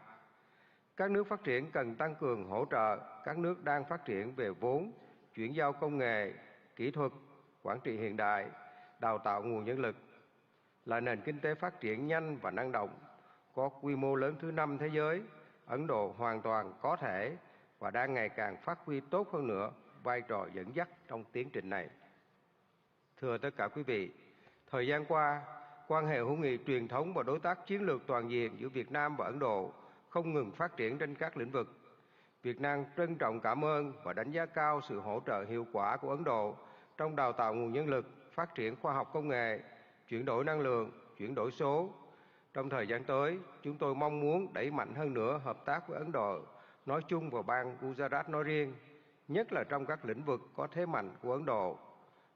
Các nước phát triển cần tăng cường hỗ trợ các nước đang phát triển về vốn, chuyển giao công nghệ, kỹ thuật, quản trị hiện đại, đào tạo nguồn nhân lực. Là nền kinh tế phát triển nhanh và năng động, có quy mô lớn thứ 5 thế giới, Ấn Độ hoàn toàn có thể và đang ngày càng phát huy tốt hơn nữa vai trò dẫn dắt trong tiến trình này. Thưa tất cả quý vị, thời gian qua, quan hệ hữu nghị truyền thống và đối tác chiến lược toàn diện giữa Việt Nam và Ấn Độ không ngừng phát triển trên các lĩnh vực. Việt Nam trân trọng cảm ơn và đánh giá cao sự hỗ trợ hiệu quả của Ấn Độ trong đào tạo nguồn nhân lực, phát triển khoa học công nghệ, chuyển đổi năng lượng, chuyển đổi số. Trong thời gian tới, chúng tôi mong muốn đẩy mạnh hơn nữa hợp tác với Ấn Độ nói chung và bang Gujarat nói riêng, nhất là trong các lĩnh vực có thế mạnh của Ấn Độ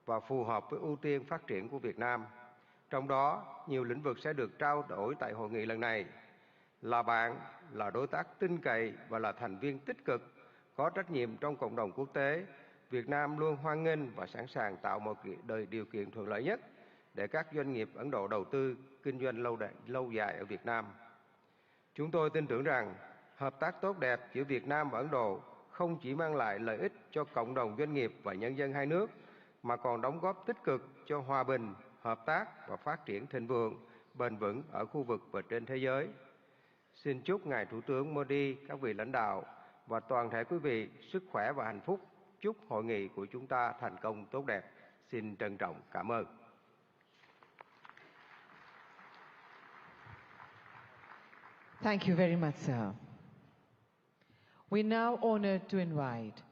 và phù hợp với ưu tiên phát triển của Việt Nam. Trong đó, nhiều lĩnh vực sẽ được trao đổi tại hội nghị lần này. Là bạn, là đối tác tin cậy và là thành viên tích cực, có trách nhiệm trong cộng đồng quốc tế, Việt Nam luôn hoan nghênh và sẵn sàng tạo một điều kiện thuận lợi nhất để các doanh nghiệp Ấn Độ đầu tư, kinh doanh lâu dài ở Việt Nam. Chúng tôi tin tưởng rằng hợp tác tốt đẹp giữa Việt Nam và Ấn Độ không chỉ mang lại lợi ích cho cộng đồng doanh nghiệp và nhân dân hai nước, mà còn đóng góp tích cực cho hòa bình, hợp tác và phát triển thịnh vượng, bền vững ở khu vực và trên thế giới. Xin chúc Ngài Thủ tướng Modi, các vị lãnh đạo và toàn thể quý vị sức khỏe và hạnh phúc. Chúc hội nghị của chúng ta thành công tốt đẹp. Xin trân trọng cảm ơn. Thank you very much, sir. We now honored to invite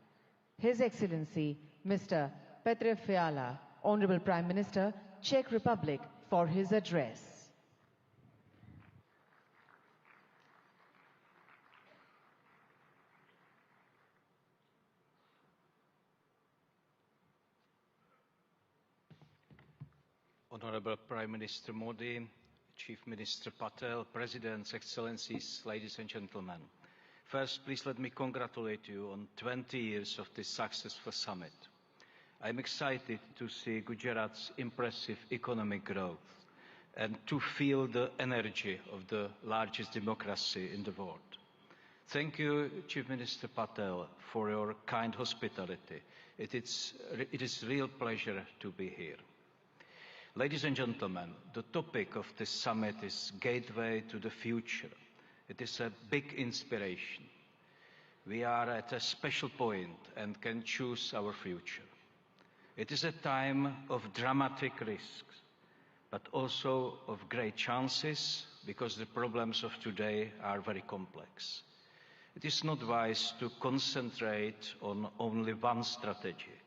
His Excellency Mr. Petr Fiala, Honorable Prime Minister, Czech Republic, for his address. Honorable Prime Minister Modi, Chief Minister Patel, Presidents, Excellencies, ladies and gentlemen. First, please let me congratulate you on 20 years of this successful summit. I'm excited to see Gujarat's impressive economic growth and to feel the energy of the largest democracy in the world. Thank you, Chief Minister Patel, for your kind hospitality. It is a real pleasure to be here. Ladies and gentlemen, the topic of this summit is Gateway to the Future. It is a big inspiration. We are at a special point and can choose our future. It is a time of dramatic risks, but also of great chances, because the problems of today are very complex. It is not wise to concentrate on only one strategy.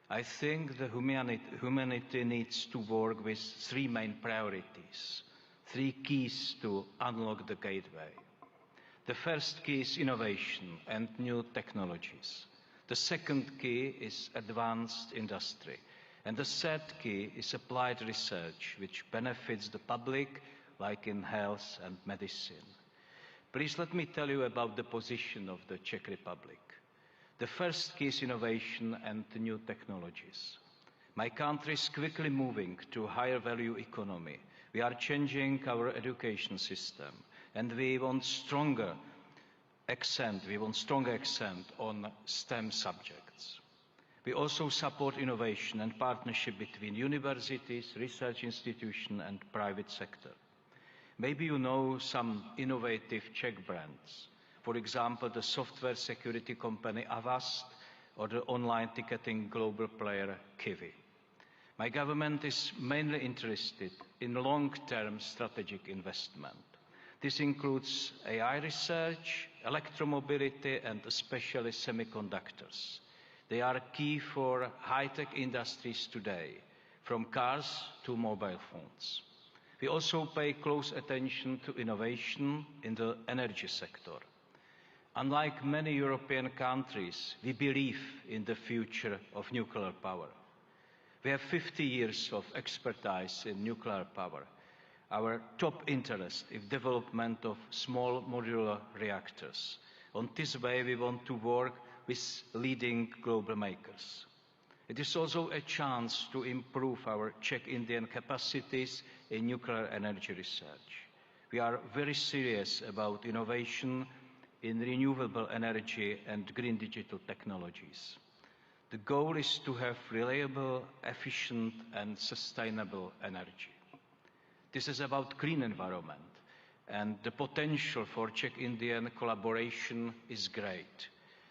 I think the humanity needs to work with three main priorities, three keys to unlock the gateway. The first key is innovation and new technologies. The second key is advanced industry. And the third key is applied research, which benefits the public, like in health and medicine. Please let me tell you about the position of the Czech Republic. The first key is innovation and new technologies. My country is quickly moving to a higher value economy. We are changing our education system, and we want stronger accent on STEM subjects. We also support innovation and partnership between universities, research institutions and private sector. Maybe you know some innovative Czech brands. For example, the software security company Avast or the online ticketing global player Kiwi. My government is mainly interested in long-term strategic investment. This includes AI research, electromobility and especially semiconductors. They are key for high-tech industries today, from cars to mobile phones. We also pay close attention to innovation in the energy sector. Unlike many European countries, we believe in the future of nuclear power. We have 50 years of expertise in nuclear power. Our top interest is development of small modular reactors. On this way, we want to work with leading global makers. It is also a chance to improve our Czech-Indian capacities in nuclear energy research. We are very serious about innovation in renewable energy and green digital technologies. The goal is to have reliable, efficient and sustainable energy. This is about clean environment, and the potential for Czech-Indian collaboration is great,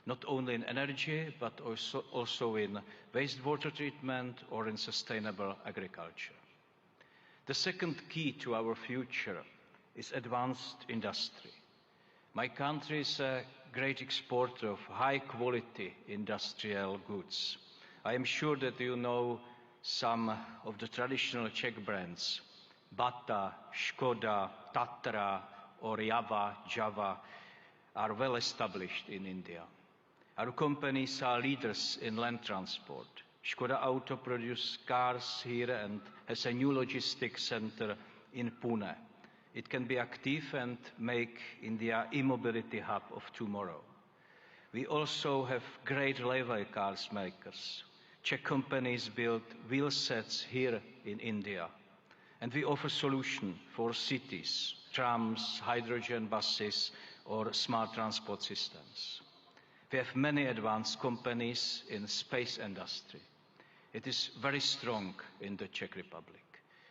not only in energy, but also in wastewater treatment or in sustainable agriculture. The second key to our future is advanced industry. My country is a great exporter of high-quality industrial goods. I am sure that you know some of the traditional Czech brands. Bata, Škoda, Tatra or Java are well established in India. Our companies are leaders in land transport. Škoda Auto produces cars here and has a new logistics center in Pune. It can be active and make India e-mobility hub of tomorrow. We also have great railway cars makers. Czech companies build wheel sets here in India. And we offer solutions for cities, trams, hydrogen buses or smart transport systems. We have many advanced companies in the space industry. It is very strong in the Czech Republic.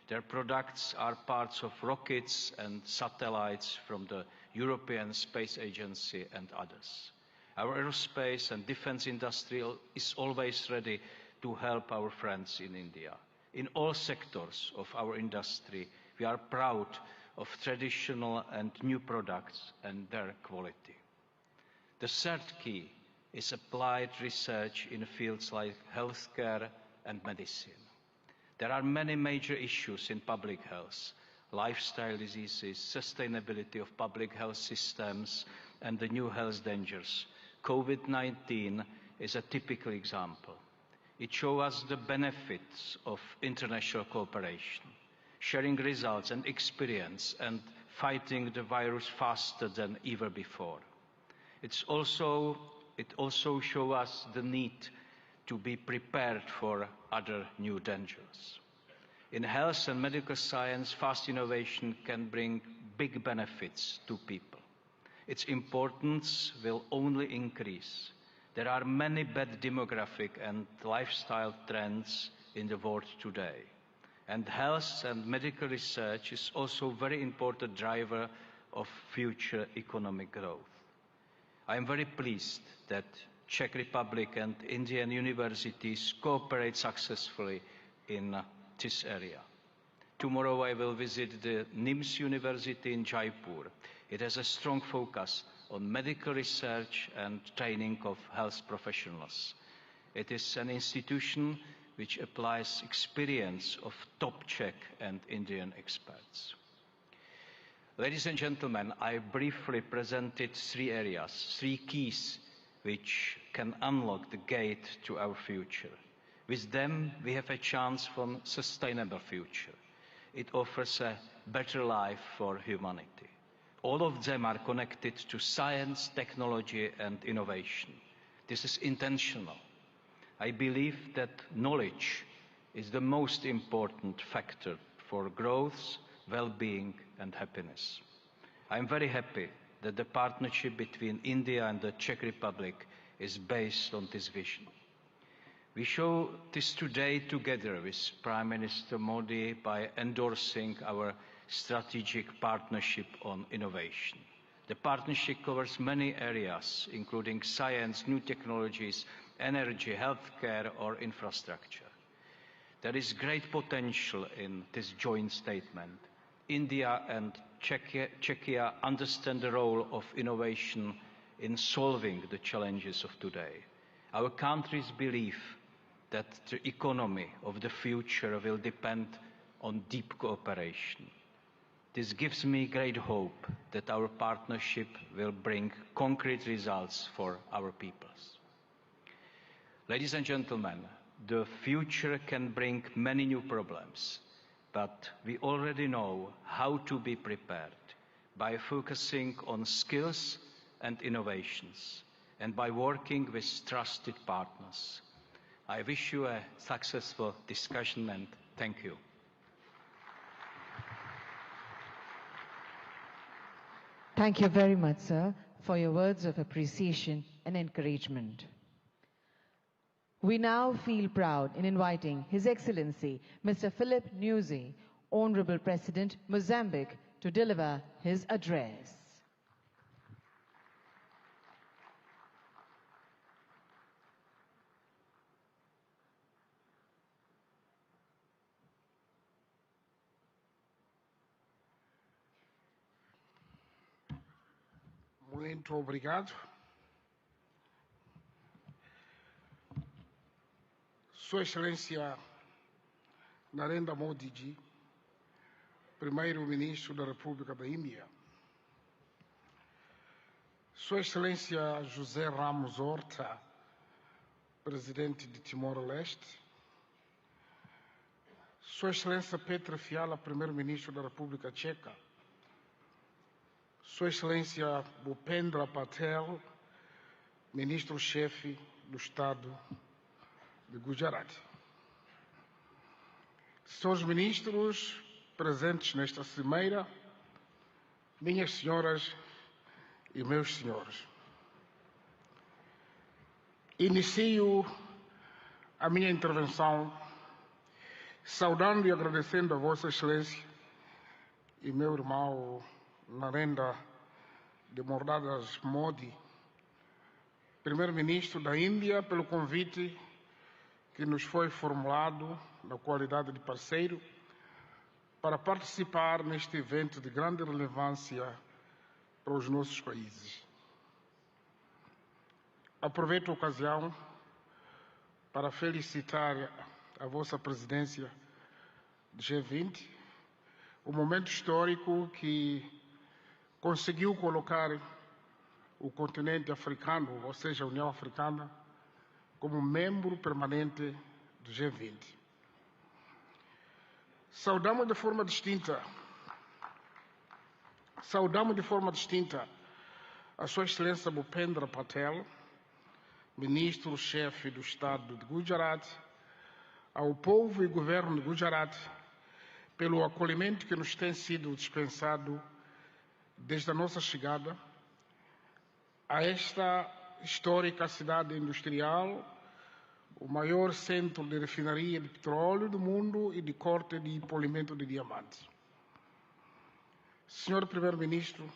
Their products are parts of rockets and satellites from the European Space Agency and others. Our aerospace and defense industry is always ready to help our friends in India. In all sectors of our industry, we are proud of traditional and new products and their quality. The third key is applied research in fields like healthcare and medicine. There are many major issues in public health: lifestyle diseases, sustainability of public health systems, and the new health dangers. COVID-19 is a typical example. It shows us the benefits of international cooperation, sharing results and experience and fighting the virus faster than ever before. It also shows us the need to be prepared for other new dangers. In health and medical science, fast innovation can bring big benefits to people. Its importance will only increase. There are many bad demographic and lifestyle trends in the world today. And health and medical research is also a very important driver of future economic growth. I am very pleased that Czech Republic and Indian universities cooperate successfully in this area. Tomorrow I will visit the NIMS University in Jaipur. It has a strong focus on medical research and training of health professionals. It is an institution which applies experience of top Czech and Indian experts. Ladies and gentlemen, I briefly presented 3 areas, 3 keys which can unlock the gate to our future. With them, we have a chance for a sustainable future. It offers a better life for humanity. All of them are connected to science, technology, and innovation. This is intentional. I believe that knowledge is the most important factor for growth, well-being, and happiness. I am very happy that the partnership between India and the Czech Republic is based on this vision. We show this today together with Prime Minister Modi by endorsing our strategic partnership on innovation. The partnership covers many areas, including science, new technologies, energy, healthcare, or infrastructure. There is great potential in this joint statement. India and Czechia understand the role of innovation in solving the challenges of today. Our countries believe that the economy of the future will depend on deep cooperation. This gives me great hope that our partnership will bring concrete results for our peoples. Ladies and gentlemen, the future can bring many new problems, but we already know how to be prepared by focusing on skills and innovations and by working with trusted partners. I wish you a successful discussion and thank you. Thank you very much, sir, for your words of appreciation and encouragement. We now feel proud in inviting His Excellency Mr. Philip Nyusi, Honorable President, Mozambique, to deliver his address. Muito obrigado. Sua Excelência Narendra Modi ji, Primeiro-Ministro da República da Índia. Sua Excelência José Ramos Horta, Presidente de Timor-Leste. Sua Excelência Petra Fiala, Primeiro-Ministro da República Tcheca. Sua Excelência Bhupendra Patel, Ministro-Chefe do Estado de Gujarat. Senhores Ministros presentes nesta cimeira, minhas senhoras e meus senhores. Inicio a minha intervenção saudando e agradecendo a Vossa Excelência e meu irmão Narendra de Mordadas Modi, Primeiro-Ministro da Índia, pelo convite que nos foi formulado na qualidade de parceiro para participar neste evento de grande relevância para os nossos países. Aproveito a ocasião para felicitar a vossa presidência do G20, o momento histórico que conseguiu colocar o continente africano, ou seja, a União Africana, como membro permanente do G20. Saudamos de forma distinta a Sua Excelência Bhupendra Patel, Ministro-Chefe do Estado de Gujarat, ao povo e governo de Gujarat, pelo acolhimento que nos tem sido dispensado desde a nossa chegada a esta histórica cidade industrial, o maior centro de refinaria de petróleo do mundo e de corte de polimento de diamantes. Senhor Primeiro-Ministro,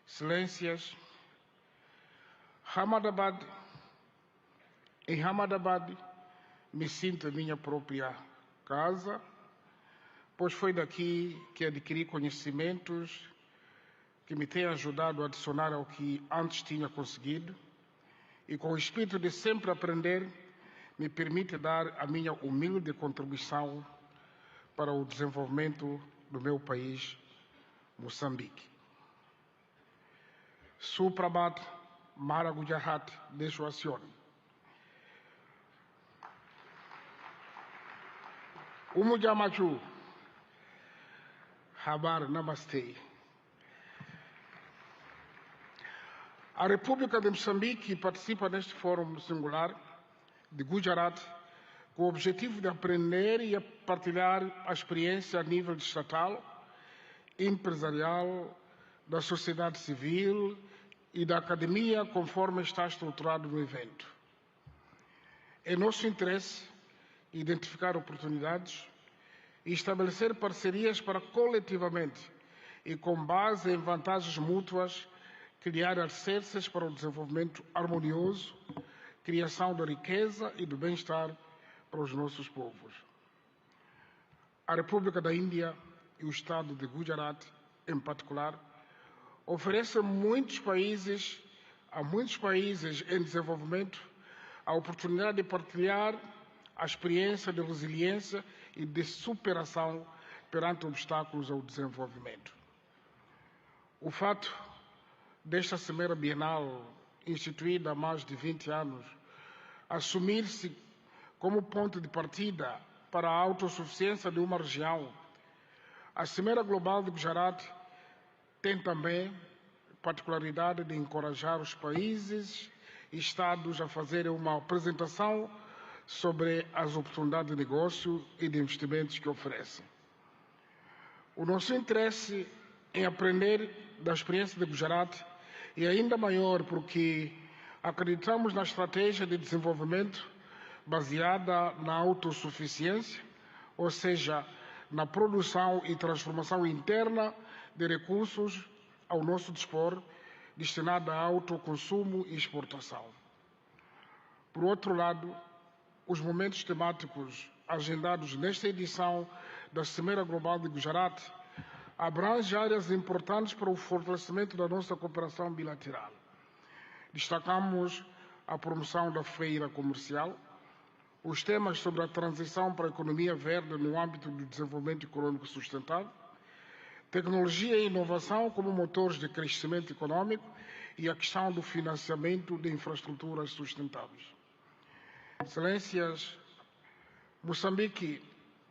Excelências, em Ahmedabad me sinto em minha própria casa, pois foi daqui que adquiri conhecimentos que me têm ajudado a adicionar ao que antes tinha conseguido e, com o espírito de sempre aprender, me permite dar a minha humilde contribuição para o desenvolvimento do meu país, Moçambique. Suprabat Mara Gujarat Deshuacion. Umujamachu Habar Namaste. A República de Moçambique participa neste fórum singular de Gujarat com o objetivo de aprender e partilhar a experiência a nível estatal, empresarial, da sociedade civil e da academia, conforme está estruturado no evento. É nosso interesse identificar oportunidades e estabelecer parcerias para coletivamente e com base em vantagens mútuas criar alicerces para o desenvolvimento harmonioso, criação da riqueza e do bem-estar para os nossos povos. A República da Índia e o Estado de Gujarat, em particular, oferecem a muitos países em desenvolvimento a oportunidade de partilhar a experiência de resiliência e de superação perante obstáculos ao desenvolvimento. O fato desta Cimeira Bienal, instituída há mais de 20 anos, assumir-se como ponto de partida para a autossuficiência de uma região, a Cimeira Global de Gujarat tem também a particularidade de encorajar os países e Estados a fazerem uma apresentação sobre as oportunidades de negócio e de investimentos que oferecem. O nosso interesse em aprender da experiência de Gujarat é ainda maior porque acreditamos na estratégia de desenvolvimento baseada na autossuficiência, ou seja, na produção e transformação interna de recursos ao nosso dispor, destinada a autoconsumo e exportação. Por outro lado, os momentos temáticos agendados nesta edição da Cimeira Global de Gujarat abrangem áreas importantes para o fortalecimento da nossa cooperação bilateral. Destacamos a promoção da feira comercial, os temas sobre a transição para a economia verde no âmbito do desenvolvimento econômico sustentável, tecnologia e inovação como motores de crescimento econômico e a questão do financiamento de infraestruturas sustentáveis. Excelências, Moçambique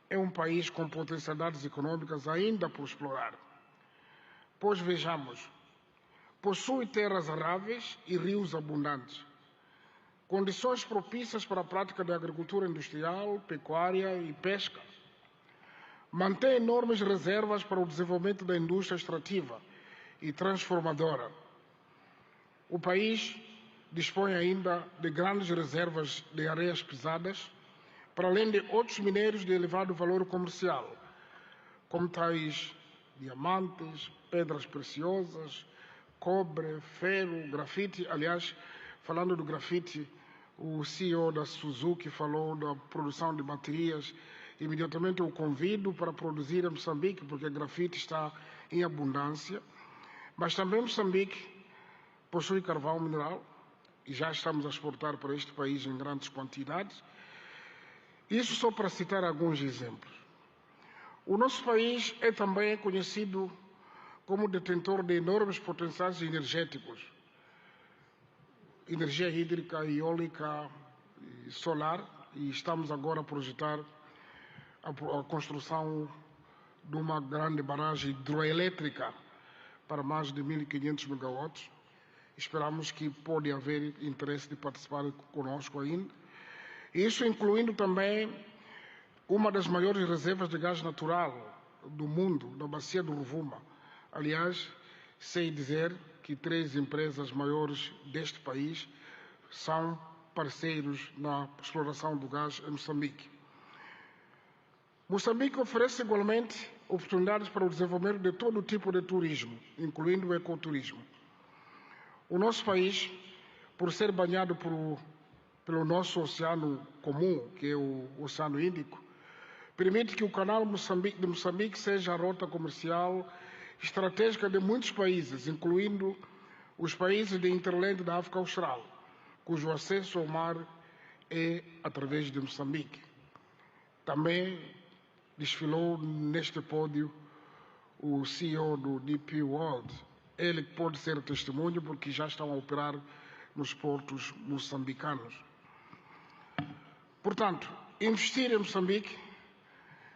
é um país com potencialidades econômicas ainda por explorar. Pois vejamos, possui terras aráveis e rios abundantes, condições propícias para a prática da agricultura industrial, pecuária e pesca. Mantém enormes reservas para o desenvolvimento da indústria extrativa e transformadora. O país dispõe ainda de grandes reservas de areias pesadas, para além de outros minérios de elevado valor comercial, como tais diamantes, pedras preciosas, cobre, ferro, grafite. Aliás, falando do grafite, o CEO da Suzuki falou da produção de baterias. Imediatamente eu convido para produzir em Moçambique, porque o grafite está em abundância. Mas também Moçambique possui carvão mineral, e já estamos a exportar para este país em grandes quantidades. Isso só para citar alguns exemplos. O nosso país é também conhecido como detentor de enormes potenciais energéticos, energia hídrica, eólica e solar, e estamos agora a projetar a construção de uma grande barragem hidroelétrica para mais de 1.500 megawatts. Esperamos que pode haver interesse de participar conosco ainda. Isso incluindo também uma das maiores reservas de gás natural do mundo, da bacia do Rovuma. Aliás, sei dizer que 3 empresas maiores deste país são parceiros na exploração do gás em Moçambique. Moçambique oferece igualmente oportunidades para o desenvolvimento de todo tipo de turismo, incluindo o ecoturismo. O nosso país, por ser banhado pelo nosso oceano comum, que é o Oceano Índico, permite que o canal de Moçambique seja a rota comercial estratégica de muitos países, incluindo os países de hinterland da África Austral, cujo acesso ao mar é através de Moçambique. Também desfilou neste pódio o CEO do DP World. Ele pode ser testemunho porque já estão a operar nos portos moçambicanos. Portanto, investir em Moçambique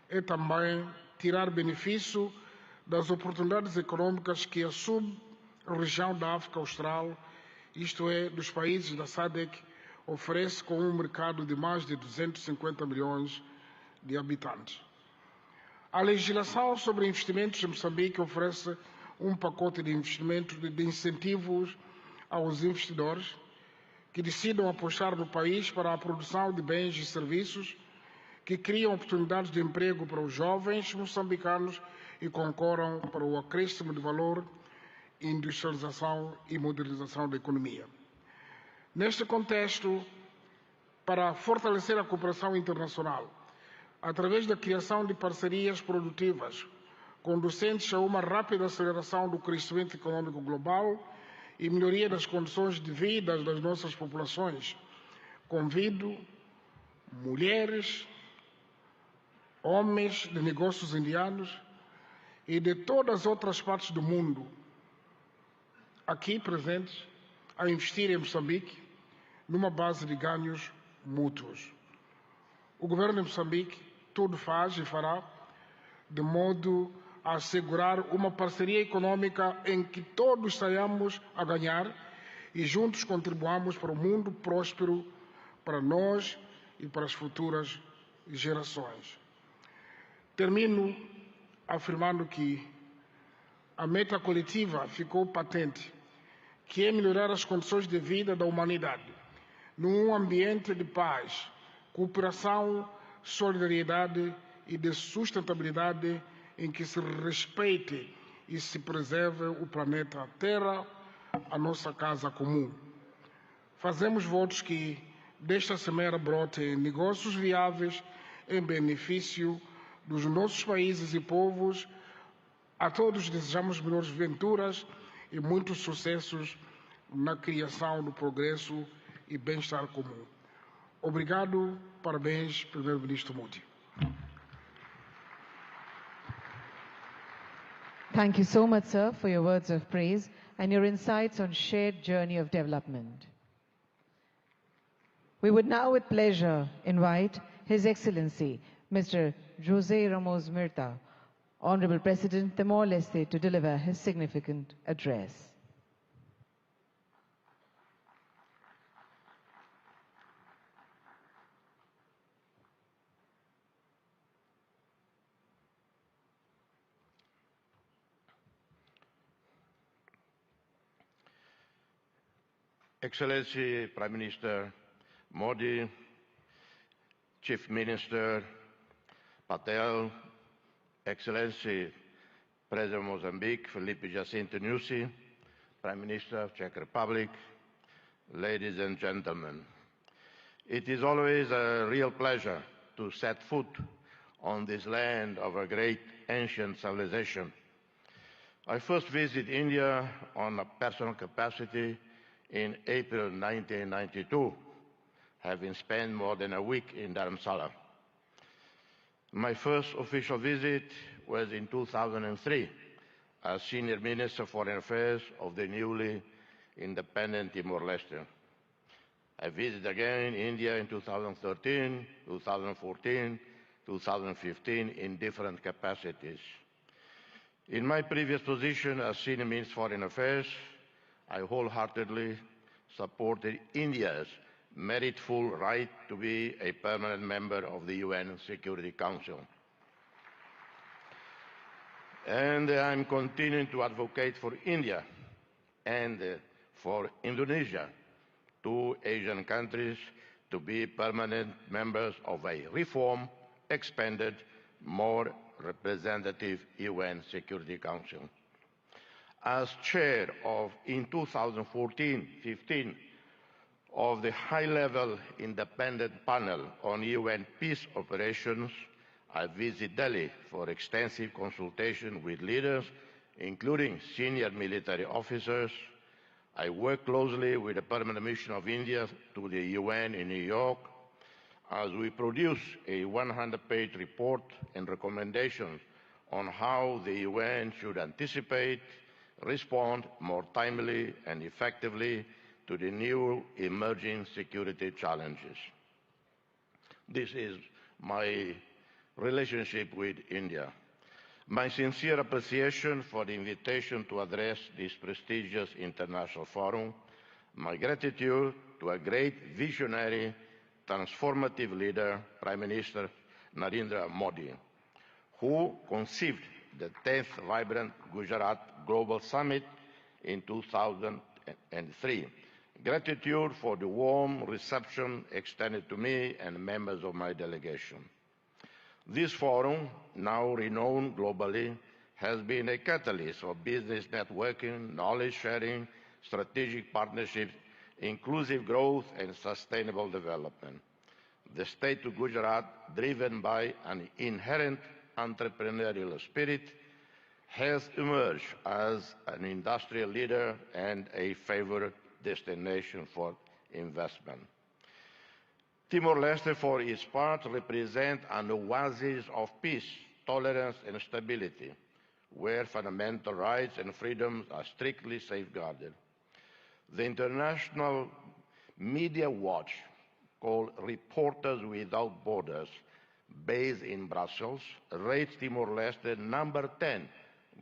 é também tirar benefício das oportunidades econômicas que a sub-região da África Austral, isto é, dos países da SADC, oferece com um mercado de mais de 250 milhões de habitantes. A legislação sobre investimentos em Moçambique oferece um pacote de investimentos de incentivos aos investidores que decidam apostar no país para a produção de bens e serviços que criam oportunidades de emprego para os jovens moçambicanos e concorram para o acréscimo de valor, industrialização e modernização da economia. Neste contexto, para fortalecer a cooperação internacional, através da criação de parcerias produtivas, conducentes a uma rápida aceleração do crescimento econômico global e melhoria das condições de vida das nossas populações, convido mulheres, homens de negócios indianos e de todas as outras partes do mundo aqui presentes a investir em Moçambique numa base de ganhos mútuos. O governo de Moçambique tudo faz e fará de modo a assegurar uma parceria econômica em que todos saiamos a ganhar e juntos contribuamos para um mundo próspero para nós e para as futuras gerações. Termino afirmando que a meta coletiva ficou patente, que é melhorar as condições de vida da humanidade, num ambiente de paz, cooperação, solidariedade e de sustentabilidade em que se respeite e se preserve o planeta Terra, a nossa casa comum. Fazemos votos que desta semeira brotem negócios viáveis em benefício dos nossos países e povos. A todos desejamos melhores venturas e muitos sucessos na criação do progresso e bem-estar comum. Obrigado, parabéns, Primeiro-Ministro Modi. Thank you so much, sir, for your words of praise and your insights on shared journey of development. We would now with pleasure invite His Excellency, Mr. José Ramos Mirta, Honorable President Timor-Leste, to deliver his significant address. Excellency Prime Minister Modi, Chief Minister Patel, Excellency President of Mozambique, Felipe Jacinto Nyusi, Prime Minister of Czech Republic, ladies and gentlemen. It is always a real pleasure to set foot on this land of a great ancient civilization. I first visited India on a personal capacity in April 1992, having spent more than a week in Dharamsala. My first official visit was in 2003 as Senior Minister of Foreign Affairs of the newly independent Timor-Leste. I visited again India in 2013, 2014, 2015 in different capacities. In my previous position as Senior Minister of Foreign Affairs, I wholeheartedly supported India's meritful right to be a permanent member of the UN Security Council. And I'm continuing to advocate for India and for Indonesia, two Asian countries, to be permanent members of a reformed, expanded, more representative UN Security Council. As chair of, in 2014-15, of the high-level independent panel on UN peace operations, I visit Delhi for extensive consultation with leaders, including senior military officers. I work closely with the Permanent Mission of India to the UN in New York as we produce a 100-page report and recommendations on how the UN should anticipate, respond more timely and effectively to the new emerging security challenges. This is my relationship with India. My sincere appreciation for the invitation to address this prestigious international forum, my gratitude to a great visionary, transformative leader, Prime Minister Narendra Modi, who conceived the 10th Vibrant Gujarat Global Summit in 2003. Gratitude for the warm reception extended to me and members of my delegation. This forum, now renowned globally, has been a catalyst for business networking, knowledge sharing, strategic partnerships, inclusive growth, and sustainable development. The state of Gujarat, driven by an inherent entrepreneurial spirit, has emerged as an industrial leader and a favored destination for investment. Timor-Leste, for its part, represents an oasis of peace, tolerance, and stability, where fundamental rights and freedoms are strictly safeguarded. The International Media Watch, called Reporters Without Borders, based in Brussels, rates Timor-Leste number 10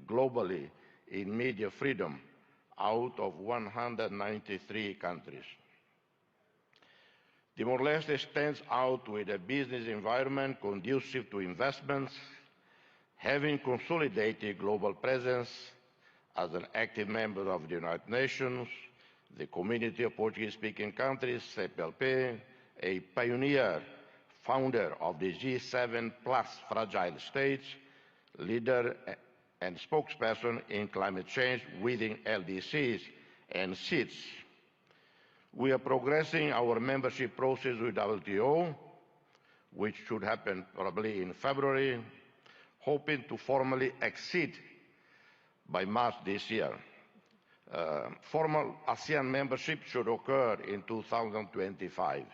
globally in media freedom out of 193 countries. Timor-Leste stands out with a business environment conducive to investments, having consolidated global presence as an active member of the United Nations, the Community of Portuguese-speaking countries, CPLP, a pioneer, founder of the G7 plus fragile states, leader and spokesperson in climate change within LDCs and SEEDs. We are progressing our membership process with WTO, which should happen probably in February, hoping to formally exceed by March this year. Formal ASEAN membership should occur in 2025.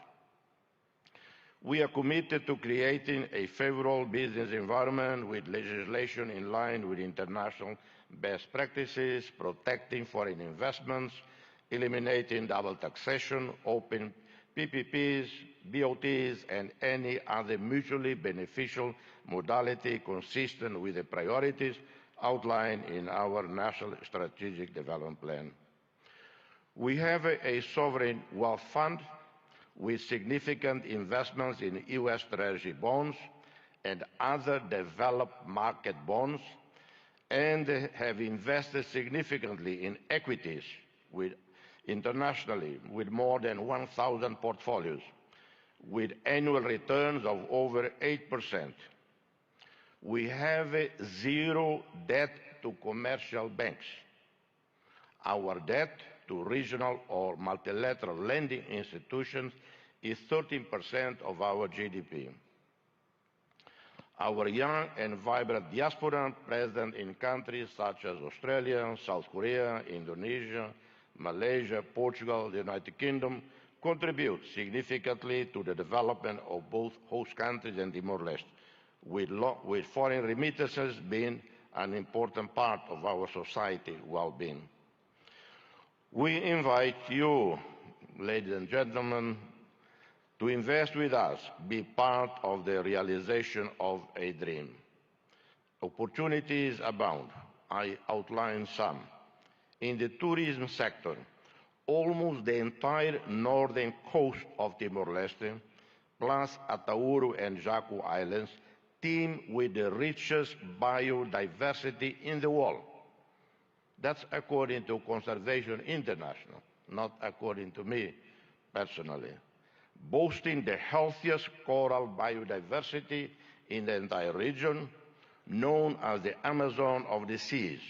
We are committed to creating a favorable business environment with legislation in line with international best practices, protecting foreign investments, eliminating double taxation, open PPPs, BOTs, and any other mutually beneficial modality consistent with the priorities outlined in our National Strategic Development Plan. We have a sovereign wealth fund with significant investments in U.S. Treasury bonds and other developed market bonds, and have invested significantly in equities internationally with more than 1,000 portfolios, with annual returns of over 8%. We have zero debt to commercial banks. Our debt to regional or multilateral lending institutions is 13% of our GDP. Our young and vibrant diaspora present in countries such as Australia, South Korea, Indonesia, Malaysia, Portugal, the United Kingdom contribute significantly to the development of both host countries and Timor-Leste, with foreign remittances being an important part of our society well-being. We invite you, ladies and gentlemen, to invest with us, be part of the realization of a dream. Opportunities abound. I outline some. In the tourism sector, almost the entire northern coast of Timor-Leste, plus Atauro and Jaco Islands, teem with the richest biodiversity in the world. That's according to Conservation International, not according to me personally. Boasting the healthiest coral biodiversity in the entire region, known as the Amazon of the seas.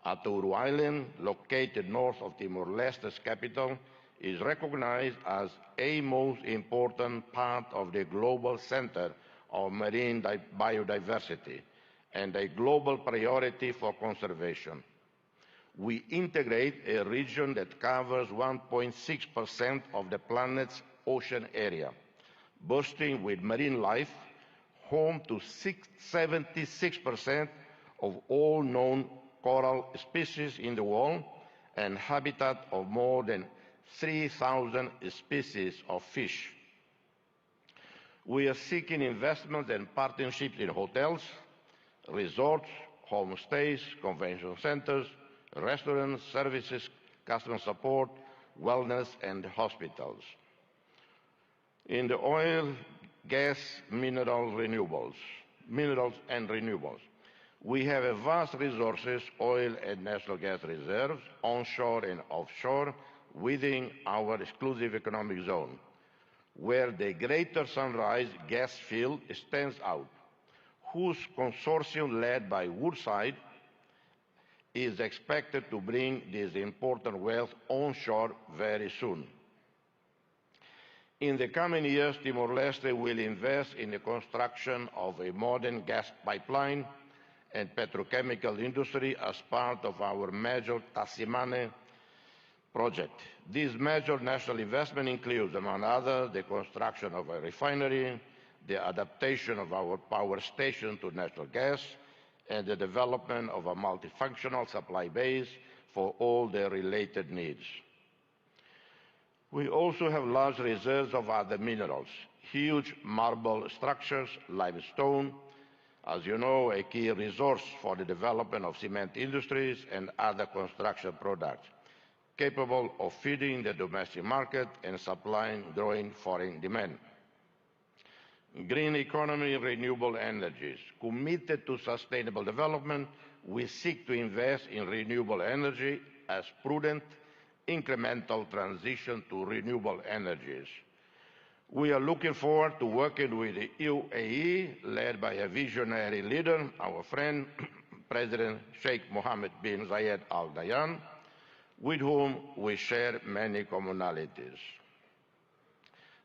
Atauro Island, located north of Timor-Leste's capital, is recognized as a most important part of the global center of marine biodiversity and a global priority for conservation. We integrate a region that covers 1.6% of the planet's ocean area, bursting with marine life, home to 76% of all known coral species in the world, and habitat of more than 3,000 species of fish. We are seeking investments and partnerships in hotels, resorts, homestays, convention centers, restaurants, services, customer support, wellness, and hospitals. In the oil, gas, minerals and renewables, we have a vast resources, oil and natural gas reserves, onshore and offshore, within our exclusive economic zone, where the Greater Sunrise gas field stands out, whose consortium led by Woodside is expected to bring this important wealth onshore very soon. In the coming years, Timor-Leste will invest in the construction of a modern gas pipeline and petrochemical industry as part of our major Tasimane project. This major national investment includes, among others, the construction of a refinery, the adaptation of our power station to natural gas, and the development of a multifunctional supply base for all their related needs. We also have large reserves of other minerals, huge marble structures, limestone, as you know, a key resource for the development of cement industries and other construction products, capable of feeding the domestic market and supplying growing foreign demand. Green economy, renewable energies. Committed to sustainable development, we seek to invest in renewable energy as prudent, incremental transition to renewable energies. We are looking forward to working with the UAE, led by a visionary leader, our friend, President Sheikh Mohammed bin Zayed Al Nahyan, with whom we share many commonalities.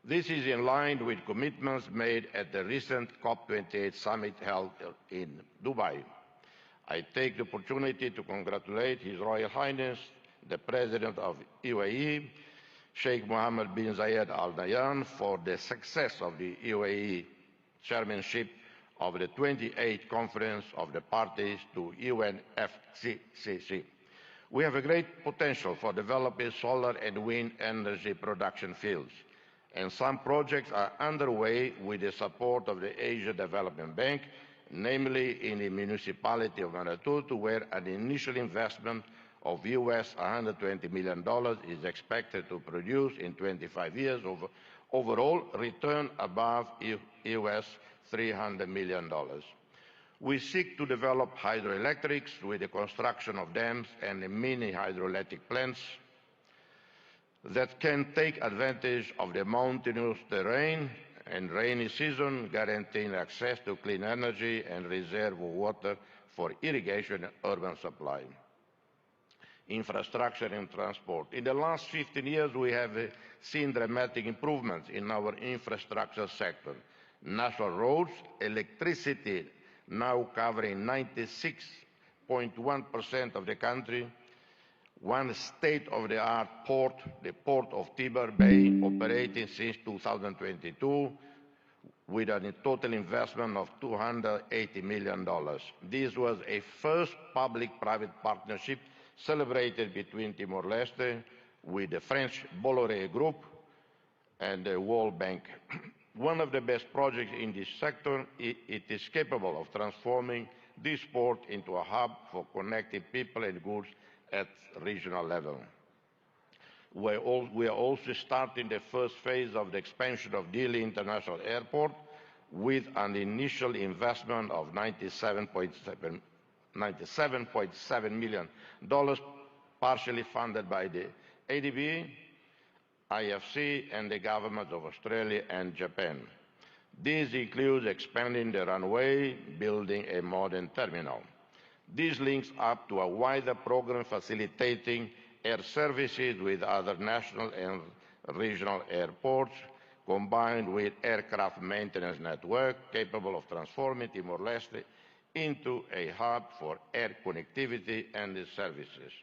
This is in line with commitments made at the recent COP28 summit held in Dubai. I take the opportunity to congratulate His Royal Highness, the President of UAE, Sheikh Mohammed bin Zayed Al Nahyan, for the success of the UAE chairmanship of the 28th Conference of the Parties to UNFCCC. We have a great potential for developing solar and wind energy production fields, and some projects are underway with the support of the Asia Development Bank, namely in the municipality of Manatutu, where an initial investment of US $120 million is expected to produce in 25 years overall return above US $300 million. We seek to develop hydroelectrics with the construction of dams and mini hydroelectric plants that can take advantage of the mountainous terrain and rainy season, guaranteeing access to clean energy and reserve water for irrigation and urban supply. Infrastructure and transport. In the last 15 years, we have seen dramatic improvements in our infrastructure sector. National roads, electricity now covering 96.1% of the country, one state-of-the-art port, the Port of Tiber Bay, operating since 2022, with a total investment of $280 million. This was a first public-private partnership celebrated between Timor-Leste with the French Bolloré Group and the World Bank. One of the best projects in this sector, it is capable of transforming this port into a hub for connecting people and goods at regional level. We are also starting the first phase of the expansion of Dili International Airport with an initial investment of $97.7 million, partially funded by the ADB, IFC, and the governments of Australia and Japan. This includes expanding the runway, building a modern terminal. This links up to a wider program facilitating air services with other national and regional airports, combined with aircraft maintenance network capable of transforming Timor-Leste into a hub for air connectivity and services.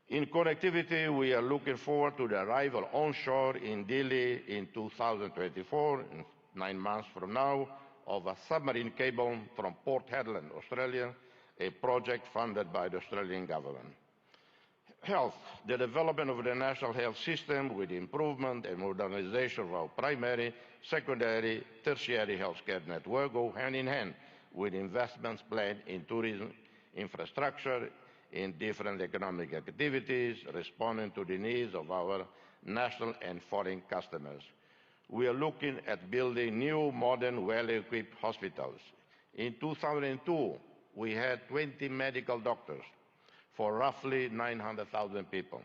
In connectivity, we are looking forward to the arrival onshore in Dili in 2024, 9 months from now, of a submarine cable from Port Hedland, Australia, a project funded by the Australian government. Health, the development of the national health system with improvement and modernization of our primary, secondary, tertiary healthcare network go hand in hand with investments planned in tourism infrastructure, in different economic activities, responding to the needs of our national and foreign customers. We are looking at building new, modern, well-equipped hospitals. In 2002, we had 20 medical doctors for roughly 900,000 people.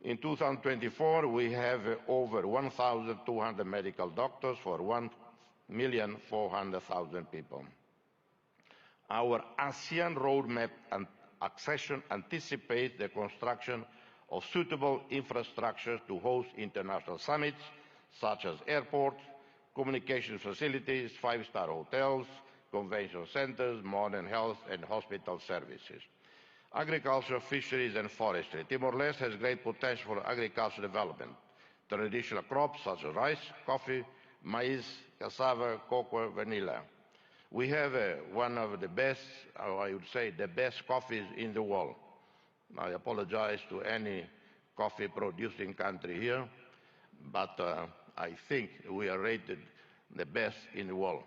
In 2024, we have over 1,200 medical doctors for 1,400,000 people. Our ASEAN roadmap and accession anticipates the construction of suitable infrastructure to host international summits, such as airports, communication facilities, five-star hotels, convention centers, modern health and hospital services. Agriculture, fisheries and forestry. Timor-Leste has great potential for agricultural development. Traditional crops such as rice, coffee, maize, cassava, cocoa, vanilla. We have one of the best, or I would say the best coffees in the world. I apologize to any coffee producing country here, but I think we are rated the best in the world.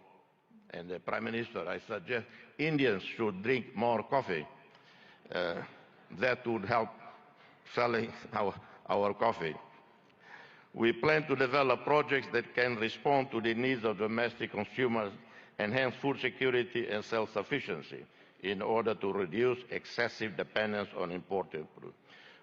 And the Prime Minister, I suggest Indians should drink more coffee. That would help selling our coffee. We plan to develop projects that can respond to the needs of domestic consumers, enhance food security and self-sufficiency in order to reduce excessive dependence on imported food.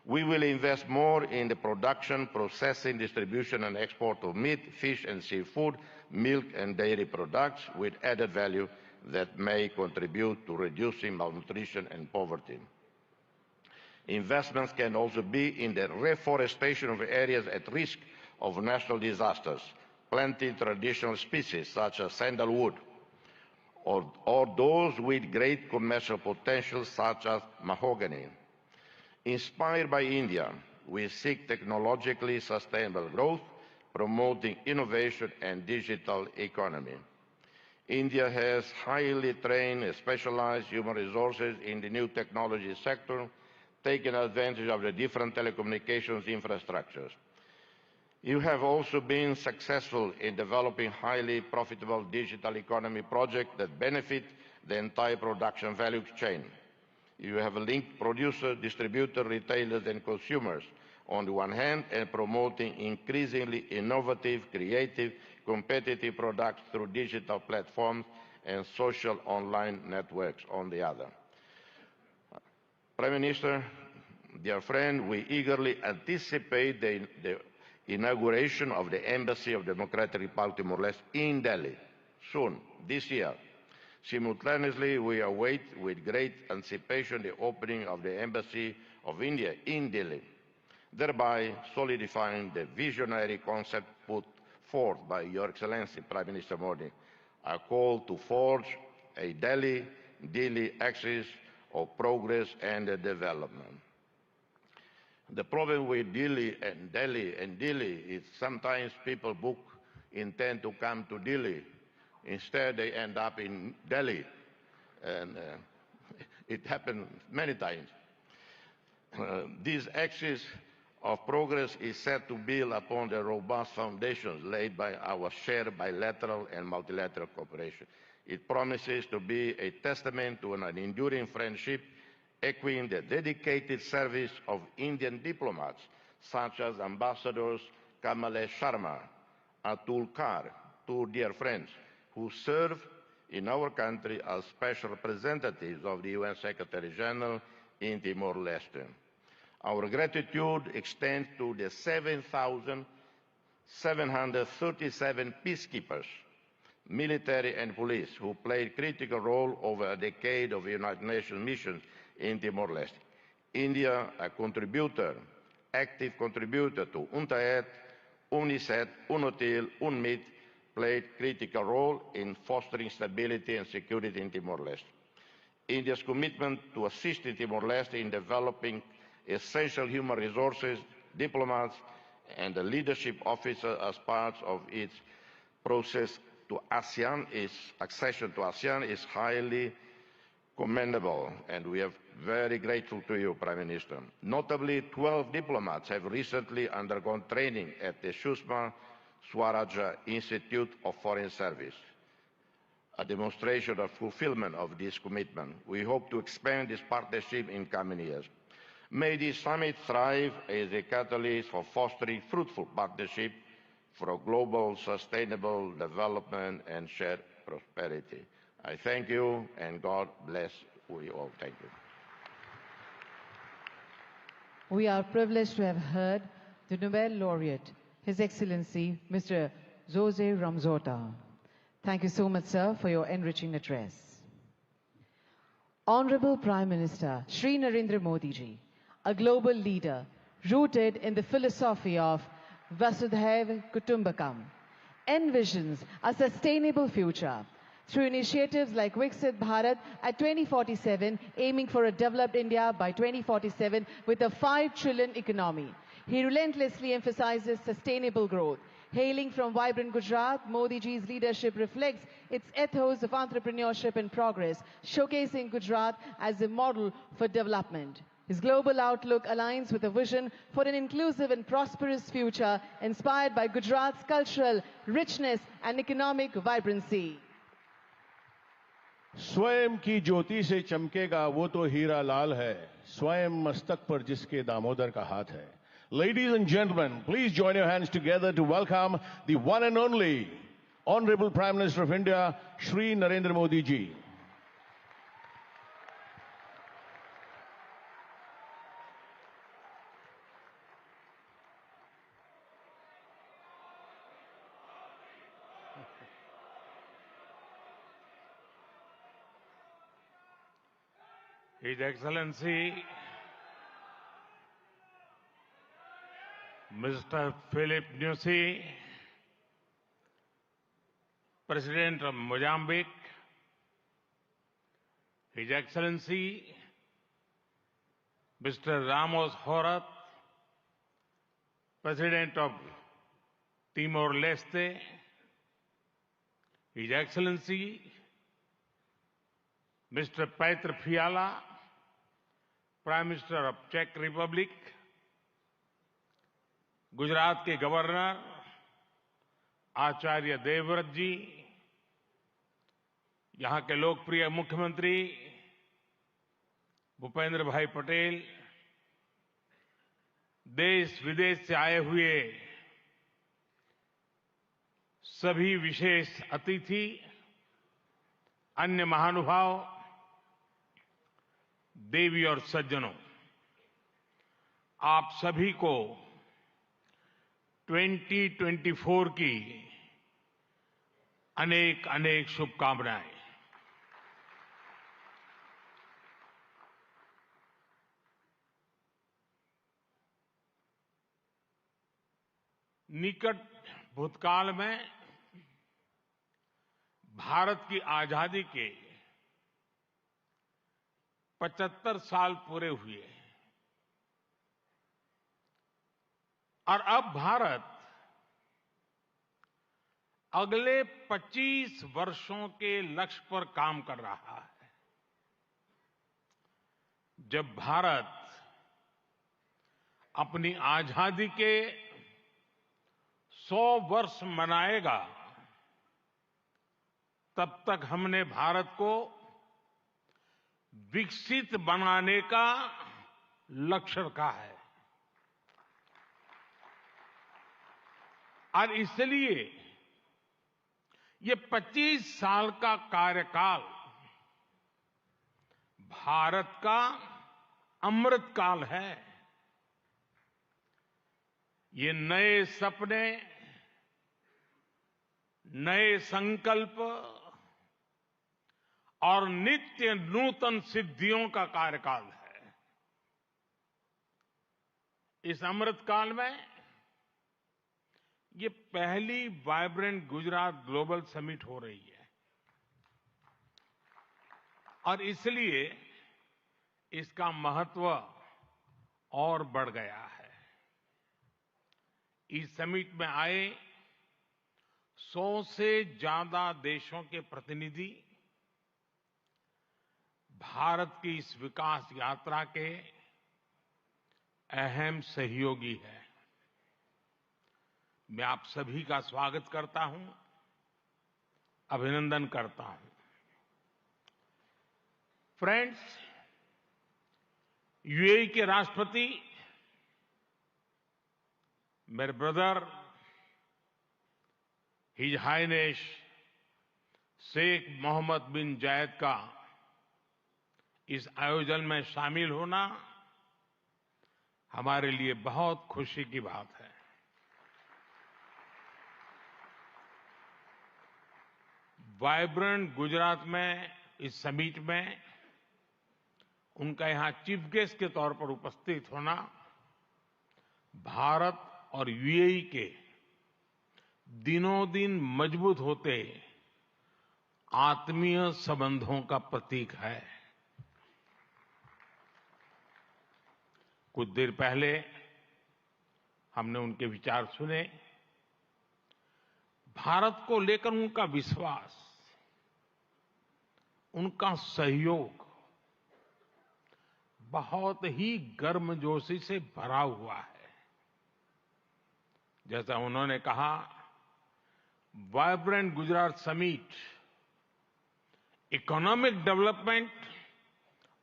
We will invest more in the production, processing, distribution and export of meat, fish and seafood, milk and dairy products with added value that may contribute to reducing malnutrition and poverty. Investments can also be in the reforestation of areas at risk of natural disasters, planting traditional species such as sandalwood, or those with great commercial potential such as mahogany. Inspired by India, we seek technologically sustainable growth, promoting innovation and digital economy. India has highly trained and specialized human resources in the new technology sector, taking advantage of the different telecommunications infrastructures. You have also been successful in developing highly profitable digital economy projects that benefit the entire production value chain. You have linked producers, distributors, retailers and consumers on the one hand, and promoting increasingly innovative, creative, competitive products through digital platforms and social online networks on the other. Prime Minister, dear friend, we eagerly anticipate the inauguration of the Embassy of Democratic Republic of Timor-Leste in Delhi soon, this year. Simultaneously, we await with great anticipation the opening of the Embassy of India in Delhi, thereby solidifying the visionary concept put forth by Your Excellency Prime Minister Modi, a call to forge a Delhi axis of progress and development. The problem with Delhi is sometimes people intend to come to Delhi. Instead, they end up in Delhi. And it happened many times. This axis of progress is set to build upon the robust foundations laid by our shared bilateral and multilateral cooperation. It promises to be a testament to an enduring friendship, echoing the dedicated service of Indian diplomats, such as Ambassadors Kamalesh Sharma, Atul Kar, two dear friends, who serve in our country as special representatives of the UN Secretary General in Timor-Leste. Our gratitude extends to the 7,737 peacekeepers, military and police, who played a critical role over a decade of United Nations missions in Timor-Leste. India, a active contributor to UNTAED, UNICEF, UNOTIL, UNMIT played a critical role in fostering stability and security in Timor-Leste. India's commitment to assisting Timor-Leste in developing essential human resources, diplomats, and the leadership officer as part of its process to accession to ASEAN is highly commendable, and we are very grateful to you, Prime Minister. Notably, 12 diplomats have recently undergone training at the Sushma Swaraj Institute of Foreign Service, a demonstration of fulfillment of this commitment. We hope to expand this partnership in coming years. May this summit thrive as a catalyst for fostering fruitful partnership for global sustainable development and shared prosperity. I thank you, and God bless you all. Thank you. We are privileged to have heard the Nobel laureate, His Excellency Mr. Jose Ramzota. Thank you so much, sir, for your enriching address. Honorable Prime Minister Shri Narendra Modi ji, a global leader rooted in the philosophy of Vasudhaiva Kutumbakam, envisions a sustainable future through initiatives like Viksit Bharat at 2047, aiming for a developed India by 2047 with a 5 trillion economy. He relentlessly emphasizes sustainable growth. Hailing from vibrant Gujarat, Modi ji's leadership reflects its ethos of entrepreneurship and progress, showcasing Gujarat as a model for development. His global outlook aligns with a vision for an inclusive and prosperous future inspired by Gujarat's cultural richness and economic vibrancy. स्वयं की ज्योति से चमकेगा वो तो हीरा लाल है, स्वयं मस्तक पर जिसके दामोदर का हाथ है. Ladies and gentlemen, please join your hands together to welcome the one and only Honorable Prime Minister of India, Shri Narendra Modi ji. His Excellency Mr. Philip Nyusi, President of Mozambique, His Excellency Mr. Ramos Horat, President of Timor-Leste, His Excellency Mr. Petr Fiala, Prime Minister of Czech Republic, Gujarat के governor Acharya Devvrat जी, यहाँ के लोकप्रिय मुख्यमंत्री भूपेंद्र भाई पटेल, देश विदेश से आए हुए सभी विशेष अतिथि, अन्य महानुभाव, देवी और सज्जनों, आप सभी को 2024 की अनेक अनेक शुभकामनाएं। निकट भूतकाल में भारत की आजादी के 75 साल पूरे हुए और अब भारत अगले 25 वर्षों के लक्ष्य पर काम कर रहा है। जब भारत अपनी आजादी के 100 वर्ष मनाएगा, तब तक हमने भारत को विकसित बनाने का लक्ष्य रखा है और इसलिए ये 25 साल का कार्यकाल भारत का अमृतकाल है। ये नए सपने, नए संकल्प और नित्य नूतन सिद्धियों का कार्यकाल है। इस अमृतकाल में ये पहली वाइब्रेंट गुजरात ग्लोबल समिट हो रही है और इसलिए इसका महत्व और बढ़ गया है। इस समिट में आए 100 से ज्यादा देशों के प्रतिनिधि भारत की इस विकास यात्रा के अहम सहयोगी हैं। मैं आप सभी का स्वागत करता हूं, अभिनंदन करता हूं। फ्रेंड्स, यूएई के राष्ट्रपति मेरे brother his highness Sheikh Mohammad bin Zayed का इस आयोजन में शामिल होना हमारे लिए बहुत खुशी की बात है। वाइब्रेंट गुजरात में इस समिट में उनका यहां चीफ गेस्ट के तौर पर उपस्थित होना भारत और यूएई के दिनों दिन मजबूत होते आत्मीय संबंधों का प्रतीक है। कुछ देर पहले हमने उनके विचार सुने। भारत को लेकर उनका विश्वास, उनका सहयोग बहुत ही गर्मजोशी से भरा हुआ है। जैसा उन्होंने कहा, vibrant Gujarat summit economic development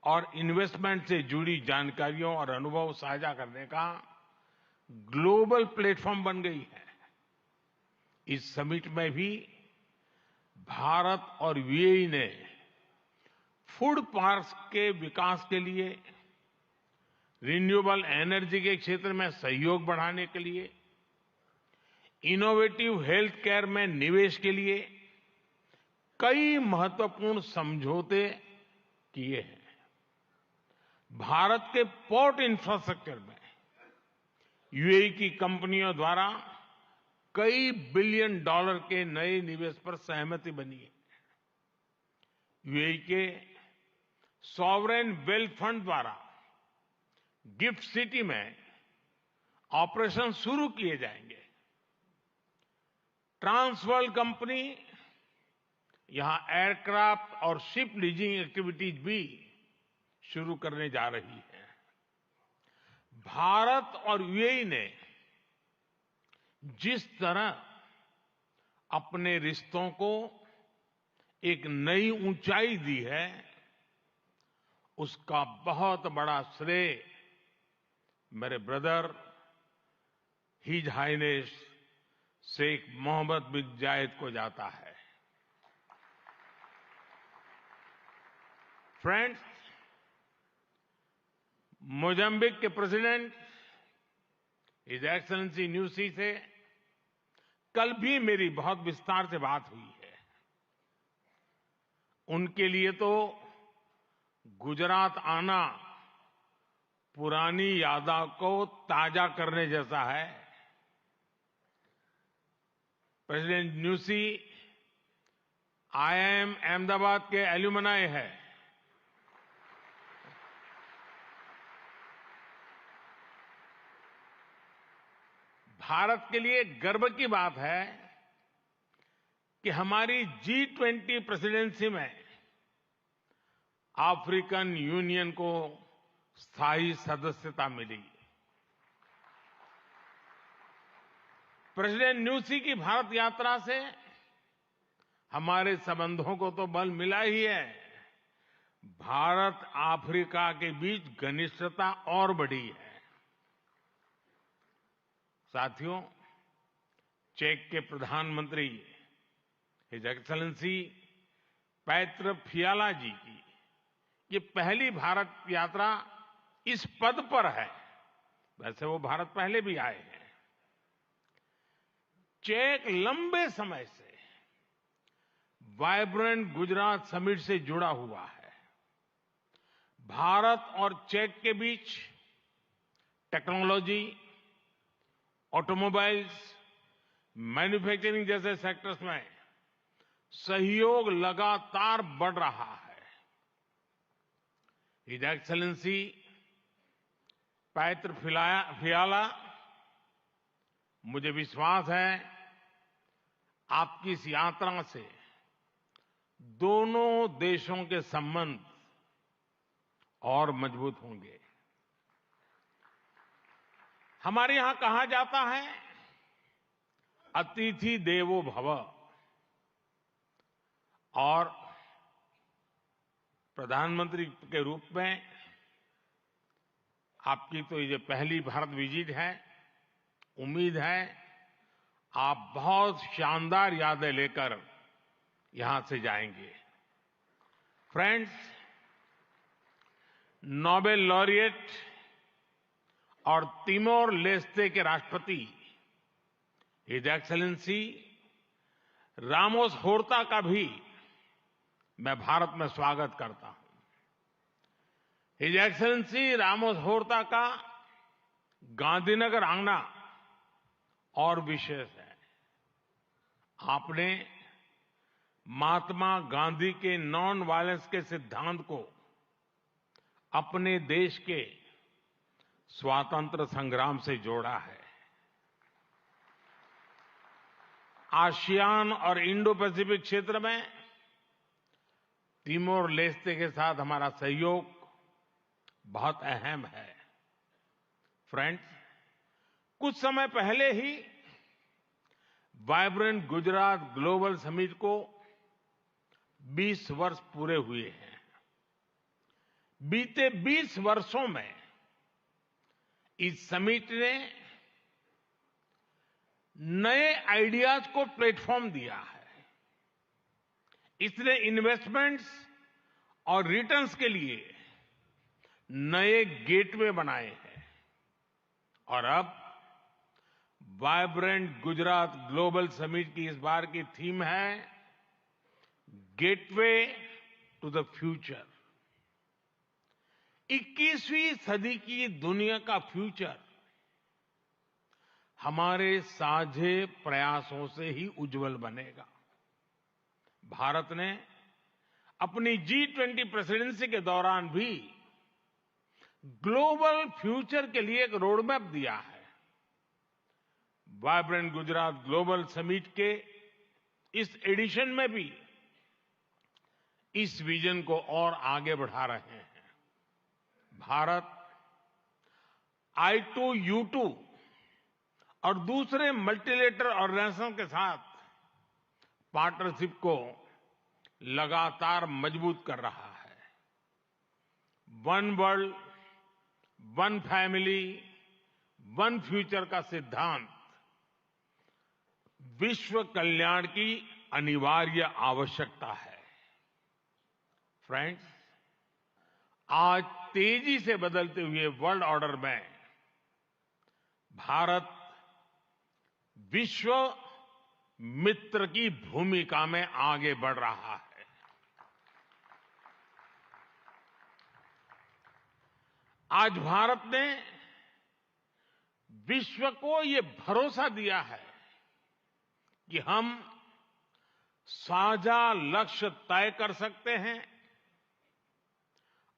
और इन्वेस्टमेंट से जुड़ी जानकारियों और अनुभव साझा करने का ग्लोबल प्लेटफॉर्म बन गई है। इस समिट में भी भारत और यूएई ने फूड पार्क्स के विकास के लिए, रिन्यूएबल एनर्जी के क्षेत्र में सहयोग बढ़ाने के लिए, इनोवेटिव हेल्थ केयर में निवेश के लिए कई महत्वपूर्ण समझौते किए हैं। भारत के पोर्ट इंफ्रास्ट्रक्चर में यूएई की कंपनियों द्वारा कई बिलियन डॉलर के नए निवेश पर सहमति बनी है। यूएई के सॉवरेन वेल्थ फंड द्वारा गिफ्ट सिटी में ऑपरेशन शुरू किए जाएंगे। ट्रांसवर्ल्ड कंपनी यहां एयरक्राफ्ट और शिप लीजिंग एक्टिविटीज भी शुरू करने जा रही है। भारत और यूएई ने जिस तरह अपने रिश्तों को एक नई ऊंचाई दी है, उसका बहुत बड़ा श्रेय मेरे brother his highness Sheikh Mohammad bin Zayed को जाता है। फ्रेंड्स, मोजाम्बिक के प्रेसिडेंट हिज एक्सेलेंसी न्यूसी से कल भी मेरी बहुत विस्तार से बात हुई है। उनके लिए तो गुजरात आना पुरानी यादों को ताजा करने जैसा है। प्रेसिडेंट न्यूसी आईआईएम अहमदाबाद के एल्यूमनाई है। भारत के लिए गर्व की बात है कि हमारी G20 प्रेसिडेंसी में अफ्रीकन यूनियन को स्थायी सदस्यता मिली। प्रेसिडेंट न्यूसी की भारत यात्रा से हमारे संबंधों को तो बल मिला ही है, भारत अफ्रीका के बीच घनिष्ठता और बढ़ी है। साथियों, चेक के प्रधानमंत्री हिज एक्सेलेंसी पैत्र फियाला जी की ये पहली भारत यात्रा इस पद पर है। वैसे वो भारत पहले भी आए हैं। चेक लंबे समय से वाइब्रेंट गुजरात समिट से जुड़ा हुआ है। भारत और चेक के बीच टेक्नोलॉजी, ऑटोमोबाइल्स, मैन्युफैक्चरिंग जैसे सेक्टर्स में सहयोग लगातार बढ़ रहा है। हिज एक्सेलेंसी पैत्र फियाला, मुझे विश्वास है आपकी इस यात्रा से दोनों देशों के संबंध और मजबूत होंगे। हमारे यहां कहा जाता है अतिथि देवो भव, और प्रधानमंत्री के रूप में आपकी तो ये पहली भारत विजिट है। उम्मीद है आप बहुत शानदार यादें लेकर यहां से जाएंगे। फ्रेंड्स, नोबेल लॉरिएट और तिमोर लेस्ते के राष्ट्रपति हिज एक्सेलेंसी रामोस होर्ता का भी मैं भारत में स्वागत करता हूं। हिज एक्सेलेंसी रामोस होर्ता का गांधीनगर आना और विशेष है। आपने महात्मा गांधी के नॉन वायलेंस के सिद्धांत को अपने देश के स्वातंत्र संग्राम से जोड़ा है। आसियान और इंडो पैसिफिक क्षेत्र में तिमोर लेस्ते के साथ हमारा सहयोग बहुत अहम है। फ्रेंड्स, कुछ समय पहले ही वाइब्रेंट गुजरात ग्लोबल समिट को 20 वर्ष पूरे हुए हैं। बीते 20 वर्षों में इस समिट ने नए आइडियाज को प्लेटफॉर्म दिया है। इसने इन्वेस्टमेंट्स और रिटर्न्स के लिए नए गेटवे बनाए हैं। और अब वाइब्रेंट गुजरात ग्लोबल समिट की इस बार की थीम है गेटवे टू द फ्यूचर। 21वीं सदी की दुनिया का फ्यूचर हमारे साझे प्रयासों से ही उज्जवल बनेगा। भारत ने अपनी G20 प्रेसिडेंसी के दौरान भी ग्लोबल फ्यूचर के लिए एक रोडमैप दिया है। वाइब्रेंट गुजरात ग्लोबल समिट के इस एडिशन में भी इस विजन को और आगे बढ़ा रहे हैं। भारत I2U2 और दूसरे मल्टीलेटरल ऑर्गेनाइजेशन के साथ पार्टनरशिप को लगातार मजबूत कर रहा है। One world, one family, one future का सिद्धांत विश्व कल्याण की अनिवार्य आवश्यकता है। फ्रेंड्स, आज तेजी से बदलते हुए वर्ल्ड ऑर्डर में भारत विश्व मित्र की भूमिका में आगे बढ़ रहा है। आज भारत ने विश्व को ये भरोसा दिया है कि हम साझा लक्ष्य तय कर सकते हैं,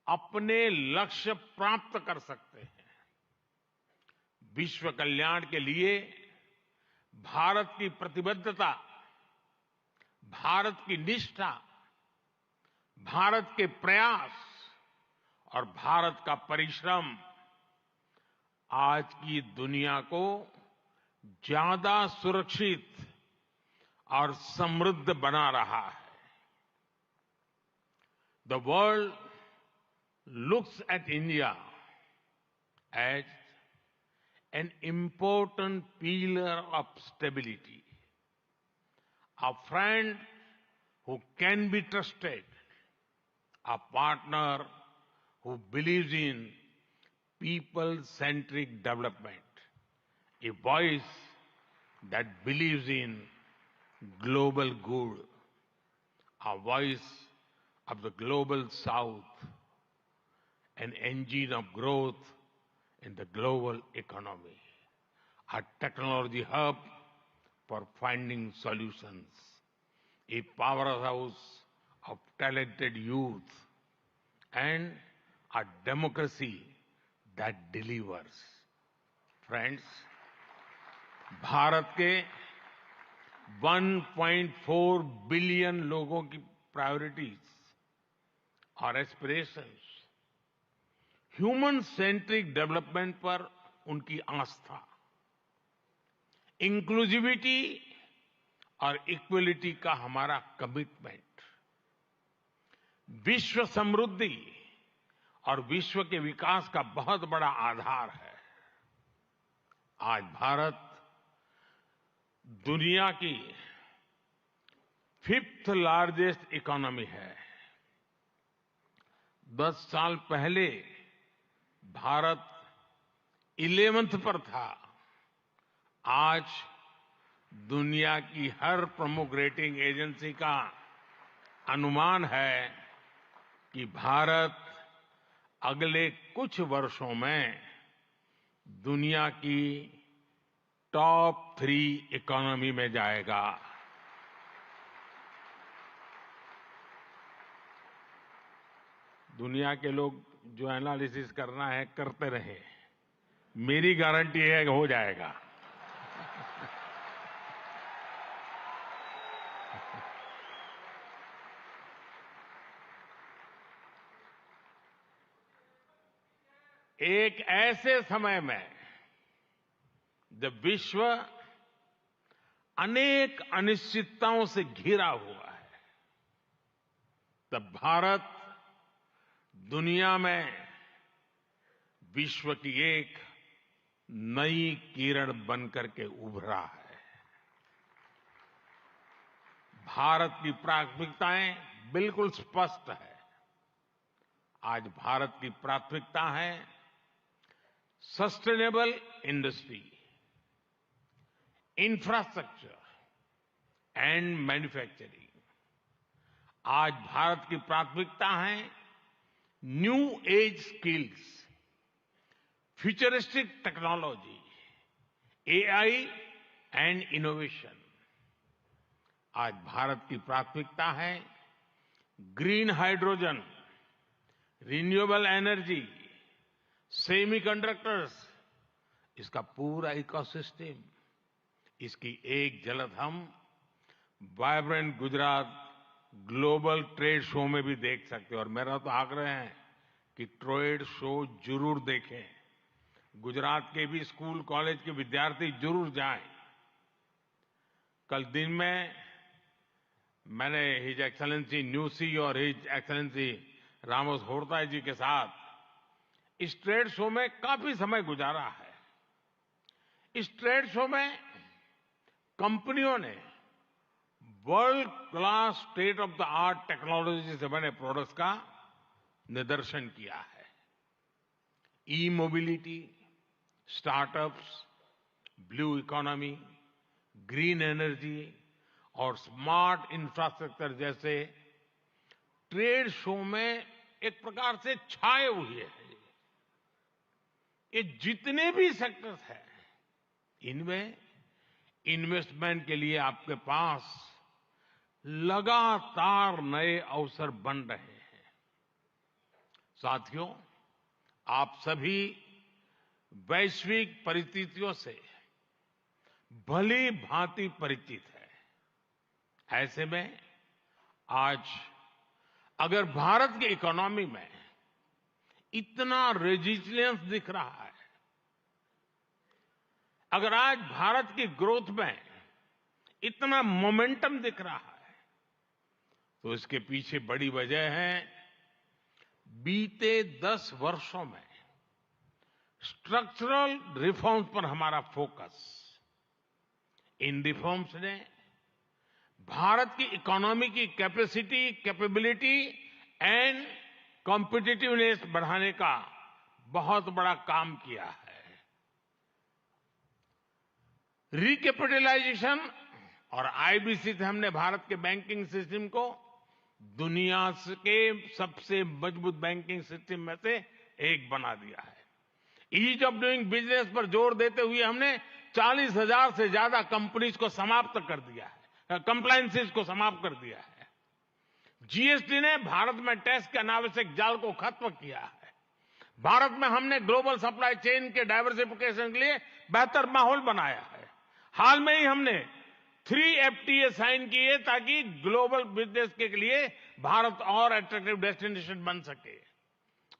अपने लक्ष्य प्राप्त कर सकते हैं। विश्व कल्याण के लिए भारत की प्रतिबद्धता, भारत की निष्ठा, भारत के प्रयास और भारत का परिश्रम आज की दुनिया को ज्यादा सुरक्षित और समृद्ध बना रहा है। The world looks at India as an important pillar of stability, a friend who can be trusted, a partner who believes in people-centric development, a voice that believes in global good, a voice of the global South, an engine of growth in the global economy, a technology hub for finding solutions, a powerhouse of talented youth, and a democracy that delivers. Friends, Bharat के 1.4 billion लोगों की priorities और aspirations, human centric development पर उनकी आस्था, inclusivity और equality का हमारा commitment, विश्व समृद्धि और विश्व के विकास का बहुत बड़ा आधार है। आज भारत दुनिया की 5th लार्जेस्ट इकोनॉमी है। 10 साल पहले भारत 11th पर था। आज दुनिया की हर प्रमुख रेटिंग एजेंसी का अनुमान है कि भारत अगले कुछ वर्षों में दुनिया की टॉप 3 इकोनॉमी में जाएगा। दुनिया के लोग जो एनालिसिस करना है करते रहे, मेरी गारंटी है कि हो जाएगा। एक ऐसे समय में जब विश्व अनेक अनिश्चितताओं से घिरा हुआ है, तब भारत दुनिया में विश्व की एक नई किरण बनकर के उभरा है। भारत की प्राथमिकताएं बिल्कुल स्पष्ट है। आज भारत की प्राथमिकता है sustainable industry, infrastructure and manufacturing. आज भारत की प्राथमिकता है new age skills, futuristic technology, AI and innovation. आज भारत की प्राथमिकता है green hydrogen, renewable energy, semiconductors, इसका पूरा इकोसिस्टम। इसकी एक झलक हम vibrant Gujarat global trade show में भी देख सकते हैं। और मेरा तो आग्रह है कि ट्रेड शो जरूर देखें। गुजरात के भी स्कूल कॉलेज के विद्यार्थी जरूर जाएं। कल दिन में मैंने हिज एक्सेलेंसी न्यूसी और हिज एक्सेलेंसी रामोस होर्ता जी के साथ इस ट्रेड शो में काफी समय गुजारा है। इस ट्रेड शो में कंपनियों ने world class state of the art technology से बने प्रोडक्ट्स का निदर्शन किया है। E mobility, startups, blue economy, green energy और स्मार्ट इंफ्रास्ट्रक्चर जैसे ट्रेड शो में एक प्रकार से छाए हुए हैं। ये जितने भी सेक्टर्स हैं, इनमें इन्वेस्टमेंट के लिए आपके पास लगातार नए अवसर बन रहे हैं। साथियों, आप सभी वैश्विक परिस्थितियों से भली भांति परिचित है। ऐसे में आज अगर भारत की इकोनॉमी में इतना रेजिलियंस दिख रहा है, अगर आज भारत की ग्रोथ में इतना मोमेंटम दिख रहा है, तो इसके पीछे बड़ी वजह है बीते 10 वर्षों में स्ट्रक्चरल रिफॉर्म्स पर हमारा फोकस। इन रिफॉर्म्स ने भारत की इकोनॉमी की कैपेसिटी, कैपेबिलिटी एंड कॉम्पिटिटिवनेस बढ़ाने का बहुत बड़ा काम किया है। रिकैपिटलाइजेशन और आईबीसी से हमने भारत के बैंकिंग सिस्टम को दुनिया के सबसे मजबूत बैंकिंग सिस्टम में से एक बना दिया है। ईज ऑफ डूइंग बिजनेस पर जोर देते हुए हमने 40,000 से ज्यादा कंपनीज को समाप्त कर दिया है, कंप्लायंसेस को समाप्त कर दिया है। जीएसटी ने भारत में टैक्स के अनावश्यक जाल को खत्म किया है। भारत में हमने ग्लोबल सप्लाई चेन के डाइवर्सिफिकेशन के लिए बेहतर माहौल बनाया है। हाल में ही हमने 3 FTA साइन किए ताकि ग्लोबल बिजनेस के लिए भारत और अट्रैक्टिव डेस्टिनेशन बन सके।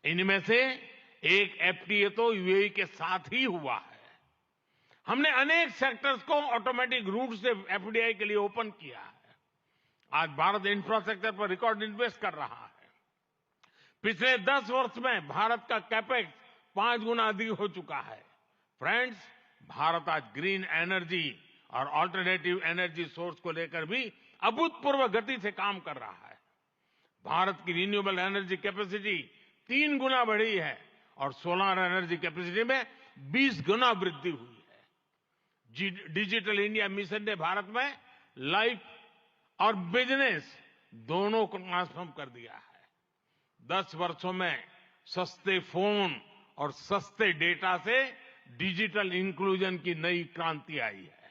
इनमें से एक FTA तो यूएई के साथ ही हुआ है। हमने अनेक सेक्टर्स को ऑटोमेटिक रूट से FDI के लिए ओपन किया है। आज भारत इंफ्रास्ट्रक्चर पर रिकॉर्ड इन्वेस्ट कर रहा है। पिछले 10 वर्ष में भारत का कैपेक्स 5 गुना अधिक हो चुका है। फ्रेंड्स, भारत आज ग्रीन एनर्जी और अल्टरनेटिव एनर्जी सोर्स को लेकर भी अभूतपूर्व गति से काम कर रहा है। भारत की रिन्यूएबल एनर्जी कैपेसिटी 3 गुना बढ़ी है और सोलर एनर्जी कैपेसिटी में 20 गुना वृद्धि हुई है। डिजिटल इंडिया मिशन ने भारत में लाइफ और बिजनेस दोनों को ट्रांसफॉर्म कर दिया है। 10 वर्षों में सस्ते फोन और सस्ते डेटा से डिजिटल इंक्लूजन की नई क्रांति आई है।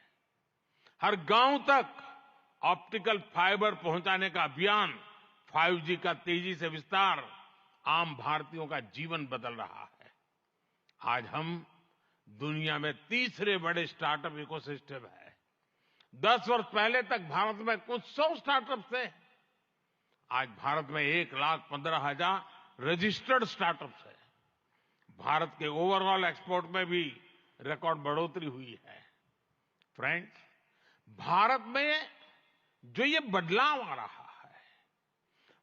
हर गांव तक ऑप्टिकल फाइबर पहुंचाने का अभियान, 5G का तेजी से विस्तार आम भारतीयों का जीवन बदल रहा है। आज हम दुनिया में तीसरे बड़े स्टार्टअप इकोसिस्टम है। 10 वर्ष पहले तक भारत में कुछ 100 स्टार्टअप थे। आज भारत में 1,15,000 रजिस्टर्ड स्टार्टअप्स है। भारत के ओवरऑल एक्सपोर्ट में भी रिकॉर्ड बढ़ोतरी हुई है। फ्रेंड्स, भारत में जो ये बदलाव आ रहा है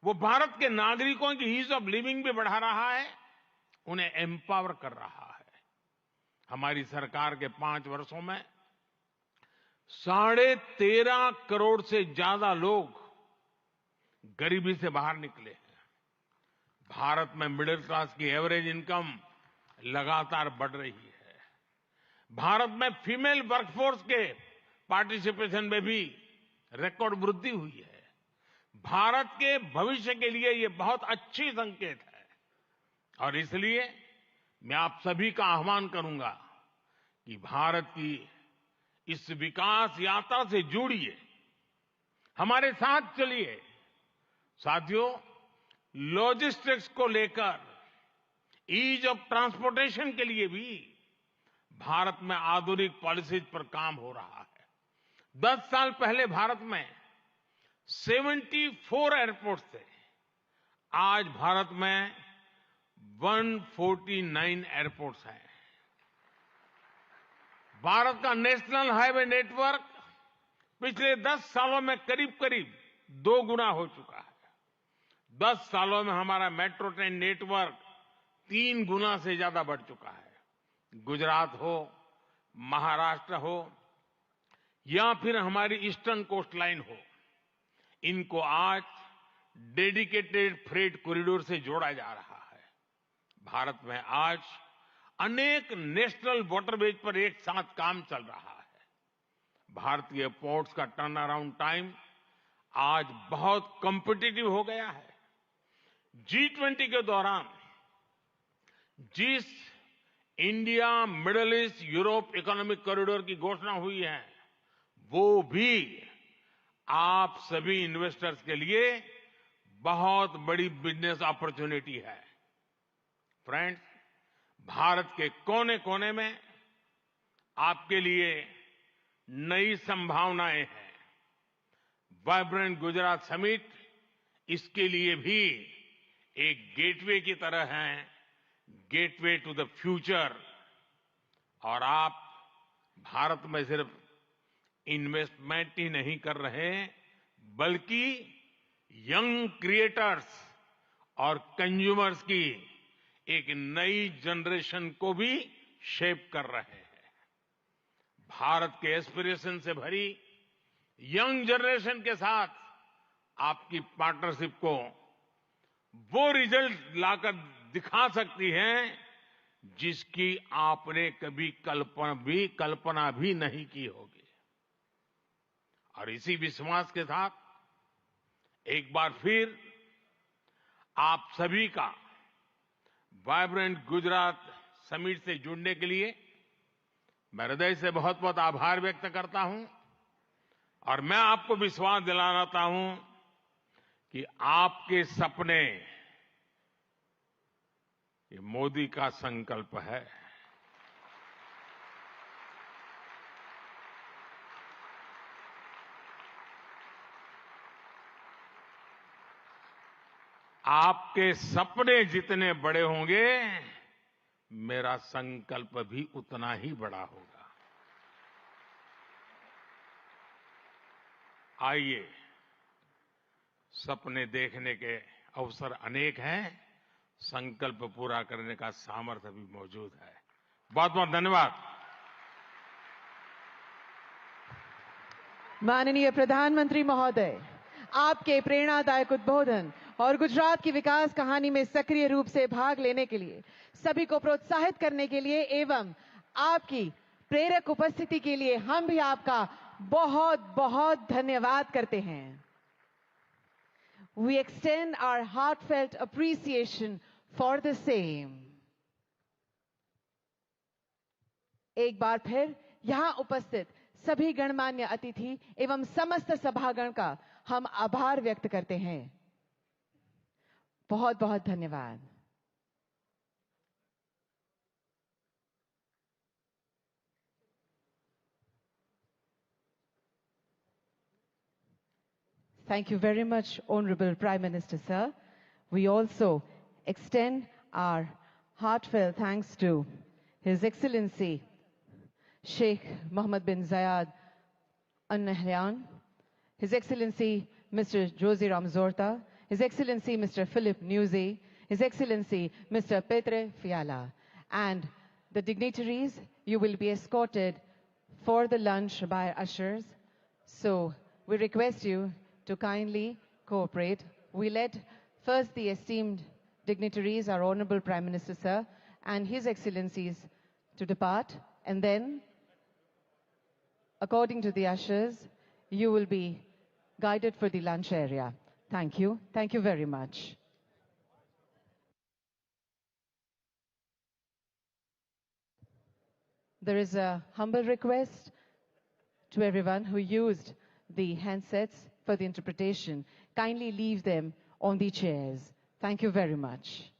वो भारत के नागरिकों की ईज ऑफ लिविंग भी बढ़ा रहा है, उन्हें एम्पावर कर रहा है। हमारी सरकार के 5 वर्षों में 13.5 करोड़ से ज्यादा लोग गरीबी से बाहर निकले हैं। भारत में मिडिल क्लास की एवरेज इनकम लगातार बढ़ रही है। भारत में फीमेल वर्कफोर्स के पार्टिसिपेशन में भी रिकॉर्ड वृद्धि हुई है। भारत के भविष्य के लिए ये बहुत अच्छी संकेत है और इसलिए मैं आप सभी का आह्वान करूंगा कि भारत की इस विकास यात्रा से जुड़िए, हमारे साथ चलिए। साथियों, लॉजिस्टिक्स को लेकर ईज ऑफ ट्रांसपोर्टेशन के लिए भी भारत में आधुनिक पॉलिसीज पर काम हो रहा है। 10 साल पहले भारत में 74 एयरपोर्ट थे। आज भारत में 149 एयरपोर्ट्स हैं। भारत का नेशनल हाईवे नेटवर्क पिछले 10 सालों में करीब करीब 2 गुना हो चुका है। 10 सालों में हमारा मेट्रो ट्रेन नेटवर्क 3 गुना से ज्यादा बढ़ चुका है। गुजरात हो, महाराष्ट्र हो या फिर हमारी ईस्टर्न कोस्ट लाइन हो, इनको आज डेडिकेटेड फ्रेट कॉरिडोर से जोड़ा जा रहा है। भारत में आज अनेक नेशनल वाटरवेज पर एक साथ काम चल रहा है। भारतीय पोर्ट्स का टर्न अराउंड टाइम आज बहुत कॉम्पिटिटिव हो गया है। G20 के दौरान जिस India middle east Europe economic corridor की घोषणा हुई है वो भी आप सभी इन्वेस्टर्स के लिए बहुत बड़ी बिजनेस अपॉर्चुनिटी है। फ्रेंड्स, भारत के कोने कोने में आपके लिए नई संभावनाएं हैं। वाइब्रेंट गुजरात समिट इसके लिए भी एक गेटवे की तरह है, गेटवे टू द फ्यूचर। और आप भारत में सिर्फ इन्वेस्टमेंट ही नहीं कर रहे बल्कि यंग क्रिएटर्स और कंज्यूमर्स की एक नई जनरेशन को भी शेप कर रहे हैं। भारत के एस्पिरेशन से भरी यंग जनरेशन के साथ आपकी पार्टनरशिप को वो रिजल्ट लाकर दिखा सकती है जिसकी आपने कभी कल्पना भी नहीं की होगी। और इसी विश्वास के साथ एक बार फिर आप सभी का वाइब्रेंट गुजरात समिट से जुड़ने के लिए मैं हृदय से बहुत बहुत आभार व्यक्त करता हूं और मैं आपको विश्वास दिलाता हूं कि आपके सपने ये मोदी का संकल्प है। आपके सपने जितने बड़े होंगे, मेरा संकल्प भी उतना ही बड़ा होगा। आइए, सपने देखने के अवसर अनेक हैं, संकल्प पूरा करने का सामर्थ्य भी मौजूद है। बहुत बहुत धन्यवाद। माननीय प्रधानमंत्री महोदय, आपके प्रेरणादायक उद्बोधन और गुजरात की विकास कहानी में सक्रिय रूप से भाग लेने के लिए, सभी को प्रोत्साहित करने के लिए एवं आपकी प्रेरक उपस्थिति के लिए हम भी आपका बहुत बहुत धन्यवाद करते हैं। We extend our heartfelt appreciation for the same. एक बार फिर यहां उपस्थित सभी गणमान्य अतिथि एवं समस्त सभागण का हम आभार व्यक्त करते हैं। बहुत बहुत धन्यवाद। Thank you very much, Honorable Prime Minister, sir. We also extend our heartfelt thanks to His Excellency Sheikh Mohammed bin Zayed Al Nahyan, His Excellency Mr. Josie Ramzorta, His Excellency Mr. Philip Newsy, His Excellency Mr. Petre Fiala, and the dignitaries. You will be escorted for the lunch by ushers. So we request you to kindly cooperate. We let first the esteemed dignitaries, our Honorable Prime Minister, sir, and His Excellencies to depart, and then, according to the ushers, you will be guided for the lunch area. Thank you. Thank you very much. There is a humble request to everyone who used the handsets for the interpretation. Kindly leave them on the chairs. Thank you very much.